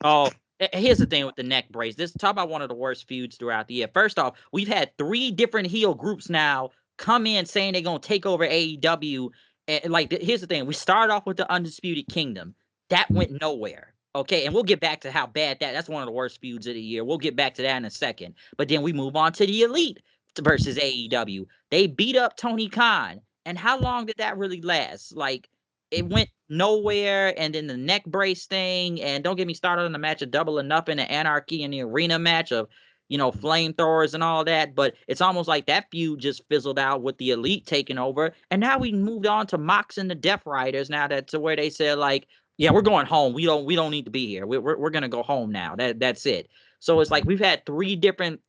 Oh, here's the thing with the neck brace. Talk about one of the worst feuds throughout the year. First off, we've had 3 different heel groups now come in saying they're going to take over AEW. And like, here's the thing. We started off with the Undisputed Kingdom. That went nowhere. Okay, and we'll get back to how bad that's one of the worst feuds of the year. We'll get back to that in a second. But then we move on to the Elite versus AEW. They beat up Tony Khan. And how long did that really last? Like, it went nowhere. And then the neck brace thing, and don't get me started on the match of Double or Nothing, the Anarchy in the arena match of, flamethrowers and all that. But it's almost like that feud just fizzled out with the Elite taking over. And now we moved on to Mox and the Death Riders. Now that to where they said like, yeah, we're going home. We don't need to be here. We're gonna go home now. That's it. So it's like we've had 3 different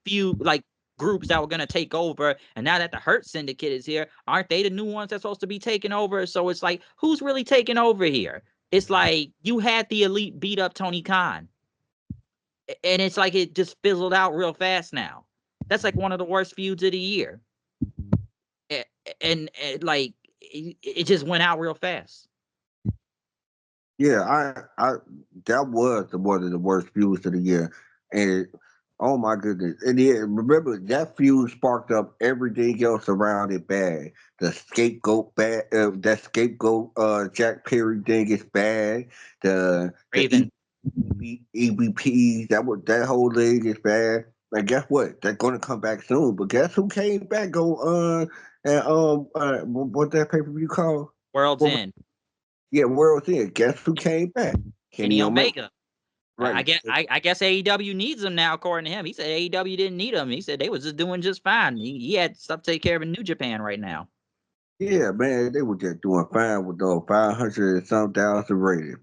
feud like groups that were going to take over, and now that the Hurt Syndicate is here, aren't they the new ones that's supposed to be taking over? So it's like, who's really taking over here? It's like you had the Elite beat up Tony Khan, and it's like it just fizzled out real fast now. That's like one of the worst feuds of the year, and like it just went out real fast. Yeah, I that was one of the worst feuds of the year, and oh my goodness! And yeah, remember that feud sparked up everything else around it bad. The scapegoat bad. That scapegoat Jack Perry thing is bad. The Raven. EBPs that whole thing is bad. And guess what? They're going to come back soon. But guess who came back? What that pay per view called? World's End. Yeah, World's End. Guess who came back? Kenny Omega. Right. I guess AEW needs him now, according to him. He said AEW didn't need him. He said they was just doing just fine. He had stuff to take care of in New Japan right now. Yeah, man, they were just doing fine with those 500 and some thousand rated.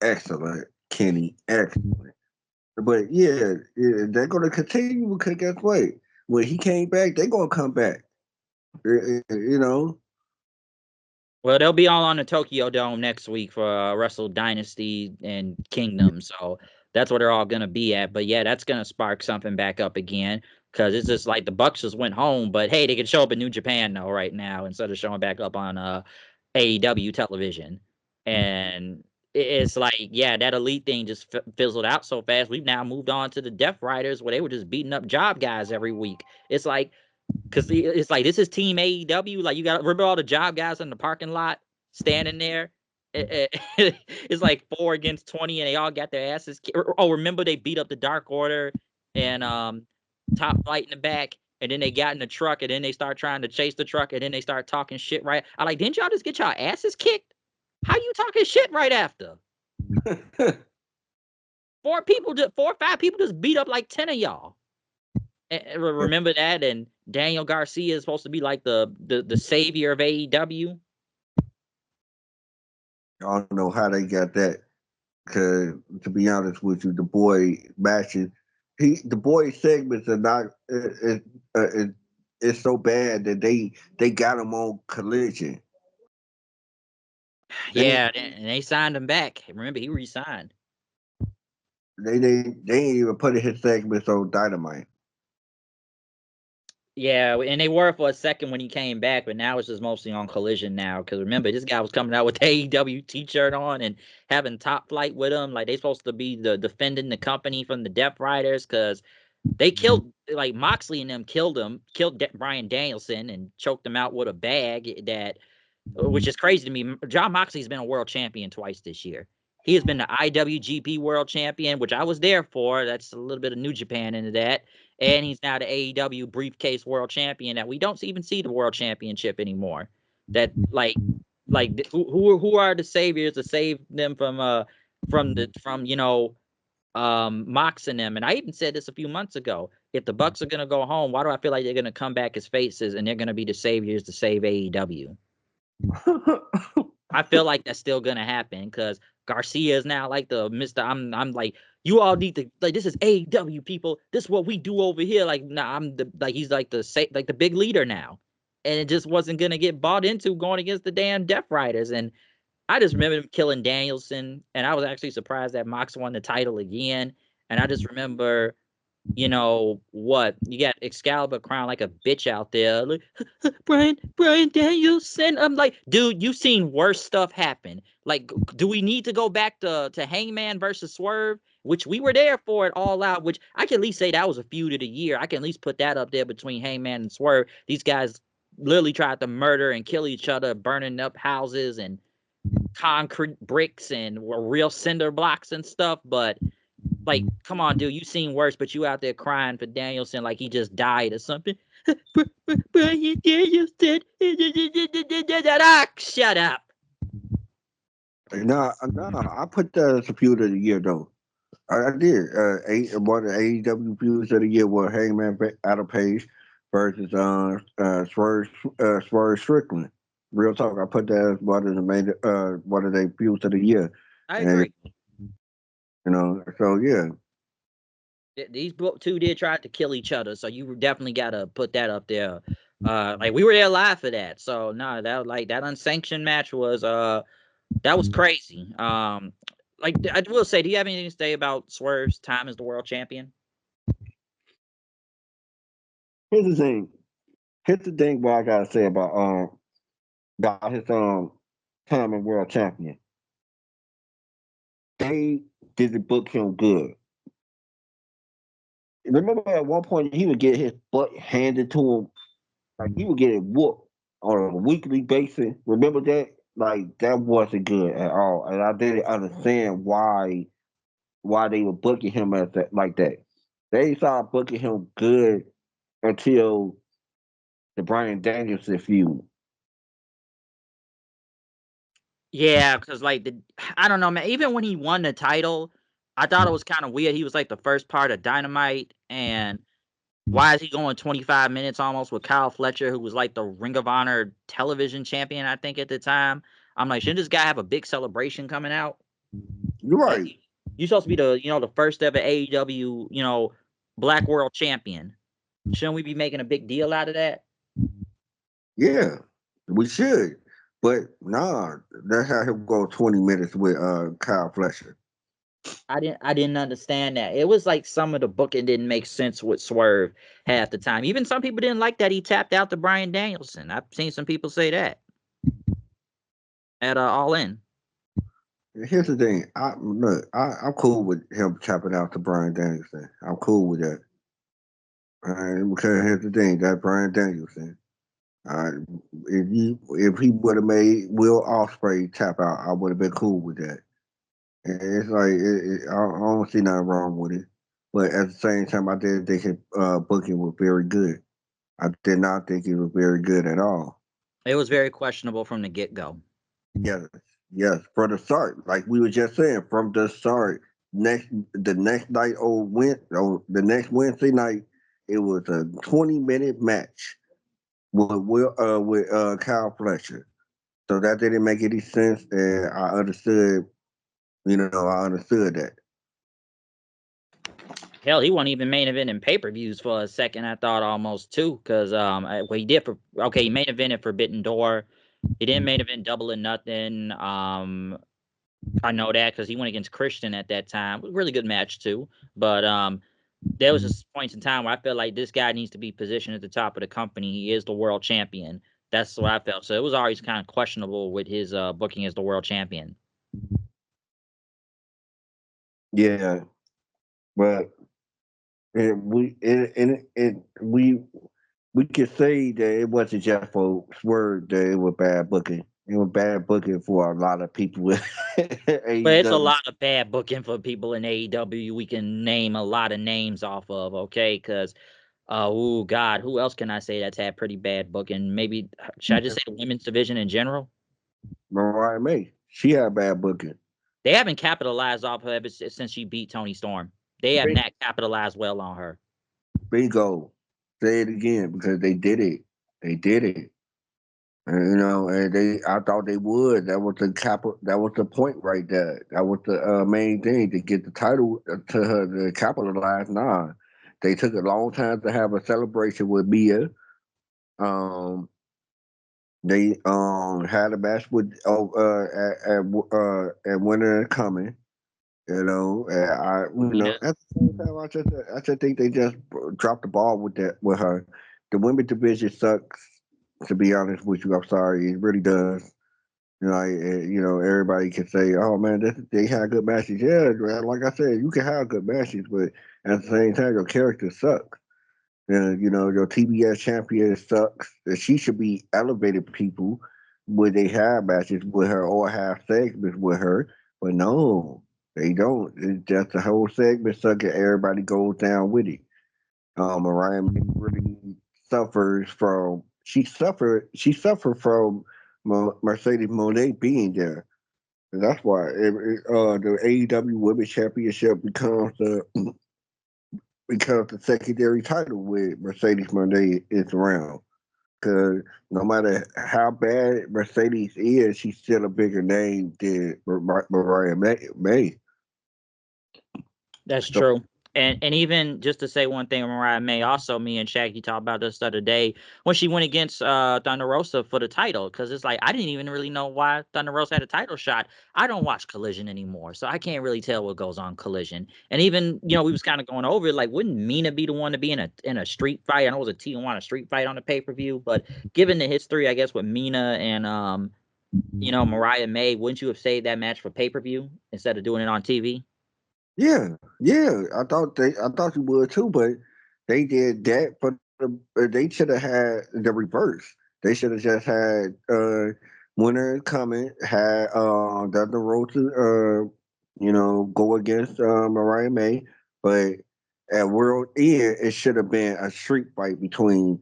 Excellent, Kenny. Excellent. But yeah, they're going to continue because guess what? When he came back, they're going to come back. You know? Well, they'll be all on the Tokyo Dome next week for Wrestle Dynasty and Kingdom. So that's where they're all going to be at. But yeah, that's going to spark something back up again because it's just like the Bucks just went home. But hey, they can show up in New Japan though right now instead of showing back up on AEW television. And it's like, yeah, that Elite thing just fizzled out so fast. We've now moved on to the Death Riders where they were just beating up job guys every week. It's like, because it's like, this is Team AEW. Like, you got to remember all the job guys in the parking lot standing there. It's like 4 against 20, and they all got their asses. Oh, remember they beat up the Dark Order and Top Flight in the back, and then they got in the truck, and then they start trying to chase the truck, and then they start talking shit. Right? I like, didn't y'all just get y'all asses kicked? How you talking shit right after? 4 or 5 people just beat up like 10 of y'all. Remember that? And Daniel Garcia is supposed to be like the savior of AEW. I don't know how they got that. Because to be honest with you, the boy matches, the boy segments are not. It's so bad that they got him on Collision. Yeah, and they signed him back. Remember, he re-signed. They ain't even putting his segments on Dynamite. Yeah, and they were for a second when he came back, but now it's just mostly on Collision now. Because remember, this guy was coming out with the AEW t-shirt on and having Top Flight with him. Like, they supposed to be defending the company from the Death Riders because they killed, like, Moxley and them killed Bryan Danielson and choked him out with a bag which is crazy to me. Jon Moxley's been a world champion twice this year. He has been the IWGP world champion, which I was there for. That's a little bit of New Japan into that. And he's now the AEW briefcase world champion that we don't even see the world championship anymore. That who are the saviors to save them from Mox and them? And I even said this a few months ago. If the Bucks are gonna go home, why do I feel like they're gonna come back as faces and they're gonna be the saviors to save AEW? I feel like that's still gonna happen because Garcia is now like the Mr. I'm like, you all need to, like, this is AEW people. This is what we do over here. Like, nah, he's like the big leader now. And it just wasn't gonna get bought into going against the damn Death Riders. And I just remember him killing Danielson, and I was actually surprised that Mox won the title again. And I just remember, you got Excalibur crying like a bitch out there, like, Bryan Danielson. I'm like, dude, you've seen worse stuff happen. Like, do we need to go back to Hangman versus Swerve, which we were there for it All Out, which I can at least say that was a feud of the year. I can at least put that up there between Hangman and Swerve. These guys literally tried to murder and kill each other, burning up houses and concrete bricks and real cinder blocks and stuff. But like, come on, dude, you seen worse, but you out there crying for Danielson like he just died or something. Brian Danielson. Shut up. No, I put that as a feud of the year though. I did. One of the AEW feuds of the year was Hangman Adam Page versus Swerve Strickland. Real talk. I put that as one of the main one of the feuds of the year. I And agree. so yeah. These two did try to kill each other, so you definitely got to put that up there. Like we were there live for that, so no, that unsanctioned match was that was crazy. Like I will say, do you have anything to say about Swerve's time as the world champion? Here's the thing. Here's the thing. What I gotta say about his time as world champion. They didn't book him good. Remember at one point he would get his butt handed to him, like he would get it whooped on a weekly basis. Remember that? Like that wasn't good at all, and I didn't understand why they were booking him as that like that. They started booking him good until the Brian Danielson feud. Yeah, because I don't know, man. Even when he won the title, I thought it was kind of weird. He was like the first part of Dynamite, and why is he going 25 minutes almost with Kyle Fletcher, who was like the Ring of Honor television champion, I think, at the time? I'm like, shouldn't this guy have a big celebration coming out? You're Like, right. you're supposed to be the first ever AEW, Black World Champion. Shouldn't we be making a big deal out of that? Yeah, we should. But nah, that's how he'll go 20 minutes with Kyle Fletcher. I didn't understand that. It was like some of the booking didn't make sense with Swerve half the time. Even some people didn't like that he tapped out to Brian Danielson. I've seen some people say that at All In. Here's the thing. I'm cool with him chopping out to Brian Danielson. I'm cool with that. Because here's the thing, that Brian Danielson. Uh, if he would have made Will Ospreay tap out, I would have been cool with that. And it's like I don't see nothing wrong with it. But at the same time, I didn't think his booking was very good. I did not think it was very good at all. It was very questionable from the get-go. Yes, yes. From the start, like we were just saying, from the start, the next night the next Wednesday night, it was a 20-minute match with Kyle Fletcher. So that didn't make any sense, and I understood. I understood that. Hell, he wasn't even main event in pay-per-views for a second, I thought almost too, because what he did he main evented Forbidden Door. He didn't main event Double or Nothing. I know that because he went against Christian at that time. It was a really good match too. But there was just points in time where I felt like this guy needs to be positioned at the top of the company. He is the world champion. That's what I felt. So it was always kind of questionable with his booking as the world champion. Yeah, but we could say that it wasn't just for Swerve that it was bad booking. It was bad booking for a lot of people with But it's a AEW. lot of bad booking for people in AEW. We can name a lot of names off of, okay? Because, oh God, who else can I say that's had pretty bad booking? Maybe should I just say the women's division in general? Mariah May, she had bad booking. They haven't capitalized off her ever since she beat Tony Storm. They have not capitalized well on her. Bingo. Say it again because they did it. They did it. And, and I thought they would. That was the That was the point right there. That was the main thing to get the title to her to capitalize. Nah, they took a long time to have a celebration with Mia. Um, they had a match with at Winter Coming. Nina. At the same time, I just think they just dropped the ball with that with her. The women's division sucks. To be honest with you, I'm sorry, it really does. Everybody can say, "Oh man, they had good matches." Yeah, like I said, you can have good matches, but at the same time, your character sucks. And your TBS champion sucks. And she should be elevated people where they have matches with her or have segments with her. But no, they don't. It's just the whole segment suck and everybody goes down with it. Mariah May really suffered from Mercedes Monet being there. And that's why the AEW Women's Championship becomes the secondary title with Mercedes Monet is around. Because no matter how bad Mercedes is, she's still a bigger name than Mariah May. That's So, true. And even just to say one thing, Mariah May, also me and Shaggy talked about this the other day when she went against Thunder Rosa for the title, because it's like I didn't even really know why Thunder Rosa had a title shot. I don't watch Collision anymore, so I can't really tell what goes on Collision. And even we was kind of going over it, like wouldn't Mina be the one to be in a street fight? I know it was a Tijuana street fight on the pay-per-view, but given the history, I guess with Mina and Mariah May, wouldn't you have saved that match for pay-per-view instead of doing it on TV? yeah, I thought you would too, but they did that for they should have had the reverse. They should have just had winner coming, had the other road to go against Mariah May, but at World End it should have been a street fight between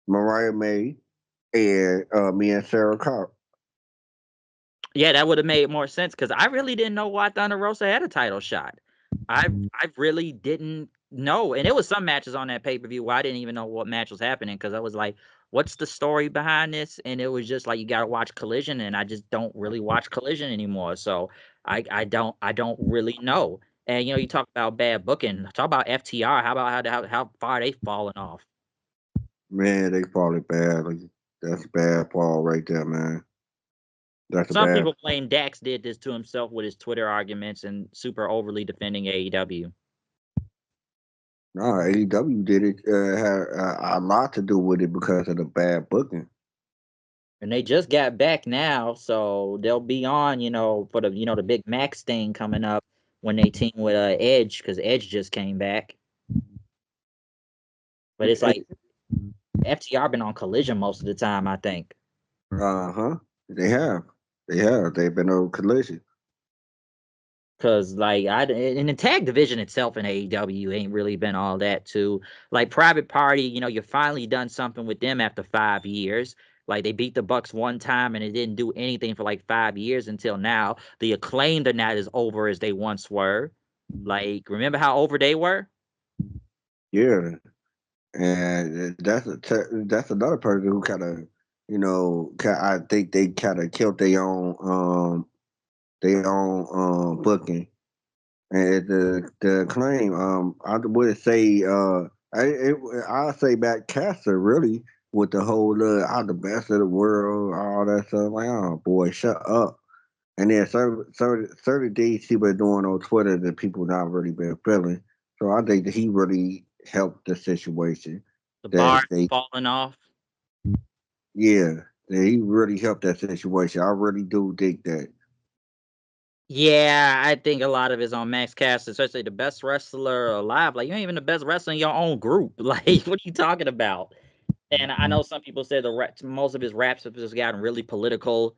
Mariah May and me and Sarah Cobb. Yeah, that would have made more sense because I really didn't know why Thunder Rosa had a title shot. I really didn't know, and there was some matches on that pay-per-view where I didn't even know what match was happening because I was like, "What's the story behind this?" And it was just like you got to watch Collision, and I just don't really watch Collision anymore. So I don't really know. And you talk about bad booking. Talk about FTR. How about how far they fallen off? Man, they falling bad. Like, that's a bad fall right there, man. That's a Some bad. people claim Dax did this to himself with his Twitter arguments and super overly defending AEW. No, AEW did it had a lot to do with it because of the bad booking. And they just got back now, so they'll be on, for the big Max thing coming up when they team with Edge, because Edge just came back. But it's like FTR been on Collision most of the time, I think. Uh-huh. They have. They have. They've been on Collision. Cause like in the tag division itself in AEW ain't really been all that too. Like Private Party, you finally done something with them after 5 years. Like they beat the Bucks one time and it didn't do anything for like 5 years until now. The Acclaimed are not as over as they once were. Like remember how over they were? Yeah. And that's another person who kind of, I think they kind of killed their own booking. And the claim, I would say, I'll say Matt Caster really with the whole I'm the best of the world, all that stuff. Like, oh boy, shut up. And then certain things he been doing on Twitter that people not really been feeling. So I think that he really helped the situation. The bar That they, falling off. yeah, that he really helped that situation. I really do think that. Yeah, I think a lot of it's on Max Caster, especially the best wrestler alive. Like you ain't even the best wrestler in your own group. Like what are you talking about? And I know some people say most of his raps have just gotten really political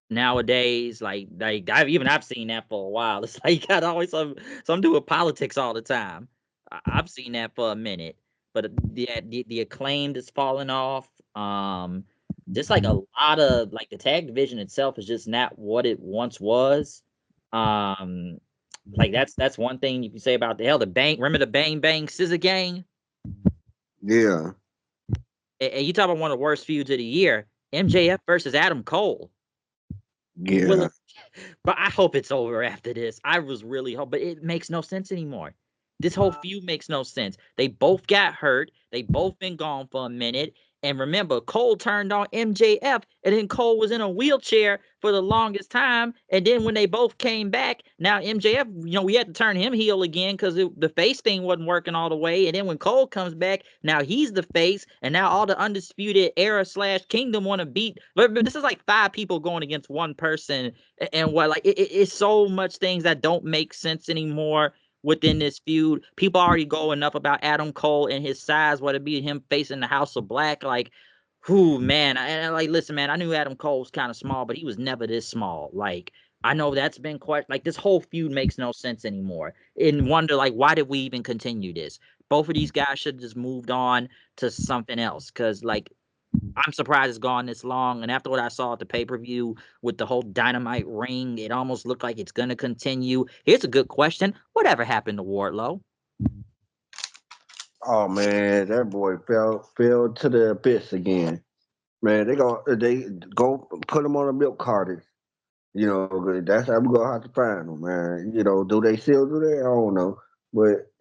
nowadays. Like I've seen that for a while. It's like you got always some do with politics all the time. I've seen that for a minute, but the Acclaimed is falling off. Just like a lot of like the tag division itself is just not what it once was. Um, like that's one thing you can say about the Bang. Remember the Bang Bang Scissor Gang? Yeah, And you talk about one of the worst feuds of the year, MJF versus Adam Cole. Will yeah, it, but I hope it's over after this. I was really hope, but it makes no sense anymore. This whole feud makes no sense. They both got hurt. They both been gone for a minute. And remember, Cole turned on MJF, and then Cole was in a wheelchair for the longest time. And then when they both came back, now MJF, we had to turn him heel again because the face thing wasn't working all the way. And then when Cole comes back, now he's the face, and now all the Undisputed Era / Kingdom want to beat. But this is like 5 people going against one person, and what like it's so much things that don't make sense anymore within this feud. People already go enough about Adam Cole and his size, whether it be him facing the House of Black. Like, who man? Like, listen, man, I knew Adam Cole was kind of small, but he was never this small. Like, I know that's been quite like this whole feud makes no sense anymore. And wonder like why did we even continue this? Both of these guys should have just moved on to something else. Because, like, I'm surprised it's gone this long. And after what I saw at the pay-per-view with the whole Dynamite ring, it almost looked like it's going to continue. Here's a good question. Whatever happened to Wardlow? Oh man, that boy fell to the abyss again. Man, they go put him on a milk carton. You know, that's how we gonna have to find them, man. You know, do they still do that? I don't know, but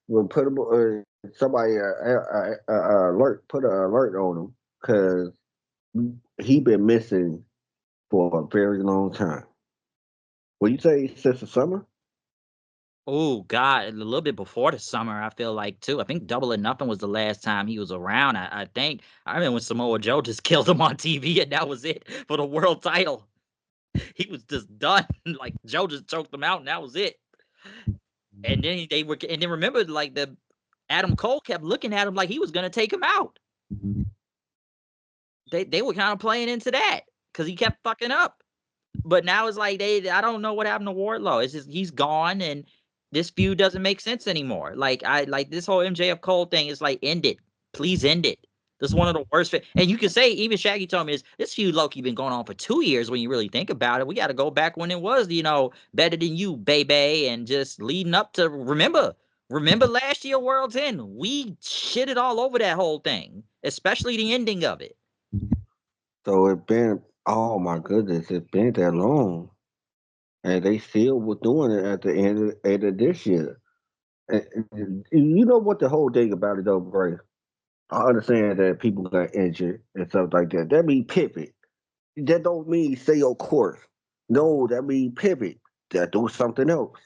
we'll put them. Somebody put an alert on him because he been missing for a very long time. What you say since the summer? Oh, God, a little bit before the summer, I feel like, too. I think Double or Nothing was the last time he was around, I think. I remember when Samoa Joe just killed him on TV, and that was it for the world title. He was just done. Like, Joe just choked him out, and that was it. And then and then remember, like, Adam Cole kept looking at him like he was going to take him out. They were kind of playing into that because he kept fucking up. But now it's like I don't know what happened to Wardlow. It's just he's gone, and this feud doesn't make sense anymore. Like this whole MJF Cole thing is like, end it, please end it. This is one of the worst. And you can say, even Shaggy told me this feud Loki been going on for 2 years. When you really think about it, we got to go back when it was, better than you, baby, and just leading up to remember last year World's End. We shitted all over that whole thing, especially the ending of it. So it been, oh my goodness, it's been that long, and they still were doing it at the end of this year. And you know what the whole thing about it though, Bray? I understand that people got injured and stuff like that. That mean pivot. That don't mean stay your course. No, that mean pivot. That do something else.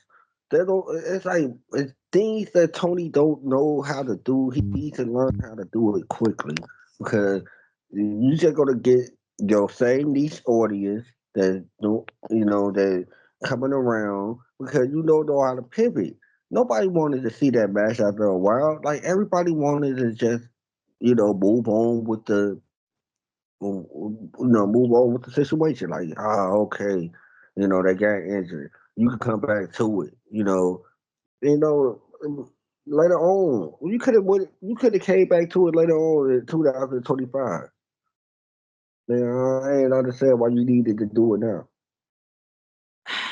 That don't. It's like it's things that Tony don't know how to do. He needs to learn how to do it quickly because you just gonna get your same niche audience that don't, that coming around because you don't know how to pivot. Nobody wanted to see that match after a while. Like everybody wanted to just, move on with move on with the situation. Like, okay, they got injured. You can come back to it. You know, later on, you could have came back to it later on in 2025. I ain't understand why you needed to do it now.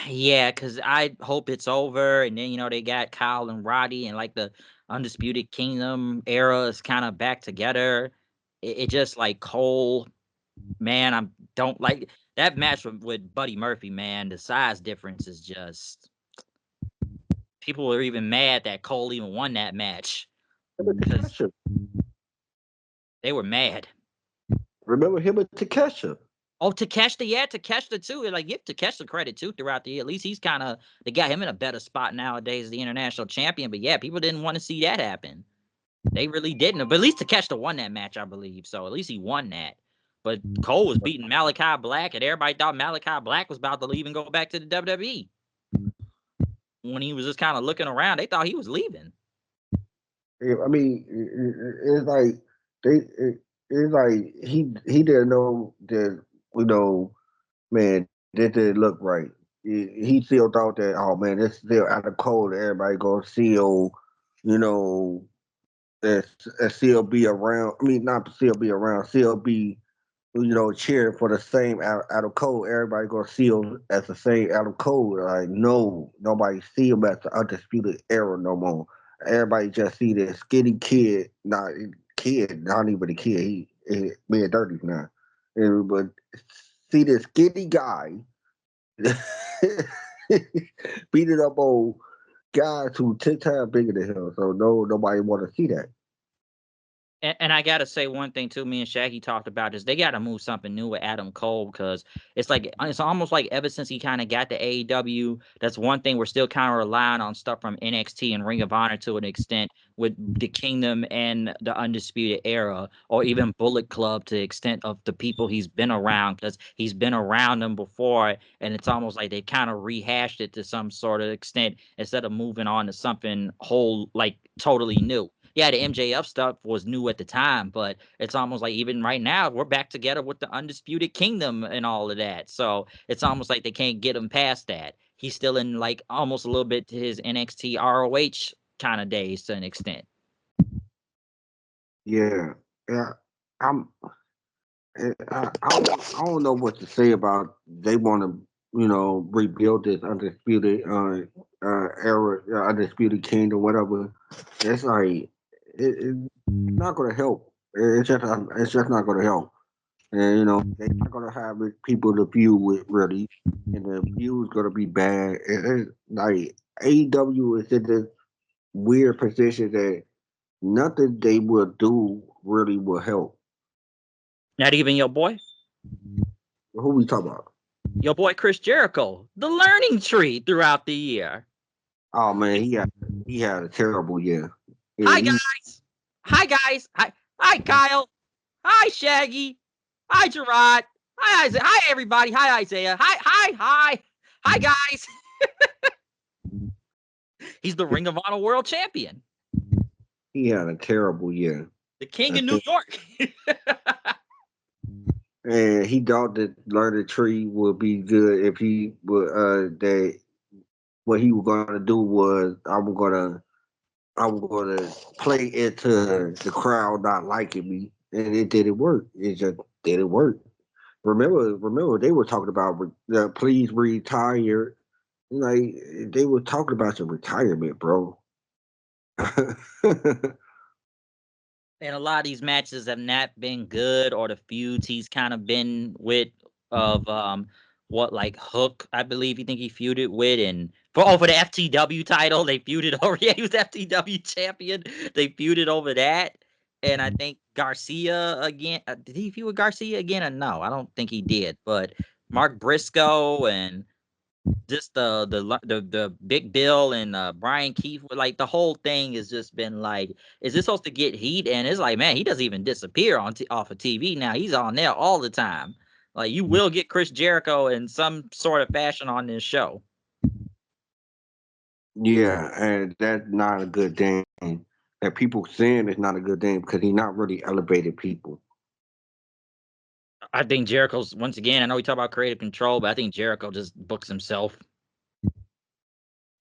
Yeah, because I hope it's over. And then, they got Kyle and Roddy, and like the Undisputed Kingdom era is kind of back together. It just like Cole, man, I don't like that match with Buddy Murphy, man. The size difference is just, people were even mad that Cole even won that match because they were mad. Remember him and Takesha? Oh, Takeshita, yeah, Takeshita too. Like, give Takeshita credit too throughout the year. At least he's kind of, they got him in a better spot nowadays as the international champion. But yeah, people didn't want to see that happen. They really didn't. But at least Takeshita won that match, I believe. So at least he won that. But Cole was beating Malachi Black, and everybody thought Malachi Black was about to leave and go back to the WWE. When he was just kind of looking around, they thought he was leaving. I mean, it's like it's like he didn't know that, man, this didn't look right. He still thought that, oh man, it's still out of cold. Everybody gonna still, you know, still be around. I mean, not still be around, still be, cheering for the same out of cold. Everybody gonna see him as the same out of cold. Like, no, nobody see him as the undisputed era no more. Everybody just see this skinny not even a kid. He mid 30s now. But see this skinny guy beating up old guys who 10 times bigger than him. So nobody want to see that. And I gotta say one thing too. Me and Shaggy talked about this. They gotta move something new with Adam Cole, because it's almost like ever since he kind of got to AEW, that's one thing we're still kind of relying on stuff from NXT and Ring of Honor to an extent, with the Kingdom and the Undisputed Era, or even Bullet Club to the extent of the people he's been around, because he's been around them before, and it's almost like they kind of rehashed it to some sort of extent instead of moving on to something whole, like, totally new. Yeah, the MJF stuff was new at the time, but it's almost like even right now we're back together with the Undisputed Kingdom and all of that. So it's almost like they can't get him past that. He's still in, like, almost a little bit to his NXT ROH kind of days to an extent. Yeah, yeah. I'm. I don't know what to say about. They want to, rebuild this undisputed era, undisputed kingdom, whatever. It's like it's not going to help. It's just not going to help. And they're not going to have people to view with really, and the view is going to be bad. Like AEW is in this weird position that nothing they will do really will help. Not even your boy? Who we talking about? Your boy Chris Jericho, the learning tree throughout the year. Oh man, he had a terrible year. Yeah, Hi guys. Hi guys. Hi Kyle. Hi Shaggy. Hi Gerard. Hi Isaiah. Hi everybody. Hi Isaiah. Hi guys. He's the Ring of Honor World Champion. he had a terrible year. The King of New York. And he thought that learning tree would be good if he would that what he was gonna do was I'm gonna play into the crowd not liking me, and it didn't work. It just didn't work. Remember, they were talking about please retire. Like they were talking about your retirement, bro. And a lot of these matches have not been good, or the feuds he's kind of been with of what, like Hook, I believe you think he feuded with, and for the FTW title, they feuded over. Yeah, he was FTW champion. They feuded over that, and I think Garcia again. Did he feud with Garcia again? Or no, I don't think he did. But Mark Briscoe and just the Big Bill and Brian Keith, like the whole thing has just been like, is this supposed to get heat? And it's like, man, he doesn't even disappear off of TV now. He's on there all the time. Like you will get Chris Jericho in some sort of fashion on this show. Yeah, and that's not a good thing. That people saying it's not a good thing because he's not really elevated people. I think Jericho's, once again, I know we talk about creative control, but I think Jericho just books himself.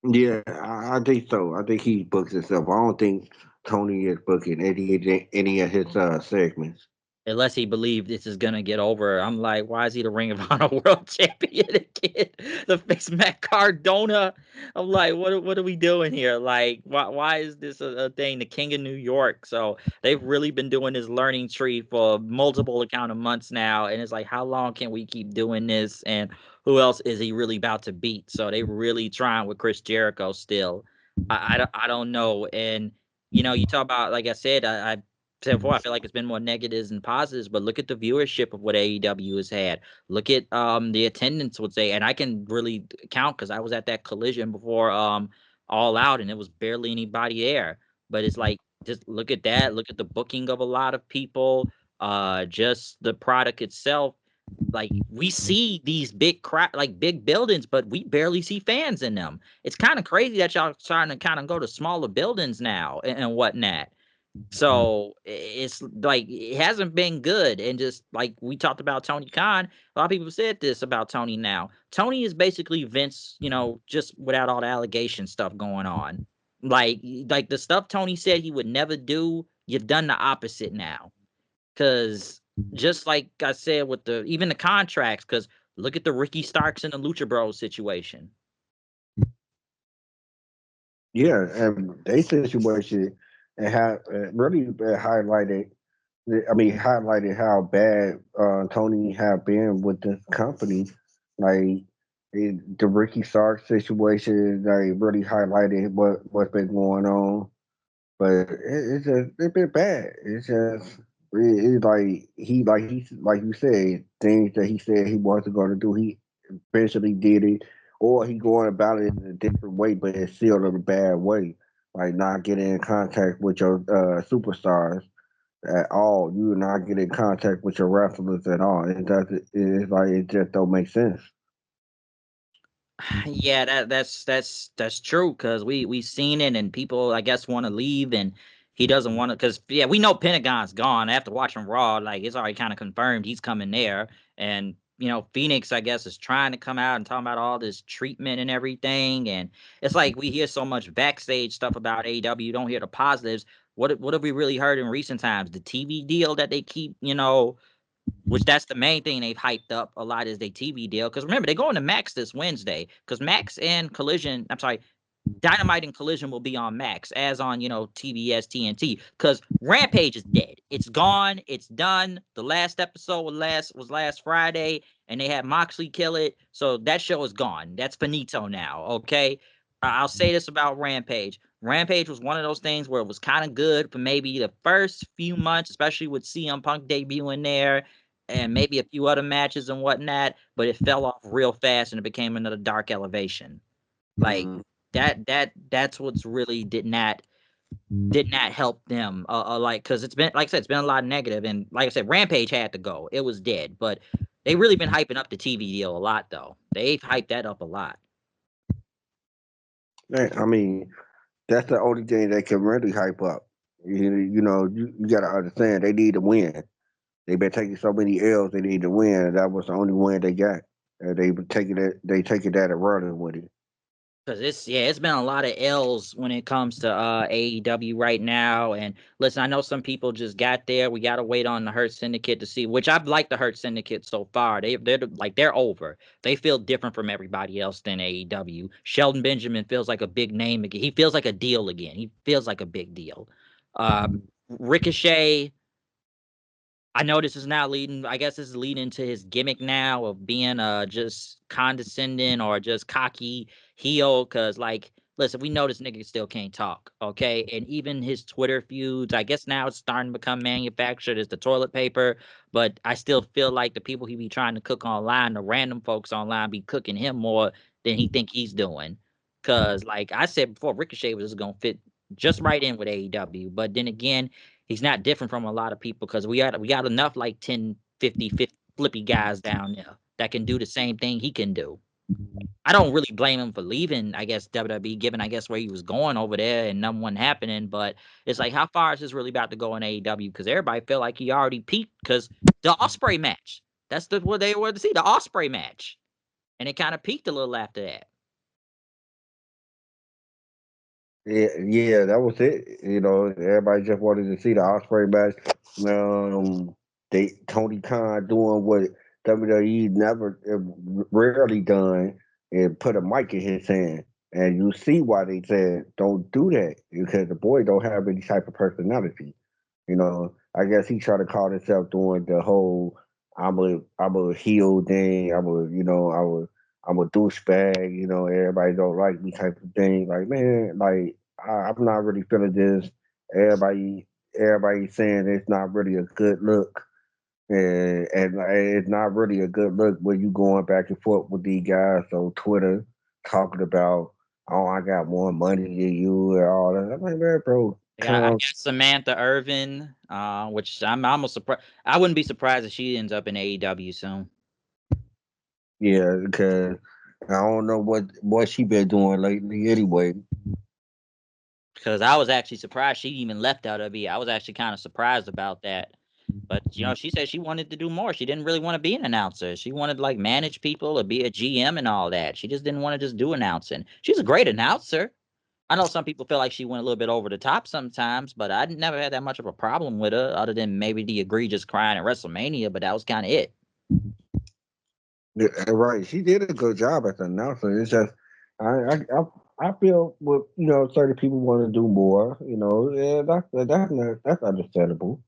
Yeah, I think so. I think he books himself. I don't think Tony is booking any of his segments. Unless he believed this is gonna get over. I'm like, why is he the Ring of Honor World Champion again? The face Matt Cardona. I'm like, what are we doing here? Like, why is this a thing? The King of New York. So they've really been doing this learning tree for multiple account of months now, and it's like, how long can we keep doing this? And who else is he really about to beat? So they really trying with Chris Jericho still. I don't know. And you talk about, like I said, I said before, I feel like it's been more negatives and positives, but look at the viewership of what AEW has had. Look at the attendance, would say, and I can really count because I was at that collision before All Out, and it was barely anybody there. But it's like, just look at that. Look at the booking of a lot of people. Just the product itself. Like we see these like big buildings, but we barely see fans in them. It's kind of crazy that y'all trying to kind of go to smaller buildings now and whatnot. So it's like it hasn't been good. And just like we talked about Tony Khan, a lot of people said this about Tony now. Tony is basically Vince, just without all the allegation stuff going on. Like the stuff Tony said he would never do, you've done the opposite now. Cause just like I said with even the contracts, because look at the Ricky Starks and the Lucha Bros situation. Yeah, and they situation and how really highlighted. I mean, highlighted how bad Tony have been with this company. Like the Ricky Stark situation, like really highlighted what's been going on. But it's been bad. It's like you said, things that he said he wasn't going to do. He eventually did it, or he going about it in a different way, but it's still in a bad way. Like not getting in contact with your superstars at all. You not get in contact with your wrestlers at all. It doesn't. It's like it just don't make sense. Yeah, that's true because we seen it and people I guess want to leave and he doesn't want to because we know Pentagon's gone after watching Raw, like it's already kind of confirmed he's coming there, and Phoenix, I guess, is trying to come out and talk about all this treatment and everything. And it's like we hear so much backstage stuff about AEW. You don't hear the positives. What have we really heard in recent times? The TV deal that they keep, which that's the main thing they've hyped up a lot is their TV deal. Because remember, they're going to Max this Wednesday. Because Max and Collision, I'm sorry, Dynamite and Collision will be on Max, as on, TBS, TNT, because Rampage is dead. It's gone. It's done. The last episode was last Friday, and they had Moxley kill it. So that show is gone. That's finito now, okay? I'll say this about Rampage. Rampage was one of those things where it was kind of good for maybe the first few months, especially with CM Punk debuting there and maybe a few other matches and whatnot, but it fell off real fast and it became another Dark Elevation. Like, that's what's really did not help them. Like, because it's been, like I said, it's been a lot of negative, and like I said, Rampage had to go. It was dead, but they really been hyping up the TV deal a lot, though. They've hyped that up a lot. I mean, that's the only thing they can really hype up. You got to understand they need to win. They've been taking so many L's. They need to win. That was the only win they got. They taking it. They taking that and running with it. Because it's been a lot of L's when it comes to AEW right now. And listen, I know some people just got there. We gotta wait on the Hurt Syndicate to see, which I've liked the Hurt Syndicate so far. They're over. They feel different from everybody else than AEW. Shelton Benjamin feels like a big name again. He feels like a deal again. He feels like a big deal. Ricochet, I know this is now leading. I guess this is leading to his gimmick now of being just condescending or just cocky heel. Cause like, listen, we know this nigga still can't talk, okay? And even his Twitter feuds, I guess now it's starting to become manufactured as the toilet paper. But I still feel like the people he be trying to cook online, the random folks online, be cooking him more than he think he's doing. Cause like I said before, Ricochet was just gonna fit just right in with AEW. But then again, he's not different from a lot of people because we got enough like 10, 50 flippy guys down there that can do the same thing he can do. I don't really blame him for leaving, I guess, WWE, given, I guess, where he was going over there and nothing happening. But it's like, how far is this really about to go in AEW? Because everybody felt like he already peaked because the Ospreay match. That's what they wanted to see, the Ospreay match. And it kind of peaked a little after that. Yeah, that was it. Everybody just wanted to see the Ospreay match. Tony Khan doing what WWE never, rarely done, and put a mic in his hand. And you see why they said don't do that because the boy don't have any type of personality. I guess he tried to call himself doing the whole I'm a heel thing. I'm a douchebag. Everybody don't like me type of thing. Like, man, like I'm not really feeling this. Everybody saying it's not really a good look, and it's not really a good look when you going back and forth with these guys on Twitter talking about, oh, I got more money than you and all that. I'm like, man, bro, I calm. got Samantha Irvin, which I'm almost surprised. I wouldn't be surprised if she ends up in AEW soon. Yeah, because I don't know what she been doing lately anyway. Because I was actually surprised she even left WWE. I was actually kind of surprised about that. But she said she wanted to do more. She didn't really want to be an announcer. She wanted to like manage people or be a GM and all that. She just didn't want to just do announcing. She's a great announcer. I know some people feel like she went a little bit over the top sometimes, but I never had that much of a problem with her, other than maybe the egregious crying at WrestleMania. But that was kind of it. Yeah, right. She did a good job as an announcer. It's just I feel with certain people want to do more. Yeah, that's understandable.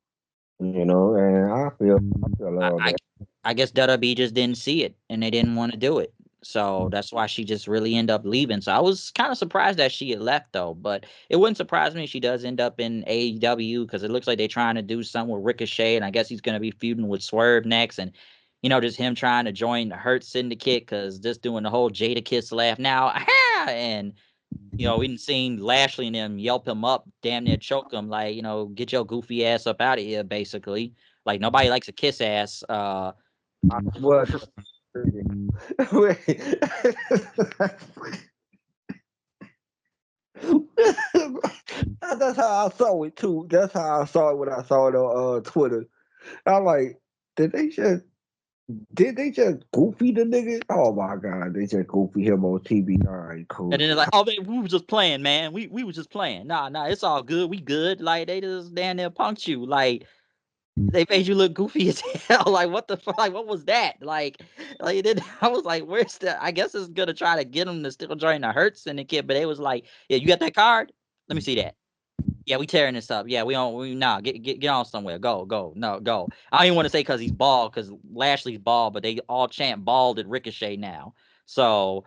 And I feel I, all I that. I guess WWE just didn't see it and they didn't want to do it. So that's why she just really ended up leaving. So I was kind of surprised that she had left though, but it wouldn't surprise me if she does end up in AEW because it looks like they're trying to do something with Ricochet, and I guess he's going to be feuding with Swerve next, and just him trying to join the Hurt Syndicate because just doing the whole Jada Kiss laugh now, and we didn't seen Lashley and them yelp him up, damn near choke him, like, get your goofy ass up out of here, basically. Like nobody likes a kiss ass. What? Wait. That's how I saw it too. That's how I saw it when I saw it on Twitter. I'm like, did they just Did they just goofy the nigga? Oh my god, they just goofy him on TV. All right, cool. And then it's like, oh, we were just playing, man. We were just playing. Nah, it's all good. We good. Like they just damn near punked you. Like they made you look goofy as hell. Like what the fuck? Like what was that? Like then I was like, where's the? I guess it's gonna try to get him to still join the Hurts and the kid, but they was like, yeah, you got that card? Let me see that. Yeah, we tearing this up. Yeah, get on somewhere. Go. No, go. I don't even want to say because he's bald, because Lashley's bald, but they all chant bald at Ricochet now. So,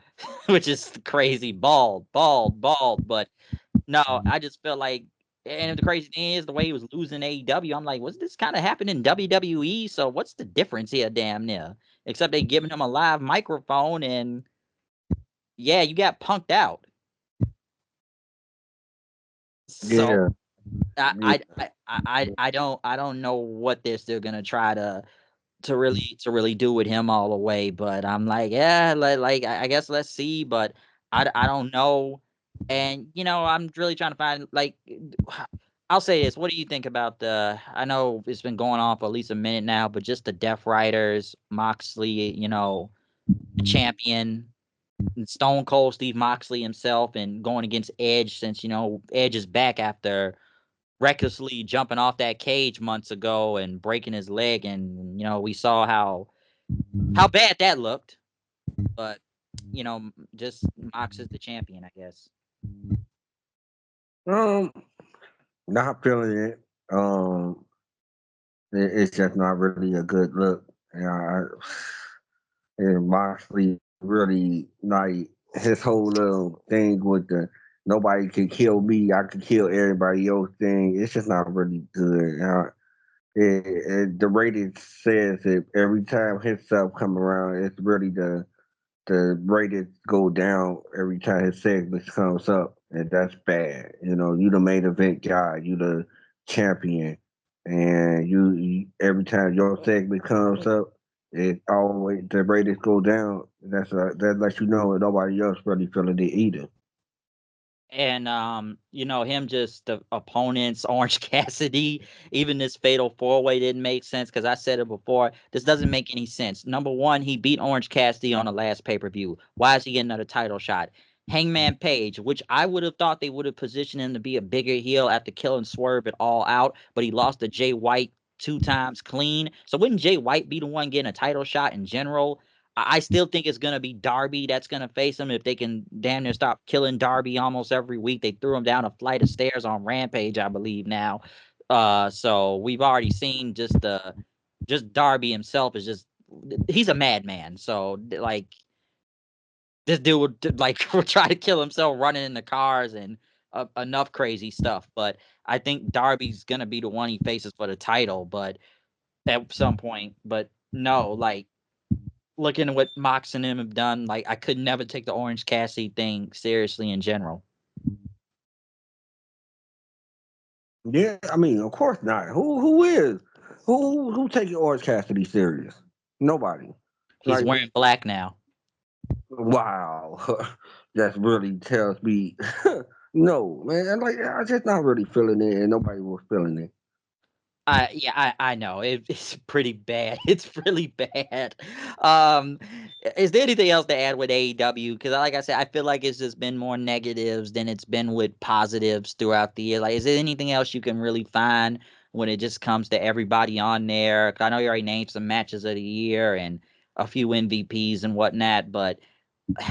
which is crazy. Bald. But no, I just felt like, and the crazy thing is the way he was losing AEW. I'm like, was this kind of happening in WWE? So what's the difference here, damn near? Except they giving him a live microphone, and yeah, you got punked out. So Yeah, yeah. I don't know what they're still gonna try to really do with him all the way, but I'm like, yeah, like I guess let's see, but I don't know, and I'm really trying to find like I'll say this. What do you think about the? I know it's been going on for at least a minute now, but just the Death Riders, Moxley, the champion, and Stone Cold Steve Moxley himself, and going against Edge, since Edge is back after recklessly jumping off that cage months ago and breaking his leg, and we saw how bad that looked. But just Mox is the champion, I guess. Um, not feeling it. It's just not really a good look. And Moxley really like his whole little thing with the nobody can kill me, I can kill everybody else thing. It's just not really good. The rating says that every time his stuff come around, it's really the ratings go down every time his segment comes up, and that's bad. You the main event guy, you the champion, and you every time your segment comes up, it always the ratings go down. That lets you know that nobody else really feeling it either. And him, just the opponents, Orange Cassidy, even this fatal four-way didn't make sense, because I said it before. This doesn't make any sense. Number one, he beat Orange Cassidy on the last pay-per-view. Why is he getting another title shot? Hangman Page, which I would have thought they would have positioned him to be a bigger heel after killing Swerve it all out, but he lost to Jay White 2 times clean. So wouldn't Jay White be the one getting a title shot in general? I still think it's gonna be Darby that's gonna face him if they can damn near stop killing Darby almost every week. They threw him down a flight of stairs on Rampage, I believe now. So we've already seen just Darby himself is just, he's a madman. So like this dude would like would try to kill himself running in the cars and enough crazy stuff. But I think Darby's gonna be the one he faces for the title, but at some point. But no, like, looking at what Mox and him have done, like I could never take the Orange Cassidy thing seriously in general. Yeah, I mean, of course not. Who is who taking Orange Cassidy serious? Nobody. He's Like, wearing black now. wow, that really tells me no, man. Like, I just not really feeling it, and nobody was feeling it. I know it's pretty bad. It's really bad. Um, is there anything else to add with AEW? Because like I said, I feel like it's just been more negatives than it's been with positives throughout the year. Like, is there anything else you can really find when it just comes to everybody on there? 'Cause I know you already named some matches of the year and a few MVPs and whatnot, but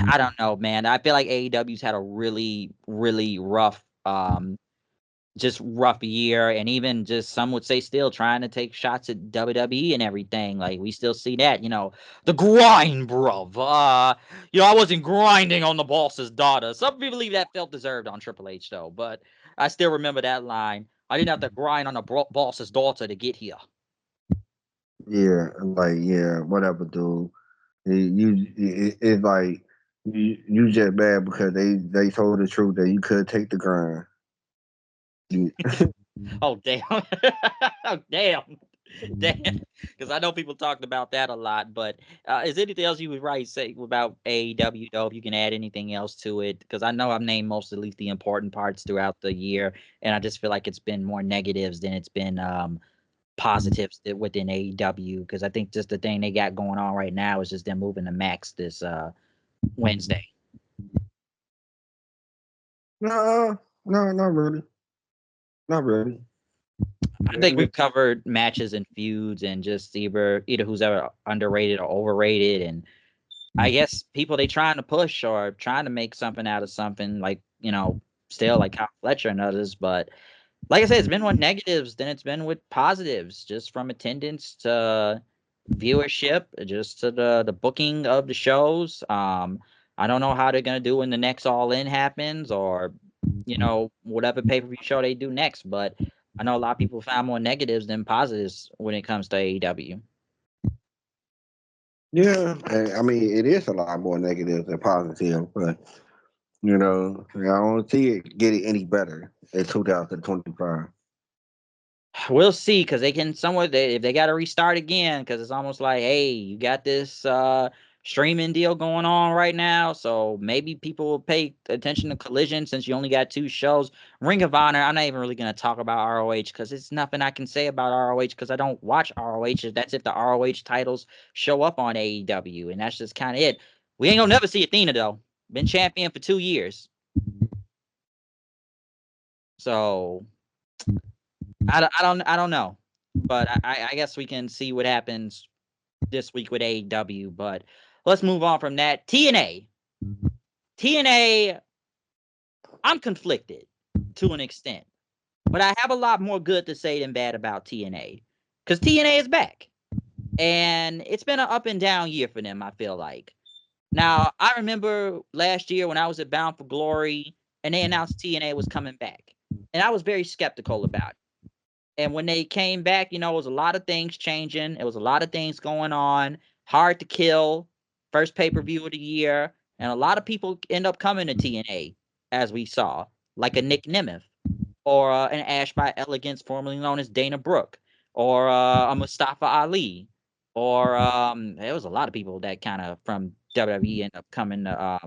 I don't know, man. I feel like AEW's had a really, really rough year, and even just some would say still trying to take shots at WWE and everything. Like we still see that, the grind, bruv. I wasn't grinding on the boss's daughter. Some people believe that felt deserved on Triple H though, but I still remember that line. I didn't have to grind on the boss's daughter to get here. Yeah, like, yeah, whatever, dude. It's like you just bad because they told the truth that you could take the grind. You- Oh damn! Oh damn! Damn, because I know people talked about that a lot. But is there anything else you would say about AEW though? If you can add anything else to it, because I know I've named most, at least the important parts throughout the year, and I just feel like it's been more negatives than it's been positives within AEW, because I think just the thing they got going on right now is just them moving to Max this Wednesday. No, not really. Not really. I think we've covered matches and feuds and just either who's ever underrated or overrated, and I guess people they trying to push or trying to make something out of something, like, still like Kyle Fletcher and others. But like I said, it's been with negatives, then it's been with positives, just from attendance to viewership, just to the booking of the shows. I don't know how they're gonna do when the next All In happens, or whatever pay-per-view show they do next. But I know a lot of people found more negatives than positives when it comes to AEW. Yeah, I mean, it is a lot more negative than positive, but I don't see it getting any better in 2025. We'll see, because they can somewhat if they got to restart again, because it's almost like, hey, you got this streaming deal going on right now, so maybe people will pay attention to Collision since you only got 2 shows. Ring of Honor, I'm not even really going to talk about ROH, because it's nothing I can say about ROH, because I don't watch ROH. That's if the ROH titles show up on AEW, and that's just kind of it. We ain't gonna never see Athena though. Been champion for 2 years, so I don't know, but I guess we can see what happens this week with AEW. But let's move on from that. TNA. TNA, I'm conflicted to an extent, but I have a lot more good to say than bad about TNA, because TNA is back, and it's been an up and down year for them, I feel like. Now, I remember last year when I was at Bound for Glory and they announced TNA was coming back, and I was very skeptical about it. And when they came back, it was a lot of things changing. It was a lot of things going on. Hard to Kill, first pay-per-view of the year. And a lot of people end up coming to TNA, as we saw, like a Nick Nemeth, or an Ash by Elegance, formerly known as Dana Brooke, or a Mustafa Ali, or there was a lot of people that kind of from WWE end up coming to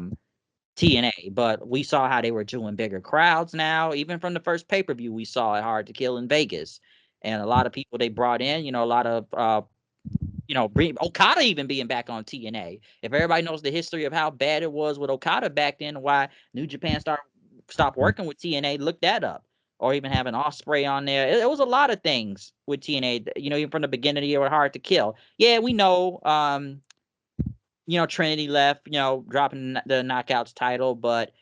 TNA, but we saw how they were doing bigger crowds now. Even from the first pay-per-view, we saw it Hard to Kill in Vegas. And a lot of people they brought in, a lot of, Okada even being back on TNA. If everybody knows the history of how bad it was with Okada back then, why New Japan stopped working with TNA, look that up. Or even having Ospreay on there. It was a lot of things with TNA, even from the beginning of the year with Hard to Kill. Yeah, we know, Trinity left, dropping the Knockouts title, but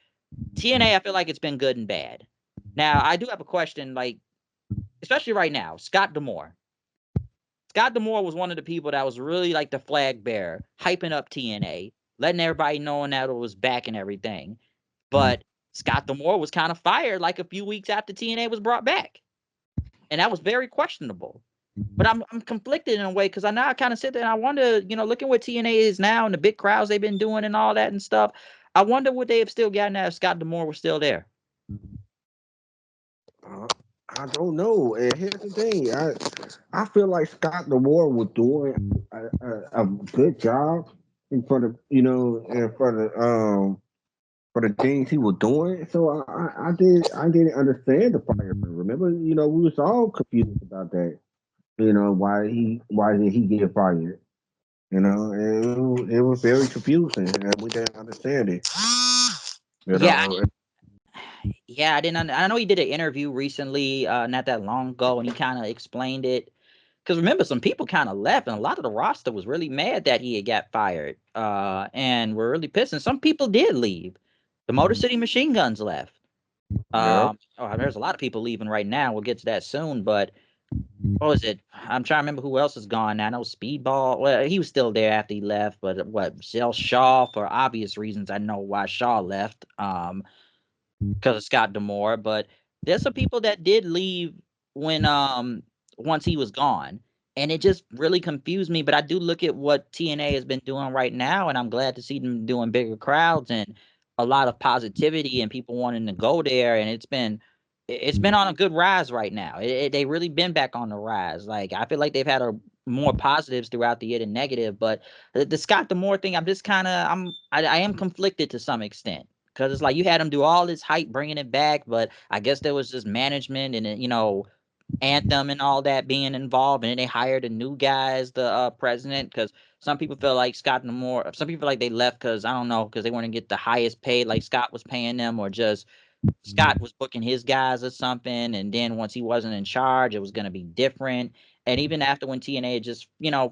TNA, I feel like it's been good and bad. Now, I do have a question, like, especially right now, Scott D'Amore. Scott D'Amore was one of the people that was really like the flag bearer, hyping up TNA, letting everybody know that it was back and everything. But Scott D'Amore was kind of fired like a few weeks after TNA was brought back. And that was very questionable. But I'm conflicted in a way, because I kind of sit there and I wonder, looking what TNA is now and the big crowds they've been doing and all that and stuff, I wonder would they have still gotten that if Scott D'Amore was still there. I don't know. And here's the thing, I feel like Scott D'Amore was doing a good job in front of for the things he was doing. So I didn't understand the fire. Remember, we was all confused about that. Why did he get fired? It was very confusing, and we didn't understand it. Yeah, I didn't. I know he did an interview recently, not that long ago, and he kind of explained it. Because remember, some people kind of left, and a lot of the roster was really mad that he had got fired, and were really pissed. And some people did leave. The Motor City Machine Guns left. There's a lot of people leaving right now. We'll get to that soon. But what was it? I'm trying to remember who else is gone now. I know Speedball. Well, he was still there after he left. But Zell Shaw, for obvious reasons, I know why Shaw left. Because of Scott D'Amore. But there's some people that did leave when once he was gone. And it just really confused me. But I do look at what TNA has been doing right now, and I'm glad to see them doing bigger crowds and a lot of positivity and people wanting to go there. And it's been on a good rise right now. They really been back on the rise. Like, I feel like they've had more positives throughout the year than negative. But the Scott D'Amore thing, I'm just kind of I am conflicted to some extent. Because it's like you had him do all this hype bringing it back, but I guess there was just management and, Anthem and all that being involved, and then they hired a new guy as the president, because some people feel like some people feel like they left because, I don't know, because they want to get the highest paid, like Scott was paying them, or just Scott was booking his guys or something, and then once he wasn't in charge, it was going to be different. And even after when TNA just,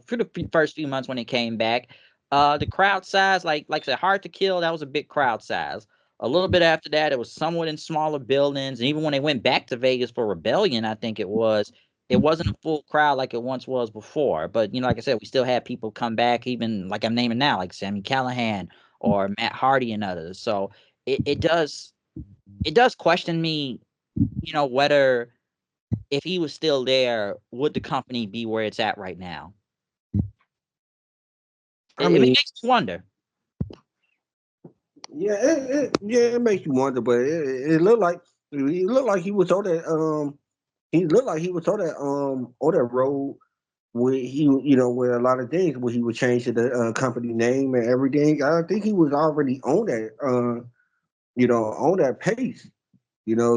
for the first few months when it came back, the crowd size, like I said, Hard to Kill, that was a big crowd size. A little bit after that, it was somewhat in smaller buildings, and even when they went back to Vegas for Rebellion, I think it wasn't a full crowd like it once was before. But like I said, we still had people come back, even like I'm naming now, like Sammy Callahan or Matt Hardy and others. So it does question me, whether if he was still there, would the company be where it's at right now? I It mean, makes me wonder. yeah, it makes you wonder, but it looked like he was on that he looked like he was on that road where where a lot of things where he would change to the company name and everything. I think he was already on that on that pace.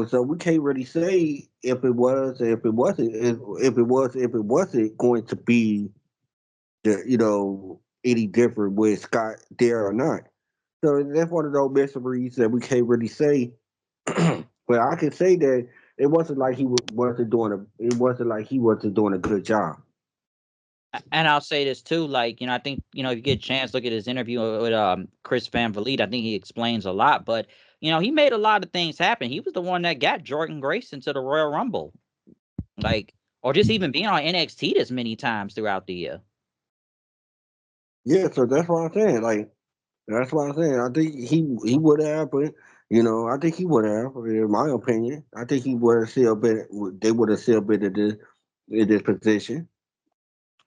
So we can't really say if it was, if it wasn't going to be any different with Scott there or not. So that's one of those mysteries that we can't really say. But I can say that it wasn't like it wasn't like he wasn't doing a good job. And I'll say this too, like, I think, if you get a chance, look at his interview with Chris Van Vliet. I think he explains a lot, but he made a lot of things happen. He was the one that got Jordan Grace into the Royal Rumble, like, or just even being on NXT this many times throughout the year. Yeah, so that's what I'm saying. Like that's what I'm saying. I think he would have, but I think he would have. In my opinion, I think he would have still been. They would have still been in this position.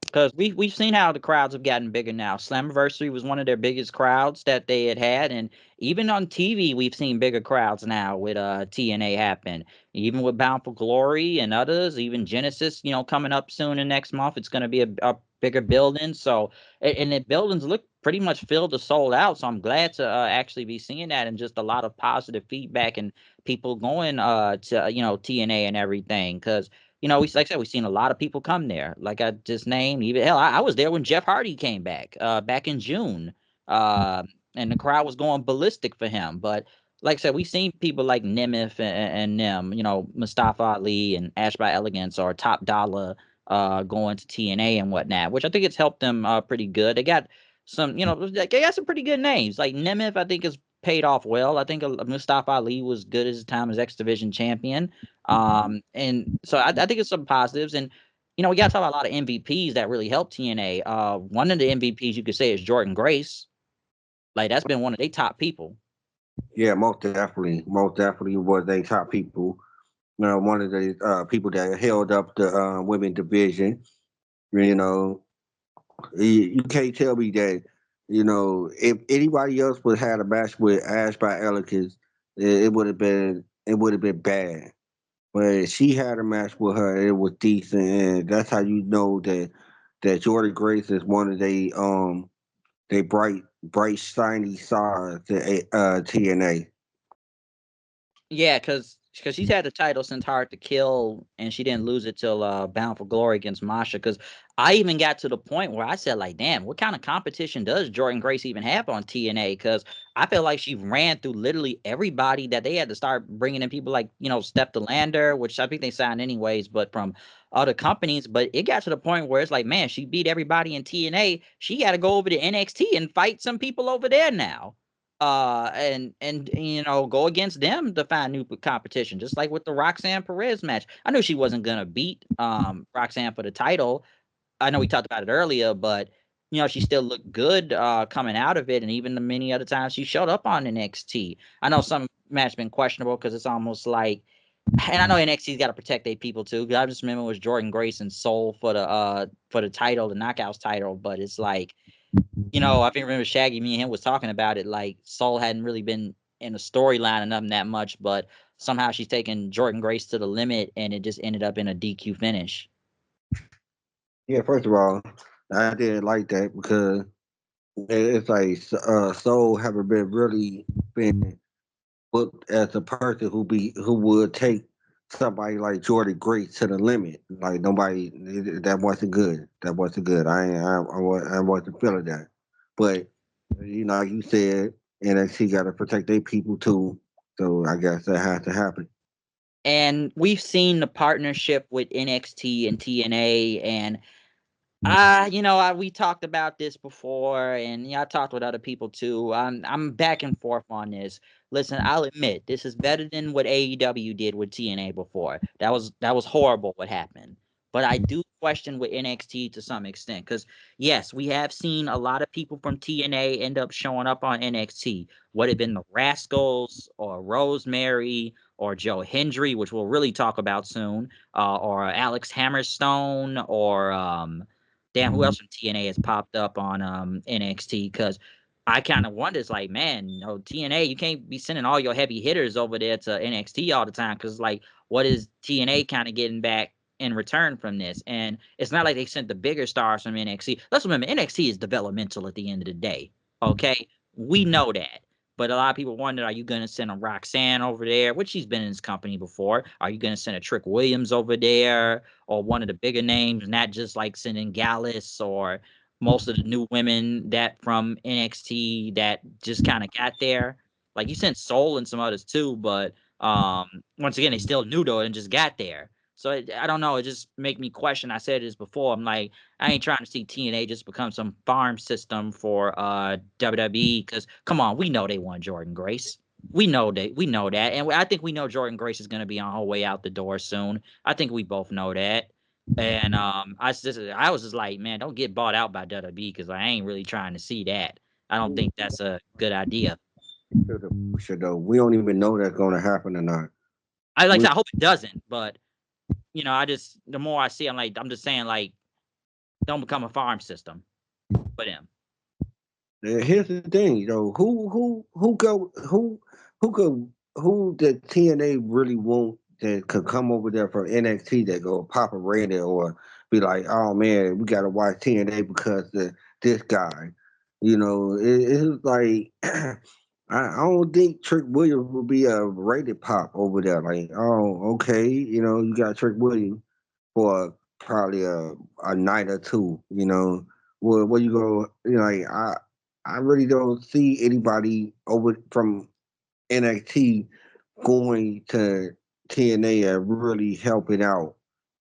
Because we've seen how the crowds have gotten bigger now. Slammiversary was one of their biggest crowds that they had, and even on TV, we've seen bigger crowds now with TNA happen. Even with Bound for Glory and others, even Genesis, coming up soon and next month, it's going to be a bigger building. So, and the buildings look pretty much filled to sold out. So I'm glad to actually be seeing that, and just a lot of positive feedback and people going to TNA and everything, because like I said, we've seen a lot of people come there. Like I just named, even hell, I was there when Jeff Hardy came back in June, uh, and the crowd was going ballistic for him. But like I said, we've seen people like Nemeth and them, Mustafa Ali and Ash by Elegance or Top Dollar, going to TNA and whatnot, which I think it's helped them pretty good. They got some, they got some pretty good names. Like Nemeth, I think is paid off well. I think Mustafa Ali was good as his time as X Division champion. And so I think it's some positives, and we got to talk about a lot of MVPs that really helped TNA. One of the MVPs you could say is Jordan Grace. Like that's been one of their top people. Yeah, most definitely was they top people. One of the people that held up the women division. You know, you can't tell me that. If anybody else would have had a match with Ash by Elegance, it would have been bad. But she had a match with her, and it was decent, and that's how you know that Jordan Grace is one of they bright shiny stars to TNA. Yeah, because she's had the title since Hard to Kill, and she didn't lose it till Bound for Glory against Masha. Because I even got to the point where I said, like, damn, what kind of competition does Jordan Grace even have on TNA? Because I feel like she ran through literally everybody that they had to start bringing in people like, Steph DeLander, which I think they signed anyways, but from other companies. But it got to the point where it's like, man, she beat everybody in TNA. She got to go over to NXT and fight some people over there now, and go against them to find new competition, just like with the Roxanne Perez match. I knew she wasn't gonna beat Roxanne for the title. I know we talked about it earlier, but she still looked good coming out of it, and even the many other times she showed up on NXT. I know some match been questionable because it's almost like, and I know NXT's got to protect their people too. Because I just remember it was Jordan Grace and Soul for the title, the Knockouts title, but it's like, I think remember Shaggy, me and him was talking about it. Like Soul hadn't really been in the storyline enough that much, but somehow she's taken Jordan Grace to the limit, and it just ended up in a DQ finish. Yeah, first of all, I didn't like that because it's like Soul haven't been really been booked as a person who would take somebody like Jordynee Grace to the limit. Like nobody, that wasn't good. That wasn't good. I wasn't feeling that. But like you said, NXT got to protect their people too. So I guess that has to happen. And we've seen the partnership with NXT and TNA, and we talked about this before, and I talked with other people too. I'm back and forth on this. Listen, I'll admit this is better than what AEW did with TNA before. That was horrible what happened. But I do question with NXT to some extent, because yes, we have seen a lot of people from TNA end up showing up on NXT. Would have been the Rascals or Rosemary or Joe Hendry, which we'll really talk about soon, or Alex Hammerstone, or damn, who else from TNA has popped up on NXT? Because I kind of wonder, it's like, man, TNA, you can't be sending all your heavy hitters over there to NXT all the time, because like, what is TNA kind of getting back in return from this? And it's not like they sent the bigger stars from NXT. Let's remember, NXT is developmental at the end of the day. Okay, we know that. But a lot of people wonder, are you going to send a Roxanne over there, which she's been in this company before? Are you going to send a Trick Williams over there, or one of the bigger names, not just like sending Gallus or most of the new women that from NXT that just kind of got there? Like, you sent Soul and some others too, but once again, they still new though and just got there. So I don't know. It just make me question. I said this before. I'm like, I ain't trying to see TNA just become some farm system for WWE. Because come on, we know they want Jordynee Grace. We know that, and I think we know Jordynee Grace is going to be on her way out the door soon. I think we both know that. And I was just like, man, don't get bought out by WWE, because I ain't really trying to see that. I don't think that's a good idea. We don't even know that's going to happen or not. I hope it doesn't, but the more I see, I'm just saying, like, don't become a farm system for them. Here's the thing, who the TNA really want that could come over there from NXT that go pop a rating or be like, oh man, we gotta watch TNA because this guy. It's like I don't think Trick Williams will be a rated pop over there. Like, oh, okay, you got Trick Williams for probably a night or two. Where you go, like I really don't see anybody over from NXT going to TNA and really helping out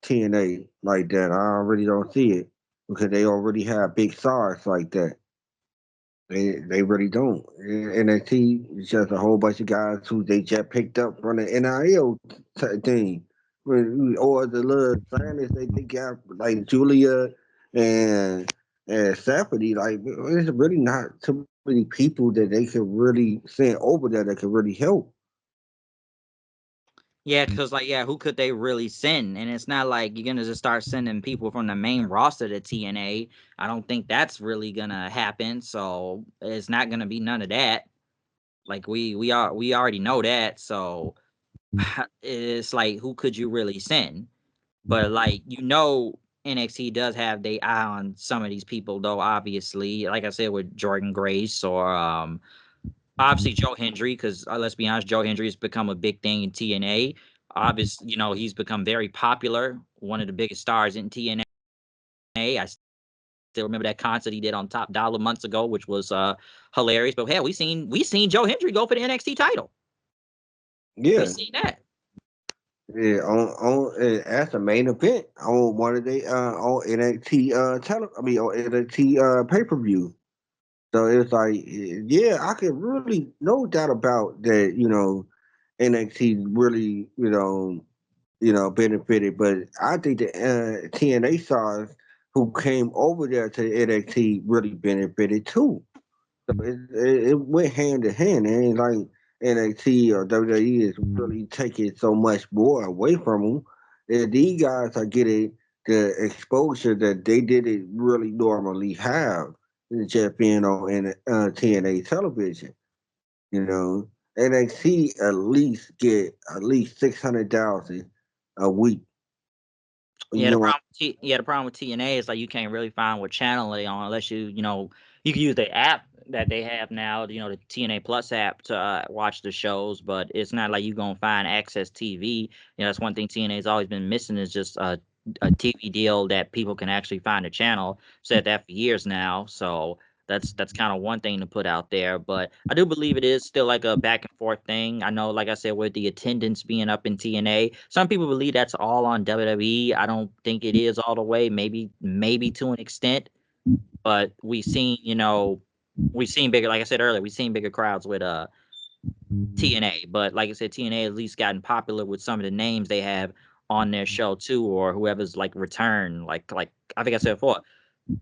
TNA like that. I really don't see it because they already have big stars like that. They really don't. NXT is just a whole bunch of guys who they just picked up from the NIL thing, or the little signers they got like Julia and Stephanie. Like, there's really not too many people that they could really send over there that could really help. Yeah, because who could they really send? And it's not like you're gonna just start sending people from the main roster to TNA. I don't think that's really gonna happen. So it's not gonna be none of that. Like we already know that. So it's like, who could you really send? But like, NXT does have their eye on some of these people, though. Obviously, like I said, with Jordynee Grace, or obviously Joe Hendry, because let's be honest, Joe Hendry has become a big thing in TNA. Obviously, he's become very popular, one of the biggest stars in TNA. I still remember that concert he did on Top Dollar months ago, which was hilarious. But hell, we seen Joe Hendry go for the NXT title. We Yeah, seen that. yeah. On as the main event on one of the on NXT on NXT pay per view. So it's like, yeah, I could really no doubt about that. NXT really, benefited. But I think the TNA stars who came over there to NXT really benefited too. So it went hand in hand. It ain't like NXT or WWE is really taking so much more away from them. And these guys are getting the exposure that they didn't really normally have, just being on TNA television. You know, NXT at least get at least 600,000 a week. Yeah, You know, the problem with TNA is like you can't really find what channel they on unless you can use the app that they have now, the TNA Plus app to watch the shows, but it's not like you're gonna find Access TV. That's one thing TNA's always been missing is just a TV deal that people can actually find a channel. Said that for years now, so that's kind of one thing to put out there. But I do believe it is still like a back and forth thing. I know, like I said, with the attendance being up in TNA, some people believe that's all on WWE. I don't think it is all the way. Maybe to an extent, but we've seen bigger, like I said earlier, we've seen bigger crowds with TNA. But like I said, TNA at least gotten popular with some of the names they have on their show too, or whoever's like return. Like I think I said before,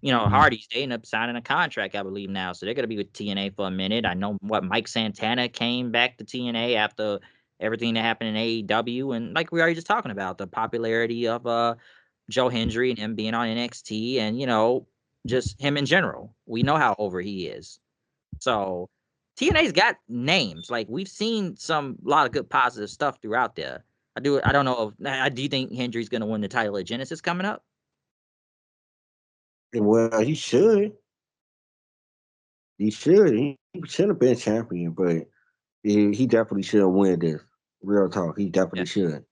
Hardy's, they end up signing a contract, I believe now, so they're gonna be with TNA for a minute. I know Mike Santana came back to TNA after everything that happened in AEW, and like we already just talking about the popularity of Joe Hendry and him being on NXT, and just him in general. We know how over he is. So TNA's got names. Like we've seen a lot of good positive stuff throughout there. I don't know if do you think Hendry's gonna win the title at Genesis coming up? Well, he should. He should. He should have been champion, but he definitely should win this. Real talk. He definitely should.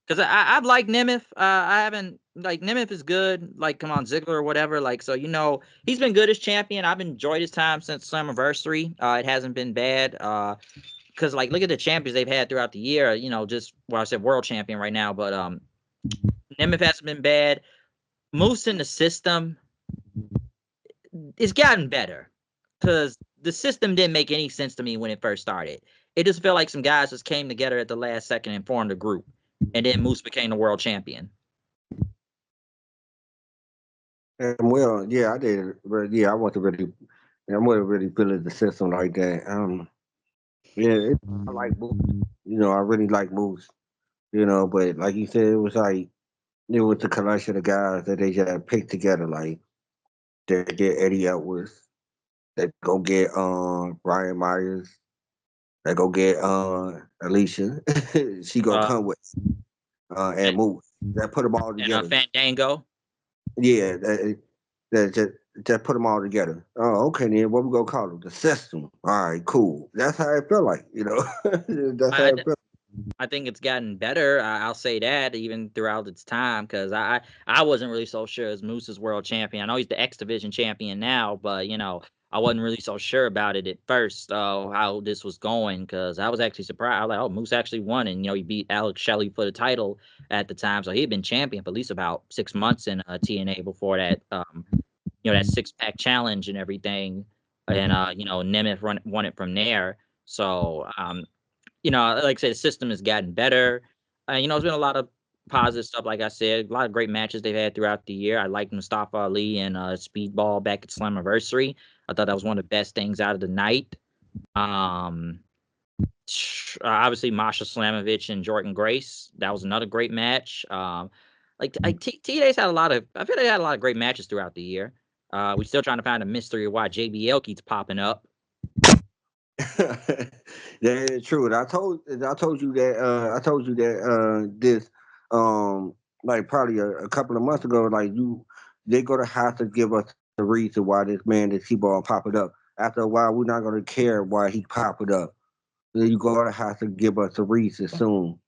Because I've liked Nemeth. I haven't like Nemeth is good. Like come on Ziggler or whatever. Like so he's been good as champion. I've enjoyed his time since Slammiversary. It hasn't been bad. Because like look at the champions they've had throughout the year. Just I said world champion right now, but Nemeth hasn't been bad. Moose in the system, it's gotten better because the system didn't make any sense to me when it first started. It just felt like some guys just came together at the last second and formed a group, and then Moose became the world champion. Well, yeah, I did. But yeah, I wasn't really feeling the system like that. Yeah, I like Moose. I really like Moose. But like you said, it was the collection of guys that they just picked together. Like they get Eddie Edwards, they go get Brian Myers, they go get Alicia. She gonna Uh, come with and Moose. They put them all and together. Fandango. Yeah, just put them all together. Oh, okay, then what we gonna call them? The system. All right, cool. That's how it felt like. That's how I, it felt. I think it's gotten better. I'll say that even throughout its time because I wasn't really so sure as Moose's world champion. I know he's the X Division champion now, but I wasn't really so sure about it at first. How this was going because I was actually surprised. I was like, oh, Moose actually won, and he beat Alex Shelley for the title at the time, so he had been champion for at least about 6 months in TNA before that. That 6-pack challenge and everything, and Nemeth won it from there. So like I said, the system has gotten better. There's been a lot of positive stuff, like I said, a lot of great matches they've had throughout the year. I liked Mustafa Ali and Speedball back at Slammiversary. I thought that was one of the best things out of the night. Um, Obviously, Masha Slamovich and Jordan Grace. That was another great match. TNA's had I feel they had a lot of great matches throughout the year. We're still trying to find a mystery of why JBL keeps popping up. That is true. And I told you that this like probably a couple of months ago, like they're gonna have to give us the reason why this man that T-Ball popping up. After a while, we're not gonna care why he popping up. You're gonna have to give us a reason soon.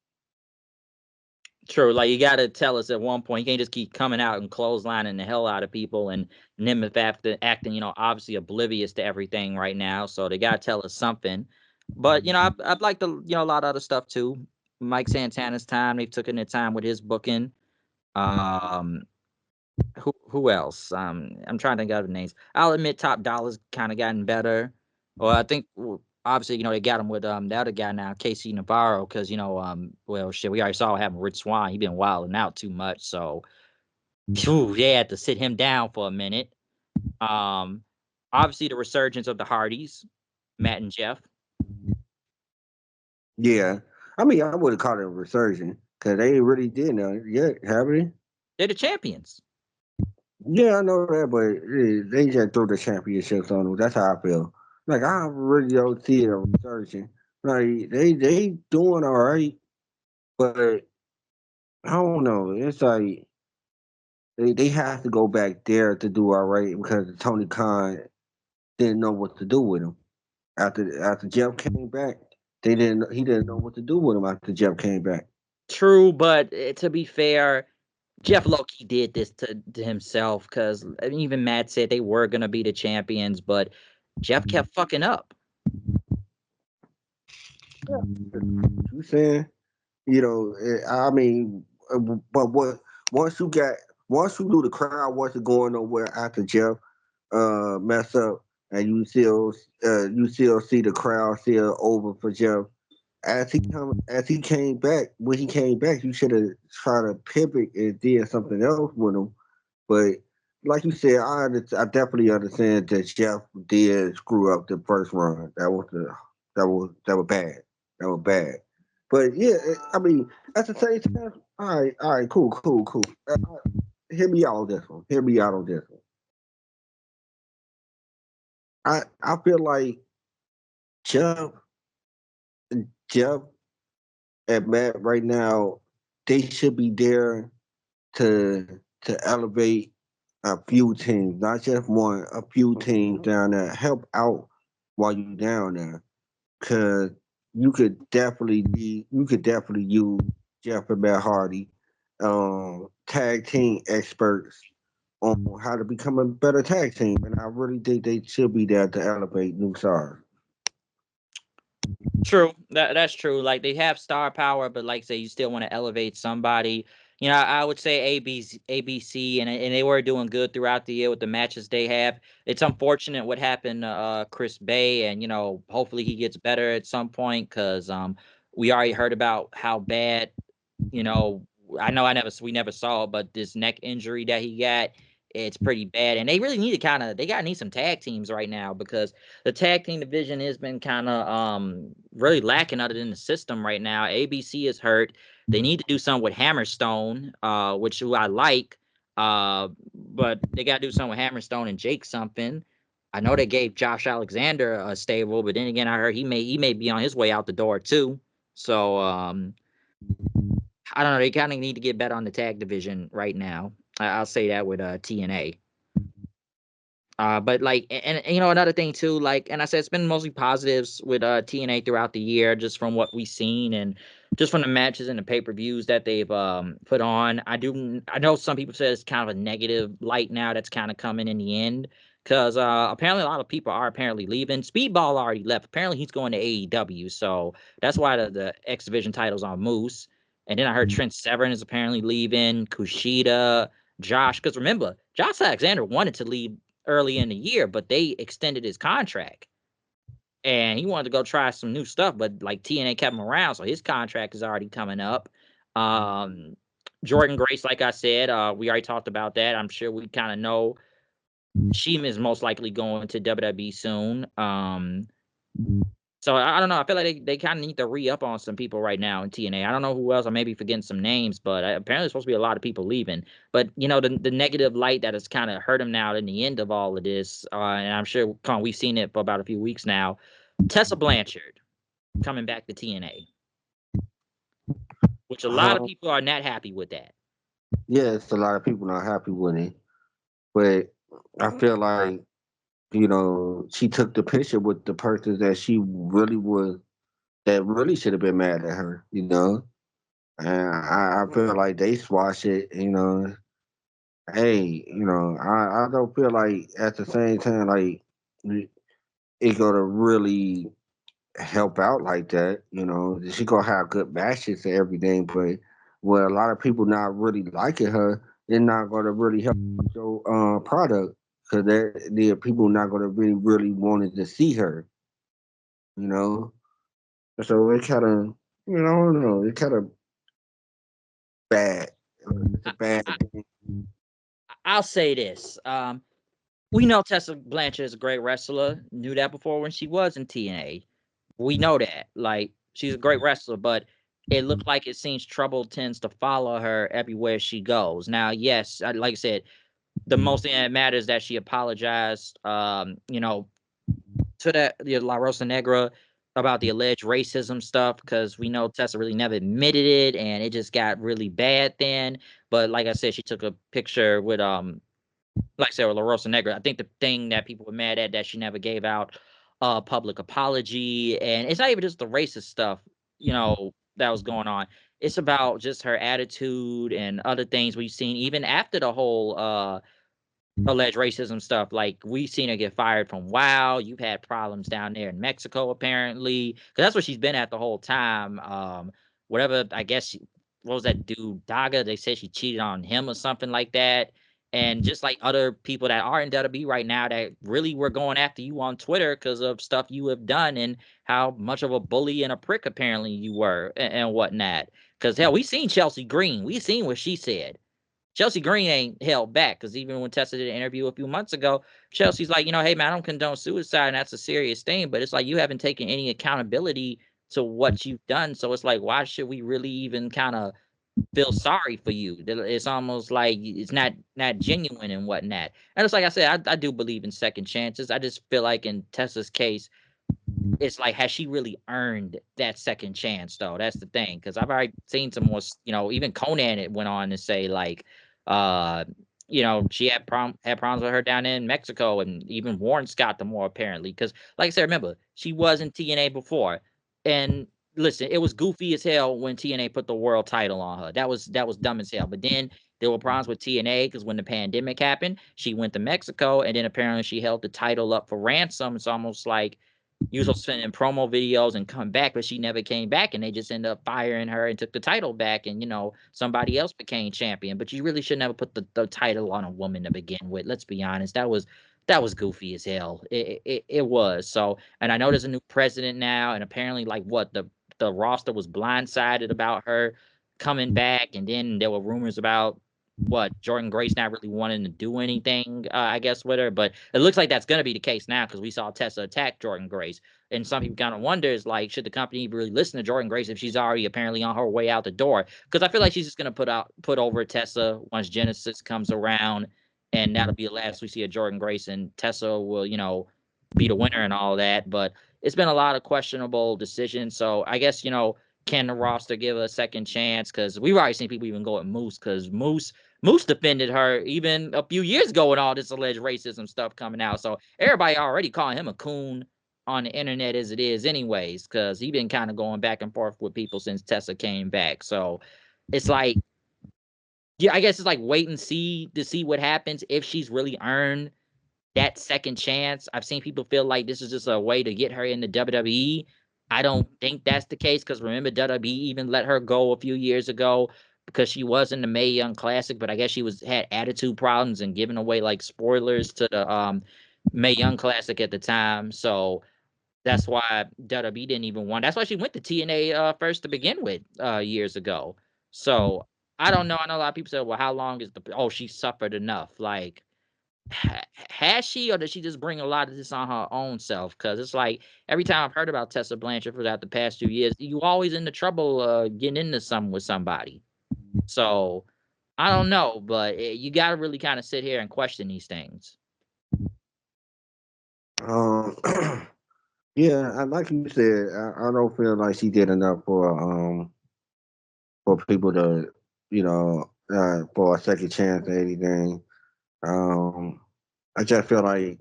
True, like you got to tell us at one point. You can't just keep coming out and clotheslining the hell out of people, and Nemeth after acting, obviously oblivious to everything right now. So they got to tell us something. But I'd like to, a lot of other stuff too. Mike Santana's time, they took in their time with his booking. Um, who else? I'm trying to think of the names. I'll admit Top Dollar's kind of gotten better. Well, I think obviously they got him with the other guy now, Casey Navarro, because well shit, we already saw what happened with Rich Swann. He been wilding out too much, so they had to sit him down for a minute. Um, Obviously the resurgence of the Hardys, Matt and Jeff. Yeah, I mean, I would have called it a resurgence because they really did nothing yet, have they? They're the champions. Yeah, I know that, but they just threw the championships on them. That's how I feel. Like I really don't see it resurging. Like they doing all right, but I don't know. It's like they have to go back there to do all right because of Tony Khan. didn't know what to do with him. After Jeff came back, he didn't know what to do with him after Jeff came back. True, but to be fair, Jeff Loki did this to himself because even Matt said they were gonna be the champions, but Jeff kept fucking up. You saying, I mean, but what once you got once you knew the crowd wasn't going nowhere after Jeff mess up, and you still see the crowd still over for Jeff. As he came back, when he came back, you should have tried to pivot and did something else with him. But like you said, I definitely understand that Jeff did screw up the first run. That was bad. That was bad. But yeah, I mean, at the same time, all right, cool. Hear me out on this one. Hear me out on this one. I feel like Jeff Jeff and Matt right now, they should be there to elevate a few teams, not just one, a few teams down there. Help out while you down there, cause you could definitely use Jeff and Matt Hardy, tag team experts on how to become a better tag team, and I really think they should be there to elevate new stars. True, that's true. Like they have star power, but like say you still want to elevate somebody. I would say ABC, and they were doing good throughout the year with the matches they have. It's unfortunate what happened to Chris Bay, and hopefully he gets better at some point because we already heard about how bad you know, we never saw it, but this neck injury that he got, it's pretty bad. And they really need need some tag teams right now because the tag team division has been kind of really lacking other than the system right now. ABC is hurt. They need to do something with Hammerstone, which I like. But they got to do something with Hammerstone and Jake something. I know they gave Josh Alexander a stable, but then again, I heard he may be on his way out the door too. So I don't know. They kind of need to get better on the tag division right now. I'll say that with TNA. But like, and another thing too, like, and I said it's been mostly positives with TNA throughout the year, just from what we've seen and just from the matches and the pay-per-views that they've put on. I know some people say it's kind of a negative light now that's kind of coming in the end because apparently a lot of people are apparently leaving. Speedball already left. Apparently he's going to AEW, so that's why the X Division title's on Moose. And then I heard Trent Severn is apparently leaving. Kushida, Josh, because remember, Josh Alexander wanted to leave early in the year, but they extended his contract. And he wanted to go try some new stuff, but like TNA kept him around, so his contract is already coming up. Jordan Grace, like I said, we already talked about that. I'm sure we kind of know she is most likely going to WWE soon. So I don't know. I feel like they kind of need to re-up on some people right now in TNA. I don't know who else. I may be forgetting some names, but apparently there's supposed to be a lot of people leaving. But the negative light that has kind of hurt him now in the end of all of this, and I'm sure we've seen it for about a few weeks now. Tessa Blanchard coming back to TNA, which a lot of people are not happy with that. Yes, a lot of people not happy with it, but I feel like she took the picture with the person that she really was, that really should have been mad at her, and I feel like they swash it, Hey, I don't feel like at the same time like it gonna really help out like that. She gonna have good matches and everything, but with a lot of people not really liking her, they're not gonna really help your product because the people not gonna really wanted to see her. You know, so it kind of I don't know, it kind of bad. It's a bad I, thing. I'll say this. We know Tessa Blanchard is a great wrestler. Knew that before when she was in TNA. We know that. Like, she's a great wrestler, but it looked like it seems trouble tends to follow her everywhere she goes. Now, yes, like I said, the most thing that matters is that she apologized, to that La Rosa Negra about the alleged racism stuff because we know Tessa really never admitted it and it just got really bad then. But like I said, she took a picture with like I said, with La Rosa Negra. I think the thing that people were mad at that she never gave out a public apology, and it's not even just the racist stuff, that was going on. It's about just her attitude and other things we've seen even after the whole alleged racism stuff. Like we've seen her get fired from WoW. You've had problems down there in Mexico, apparently, because that's where she's been at the whole time. Whatever, I guess. What was that dude Daga? They said she cheated on him or something like that. And just like other people that are in WWE right now that really were going after you on Twitter because of stuff you have done and how much of a bully and a prick apparently you were and whatnot. Because hell, we seen Chelsea Green. We seen what she said. Chelsea Green ain't held back because even when Tessa did an interview a few months ago, Chelsea's like, hey man, I don't condone suicide and that's a serious thing, but it's like you haven't taken any accountability to what you've done. So it's like, why should we really even kind of feel sorry for you? It's almost like it's not genuine and whatnot. And it's like I said, I do believe in second chances. I just feel like in Tessa's case, it's like, has she really earned that second chance though? That's the thing. Cause I've already seen some more, even Conan it went on to say like, uh, she had problems with her down in Mexico and even Warren Scott the more apparently. Cause like I said, remember, she was in TNA before. And listen, it was goofy as hell when TNA put the world title on her. That was dumb as hell. But then there were problems with TNA because when the pandemic happened, she went to Mexico and then apparently she held the title up for ransom. It's almost like usually spending promo videos and come back, but she never came back, and they just ended up firing her and took the title back, and somebody else became champion. But you really should never put the title on a woman to begin with. Let's be honest, that was goofy as hell. It was. So, and I know there's a new president now, and apparently, like what the roster was blindsided about her coming back, and then there were rumors about what Jordynee Grace not really wanting to do anything, I guess, with her. But it looks like that's going to be the case now because we saw Tessa attack Jordynee Grace. And some people kind of wonder is like, should the company really listen to Jordynee Grace if she's already apparently on her way out the door? Because I feel like she's just going to put over Tessa once Genesis comes around, and that'll be the last we see of Jordynee Grace, and Tessa will, be the winner and all that. But it's been a lot of questionable decisions. So I guess, can the roster give her a second chance? Because we've already seen people even go at Moose because Moose defended her even a few years ago with all this alleged racism stuff coming out. So everybody already calling him a coon on the internet as it is anyways, because he been kind of going back and forth with people since Tessa came back. So it's like, yeah, I guess it's like wait and see to see what happens if she's really earned that second chance. I've seen people feel like this is just a way to get her in the WWE. I don't think that's the case because remember, WWE even let her go a few years ago because she was in the Mae Young Classic, but I guess she had attitude problems and giving away like spoilers to the Mae Young Classic at the time. So that's why WWE didn't even want. That's why she went to TNA first to begin with years ago. So I don't know. I know a lot of people say, "Well, how long is the?" Oh, she suffered enough. Like has she, or does she just bring a lot of this on her own self? Because it's like every time I've heard about Tessa Blanchard throughout the past 2 years, you always into trouble getting into something with somebody. So I don't know, but you got to really kind of sit here and question these things. Um, yeah, like you said, I don't feel like she did enough for people to, for a second chance or anything. I just feel like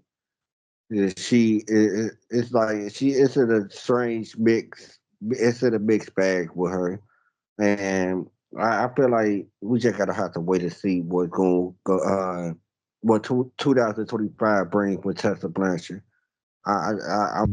it's like it's in a strange mix. It's in a mixed bag with her, and I feel like we just gotta have to wait and see what's going to go. What 2025 brings with Tessa Blanchard. I'll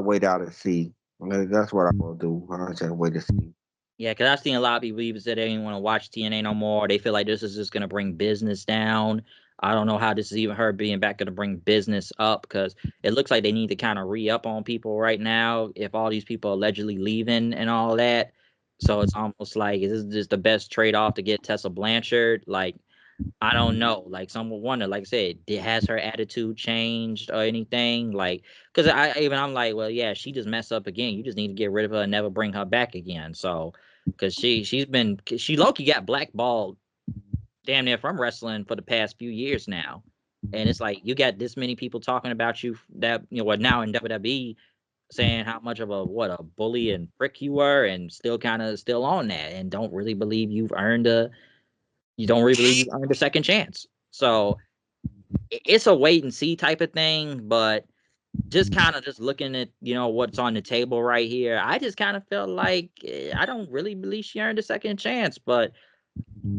wait out and see. That's what I'm gonna do. I'll just wait and see. Yeah, because I've seen a lot of people even say they didn't want to watch TNA no more. They feel like this is just going to bring business down. I don't know how this is even her being back going to bring business up because it looks like they need to kind of re-up on people right now if all these people allegedly leaving and all that. So it's almost like, is this just the best trade-off to get Tessa Blanchard? Like, I don't know. Like, some would wonder, like I said, has her attitude changed or anything? Like, because I'm like, well, yeah, she just messed up again. You just need to get rid of her and never bring her back again. So, because she low-key got blackballed damn near from wrestling for the past few years now. And it's like you got this many people talking about you that what now in WWE saying how much of a bully and prick you were, and still kind of still on that, and don't really believe you've earned a second chance. So it's a wait and see type of thing, but just kind of just looking at, what's on the table right here, I just kind of felt like I don't really believe she earned a second chance, but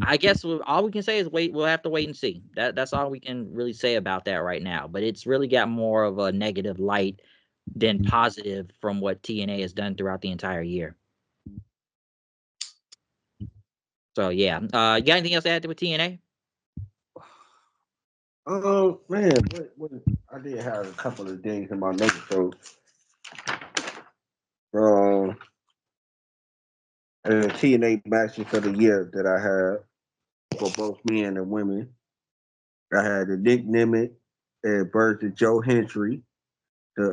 I guess all we can say is wait. We'll have to wait and see. That's all we can really say about that right now. But it's really got more of a negative light than positive from what TNA has done throughout the entire year. So yeah, you got anything else to add with TNA? Man, what I did have a couple of things in my notes. So, the TNA matches of the year that I had for both men and women, I had the Nick Nemeth versus Joe Hendry. They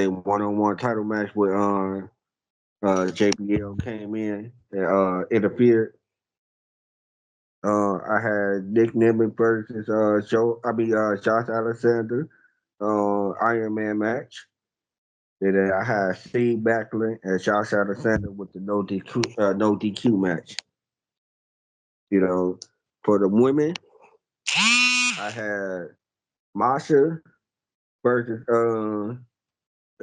one-on-one title match with JBL came in and interfered. I had Nick Nemeth versus Josh Alexander Iron Man match. And then I had Steve Backlund and Josh Alexander with the no DQ match. For the women, I had Masha versus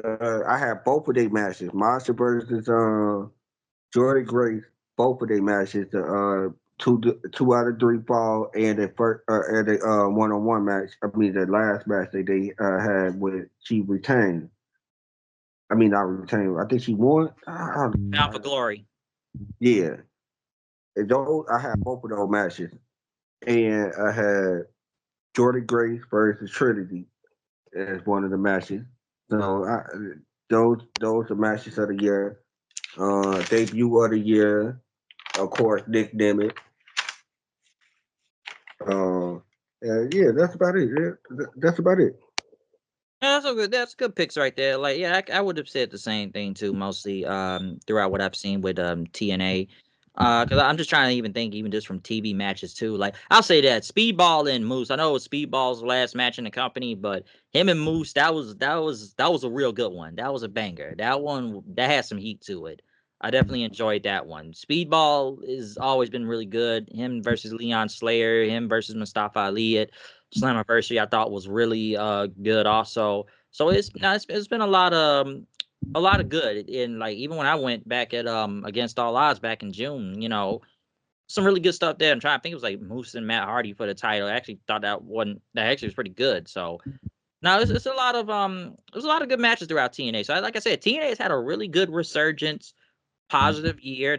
I had both of their matches. Masha versus Jordan Grace, both of their matches. Two out of three fall and the first and the one-on-one match. I mean the last match that they had with she retained. I mean not retained. I think she won. Bound for Glory. Yeah. And those I had both of those matches. And I had Jordan Grace versus Trinity as one of the matches. So those are matches of the year. Debut of the year, of course, Nick Nemeth. Yeah, that's about it. Yeah, that's about it. Yeah, that's good picks right there. Like, yeah, I would have said the same thing too, mostly throughout what I've seen with TNA. Because I'm just trying to even think, even just from TV matches too. Like, I'll say that Speedball and Moose. I know it was Speedball's last match in the company, but him and Moose, that was a real good one. That was a banger. That one that had some heat to it. I definitely enjoyed that one. Speedball has always been really good. Him versus Leon Slayer, him versus Mustafa Ali at Slammiversary, I thought was really good also. So it's been a lot of good. And like even when I went back at Against All Odds back in June, some really good stuff there. I'm trying to think it was like Moose and Matt Hardy for the title. I actually thought that actually was pretty good. So no, it's a lot of there's a lot of good matches throughout TNA. So like I said, TNA has had a really good resurgence, positive year.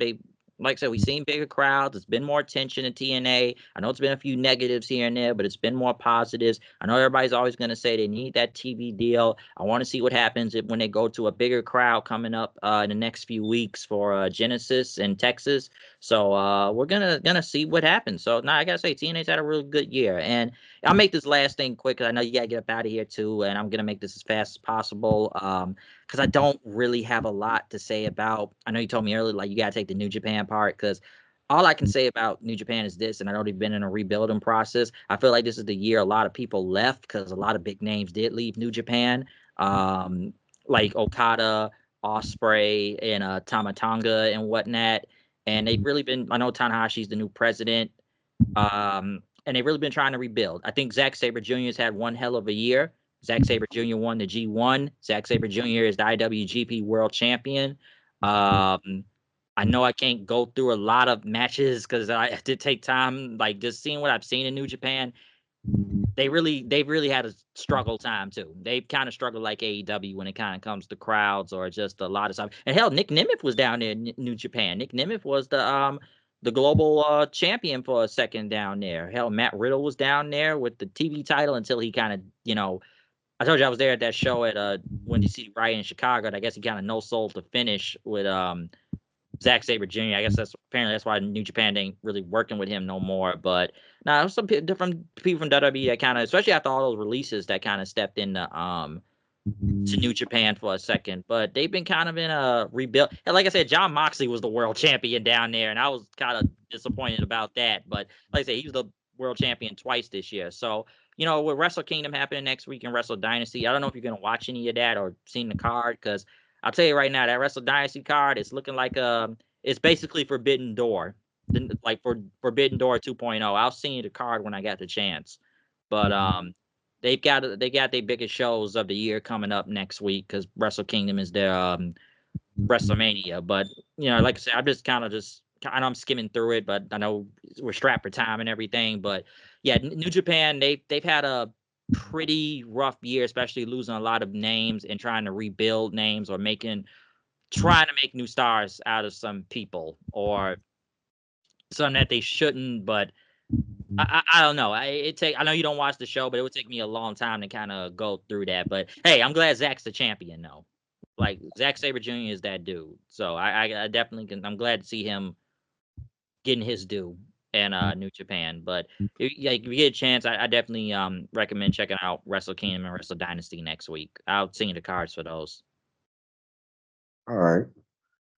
Like I said, we've seen bigger crowds. It's been more attention in TNA. I know it's been a few negatives here and there, but it's been more positives. I know everybody's always going to say they need that TV deal. I want to see what happens when they go to a bigger crowd coming up in the next few weeks for Genesis in Texas. So we're gonna see what happens. So now I gotta say, TNA's had a really good year, and I'll make this last thing quick because I know you gotta get up out of here too, and I'm gonna make this as fast as possible. Because I don't really have a lot to say about. I know you told me earlier, like you got to take the New Japan part, because all I can say about New Japan is this, and I know they've been in a rebuilding process. I feel like this is the year a lot of people left because a lot of big names did leave New Japan, um, like Okada, Osprey, and Tamatanga and whatnot. And they've really been. I know Tanahashi's the new president. And they've really been trying to rebuild. I think Zack Sabre Jr. has had one hell of a year. Zack Sabre Jr. won the G1. Zack Sabre Jr. is the IWGP World Champion. I know I can't go through a lot of matches because I did take time, like just seeing what I've seen in New Japan. They've really had a struggle time too. They've kind of struggled like AEW when it kind of comes to crowds or just a lot of stuff. And hell, Nick Nemeth was down there in New Japan. Nick Nemeth was the global champion for a second down there. Hell, Matt Riddle was down there with the TV title until he kind of, I told you I was there at that show at Windy City Riot in Chicago. And I guess he kind of no sold to finish with Zack Sabre Jr. I guess that's why New Japan ain't really working with him no more. But now some different people from WWE that kind of, especially after all those releases, that kind of stepped into to New Japan for a second. But they've been kind of in a rebuild. And like I said, John Moxley was the world champion down there, and I was kind of disappointed about that. But like I said, he was the world champion twice this year. So with Wrestle Kingdom happening next week and Wrestle Dynasty, I don't know if you're gonna watch any of that or seen the card, because I'll tell you right now, that Wrestle Dynasty card is looking like it's basically Forbidden Door. like for Forbidden Door 2.0. I'll send you the card when I got the chance. But they got their biggest shows of the year coming up next week because Wrestle Kingdom is their WrestleMania. But like I said, I'm skimming through it, but I know we're strapped for time and everything. But yeah, New Japan, they've had a pretty rough year, especially losing a lot of names and trying to rebuild names or trying to make new stars out of some people or some that they shouldn't. But I don't know. I know you don't watch the show, but it would take me a long time to kind of go through that. But hey, I'm glad Zach's the champion though. Like Zack Sabre Jr. is that dude. So I definitely can. I'm glad to see him getting his due in New Japan. But if you get a chance, I definitely recommend checking out Wrestle Kingdom and Wrestle Dynasty next week. I'll send you the cards for those. All right.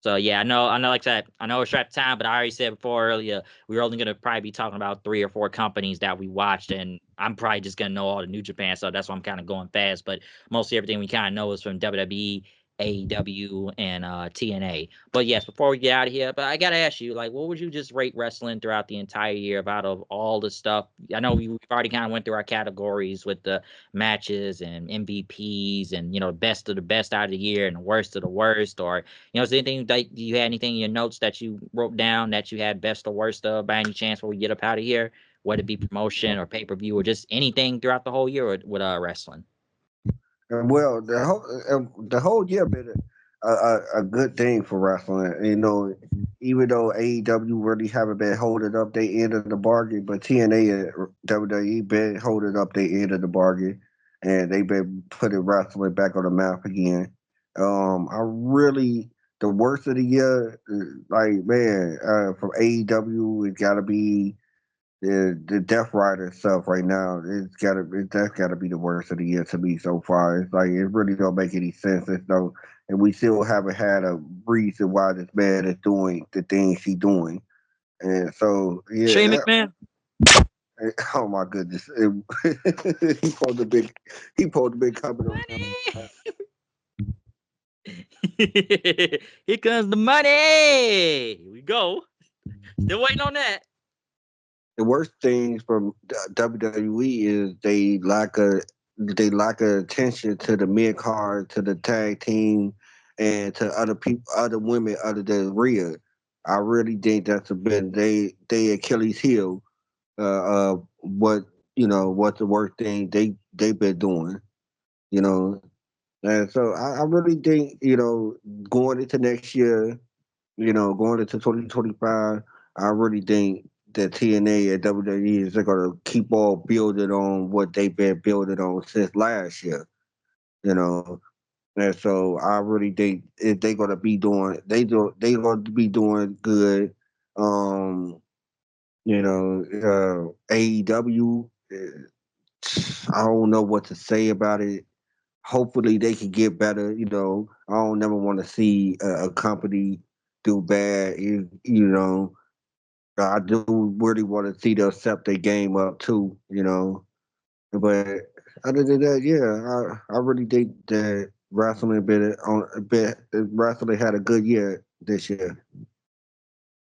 So yeah, I know. Like I said, I know we're strapped for time, but I already said before earlier we were only gonna probably be talking about 3 or 4 companies that we watched, and I'm probably just gonna know all the New Japan stuff. That's why I'm kind of going fast. But mostly everything we kind of know is from WWE, AEW, and TNA. But yes, before we get out of here, but I gotta ask you, like, what would you just rate wrestling throughout the entire year out of all the stuff? I know we've already kind of went through our categories with the matches and MVPs and best of the best out of the year and the worst of the worst, or is there anything that you had anything in your notes that you wrote down that you had best or worst of by any chance before we get up out of here? Whether it be promotion or pay-per-view or just anything throughout the whole year with wrestling. Well, the whole year been a good thing for wrestling. Even though AEW really haven't been holding up their end of the bargain, but TNA and WWE been holding up their end of the bargain, and they've been putting wrestling back on the map again. I really the worst of the year, like man, from AEW, it got to be the Death Rider stuff right now. That's gotta be the worst of the year to me so far. It's like it really don't make any sense. And we still haven't had a reason why this man is doing the things he's doing. And so Shane yeah, McMahon. oh my goodness, he pulled the big, coming around. Here comes the money. Here we go. Still waiting on that. The worst things from WWE is they lack of attention to the mid card, to the tag team, and to other people, other women other than Rhea. I really think that's been they Achilles heel. What's the worst thing they've been doing. You know, and so I really think going into next year, going into 2025, I really think that TNA and WWE is going to keep on building on what they've been building on since last year. You know, and so I really think if they're going to be doing, they going to be doing good. Um, AEW. I don't know what to say about it. Hopefully they can get better. I don't never want to see a company do bad. I do really want to see them step their game up too. But other than that, yeah, I really think that wrestling had a good year this year.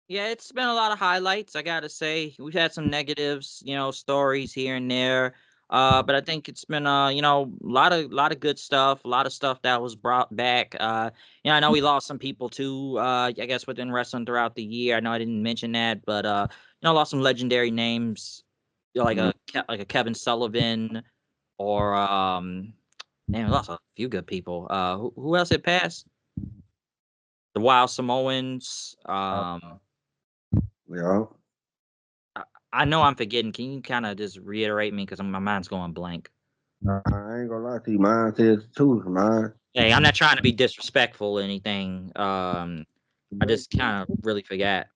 Yeah, it's been a lot of highlights, I gotta say. We've had some negatives, stories here and there. But I think it's been a lot of good stuff, a lot of stuff that was brought back. I know we lost some people too, I guess within wrestling throughout the year. I know I didn't mention that, but lost some legendary names, like a Kevin Sullivan or man, we lost a few good people. Who else had passed? The Wild Samoans. Yeah. I know I'm forgetting. Can you kind of just reiterate me because my mind's going blank? I ain't gonna lie to you. Mine says too. Mine. Hey, I'm not trying to be disrespectful or anything. I just kind of really forgot.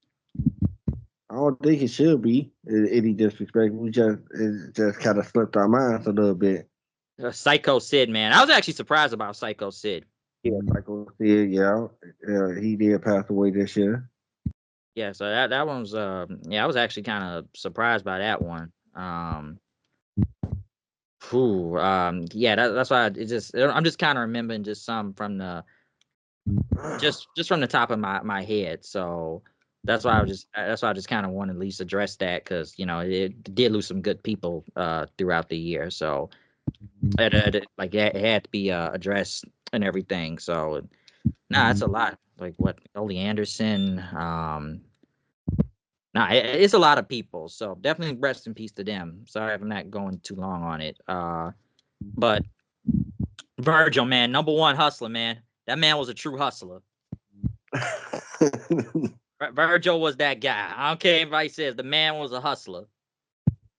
I don't think it should be any disrespect. It just kind of slipped our minds a little bit. Psycho Sid, man. I was actually surprised about Psycho Sid. Yeah, Michael said, he did pass away this year. Yeah, so that one's I was actually kind of surprised by that one. Yeah, that's why I'm just kind of remembering just some from the just from the top of my head. So That's why I just kind of want to at least address that, because it did lose some good people throughout the year, so it had to be addressed and everything. So nah, it's a lot. Like what, Oli Anderson, nah, it's a lot of people. So definitely rest in peace to them. Sorry if I'm not going too long on it. But Virgil, man, #1 hustler, man. That man was a true hustler. Virgil was that guy. I don't care if anybody says, the man was a hustler.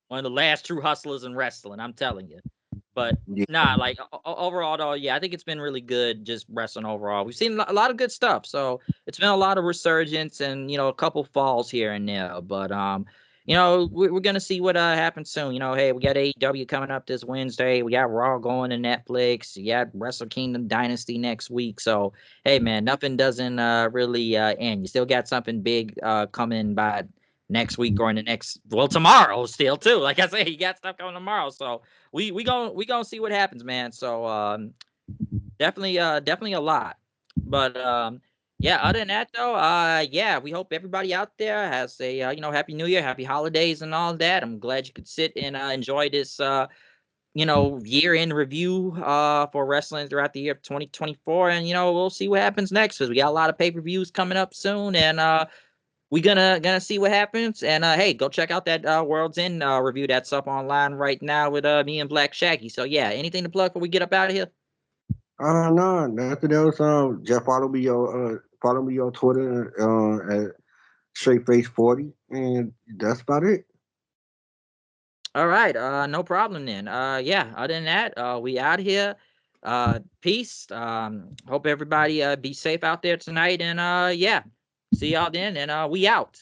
One of the last true hustlers in wrestling, I'm telling you. But Yeah. nah, like overall though, yeah, I think it's been really good just wrestling overall. We've seen a lot of good stuff. So it's been a lot of resurgence and a couple falls here and there. But we're gonna see what happens soon. Hey, we got AEW coming up this Wednesday. We got Raw going to Netflix. You got Wrestle Kingdom Dynasty next week. So hey man, nothing doesn't really end. You still got something big coming by next week or in the next, well, tomorrow still too. Like I say, you got stuff coming tomorrow. So we gonna see what happens, man. So definitely a lot. But yeah, other than that though, yeah, we hope everybody out there has a happy new year, happy holidays and all that. I'm glad you could sit and enjoy this year in review for wrestling throughout the year of 2024. And we'll see what happens next, because we got a lot of pay-per-views coming up soon, and we gonna see what happens. And hey, go check out that World's End review that's up online right now with me and Black Shaggy. So yeah, anything to plug before we get up out of here? No, nothing else. Just follow me on Twitter at straightface40, and that's about it. All right, no problem then. Yeah, other than that, we out here. Peace. Hope everybody be safe out there tonight, and yeah, see y'all then, and we out.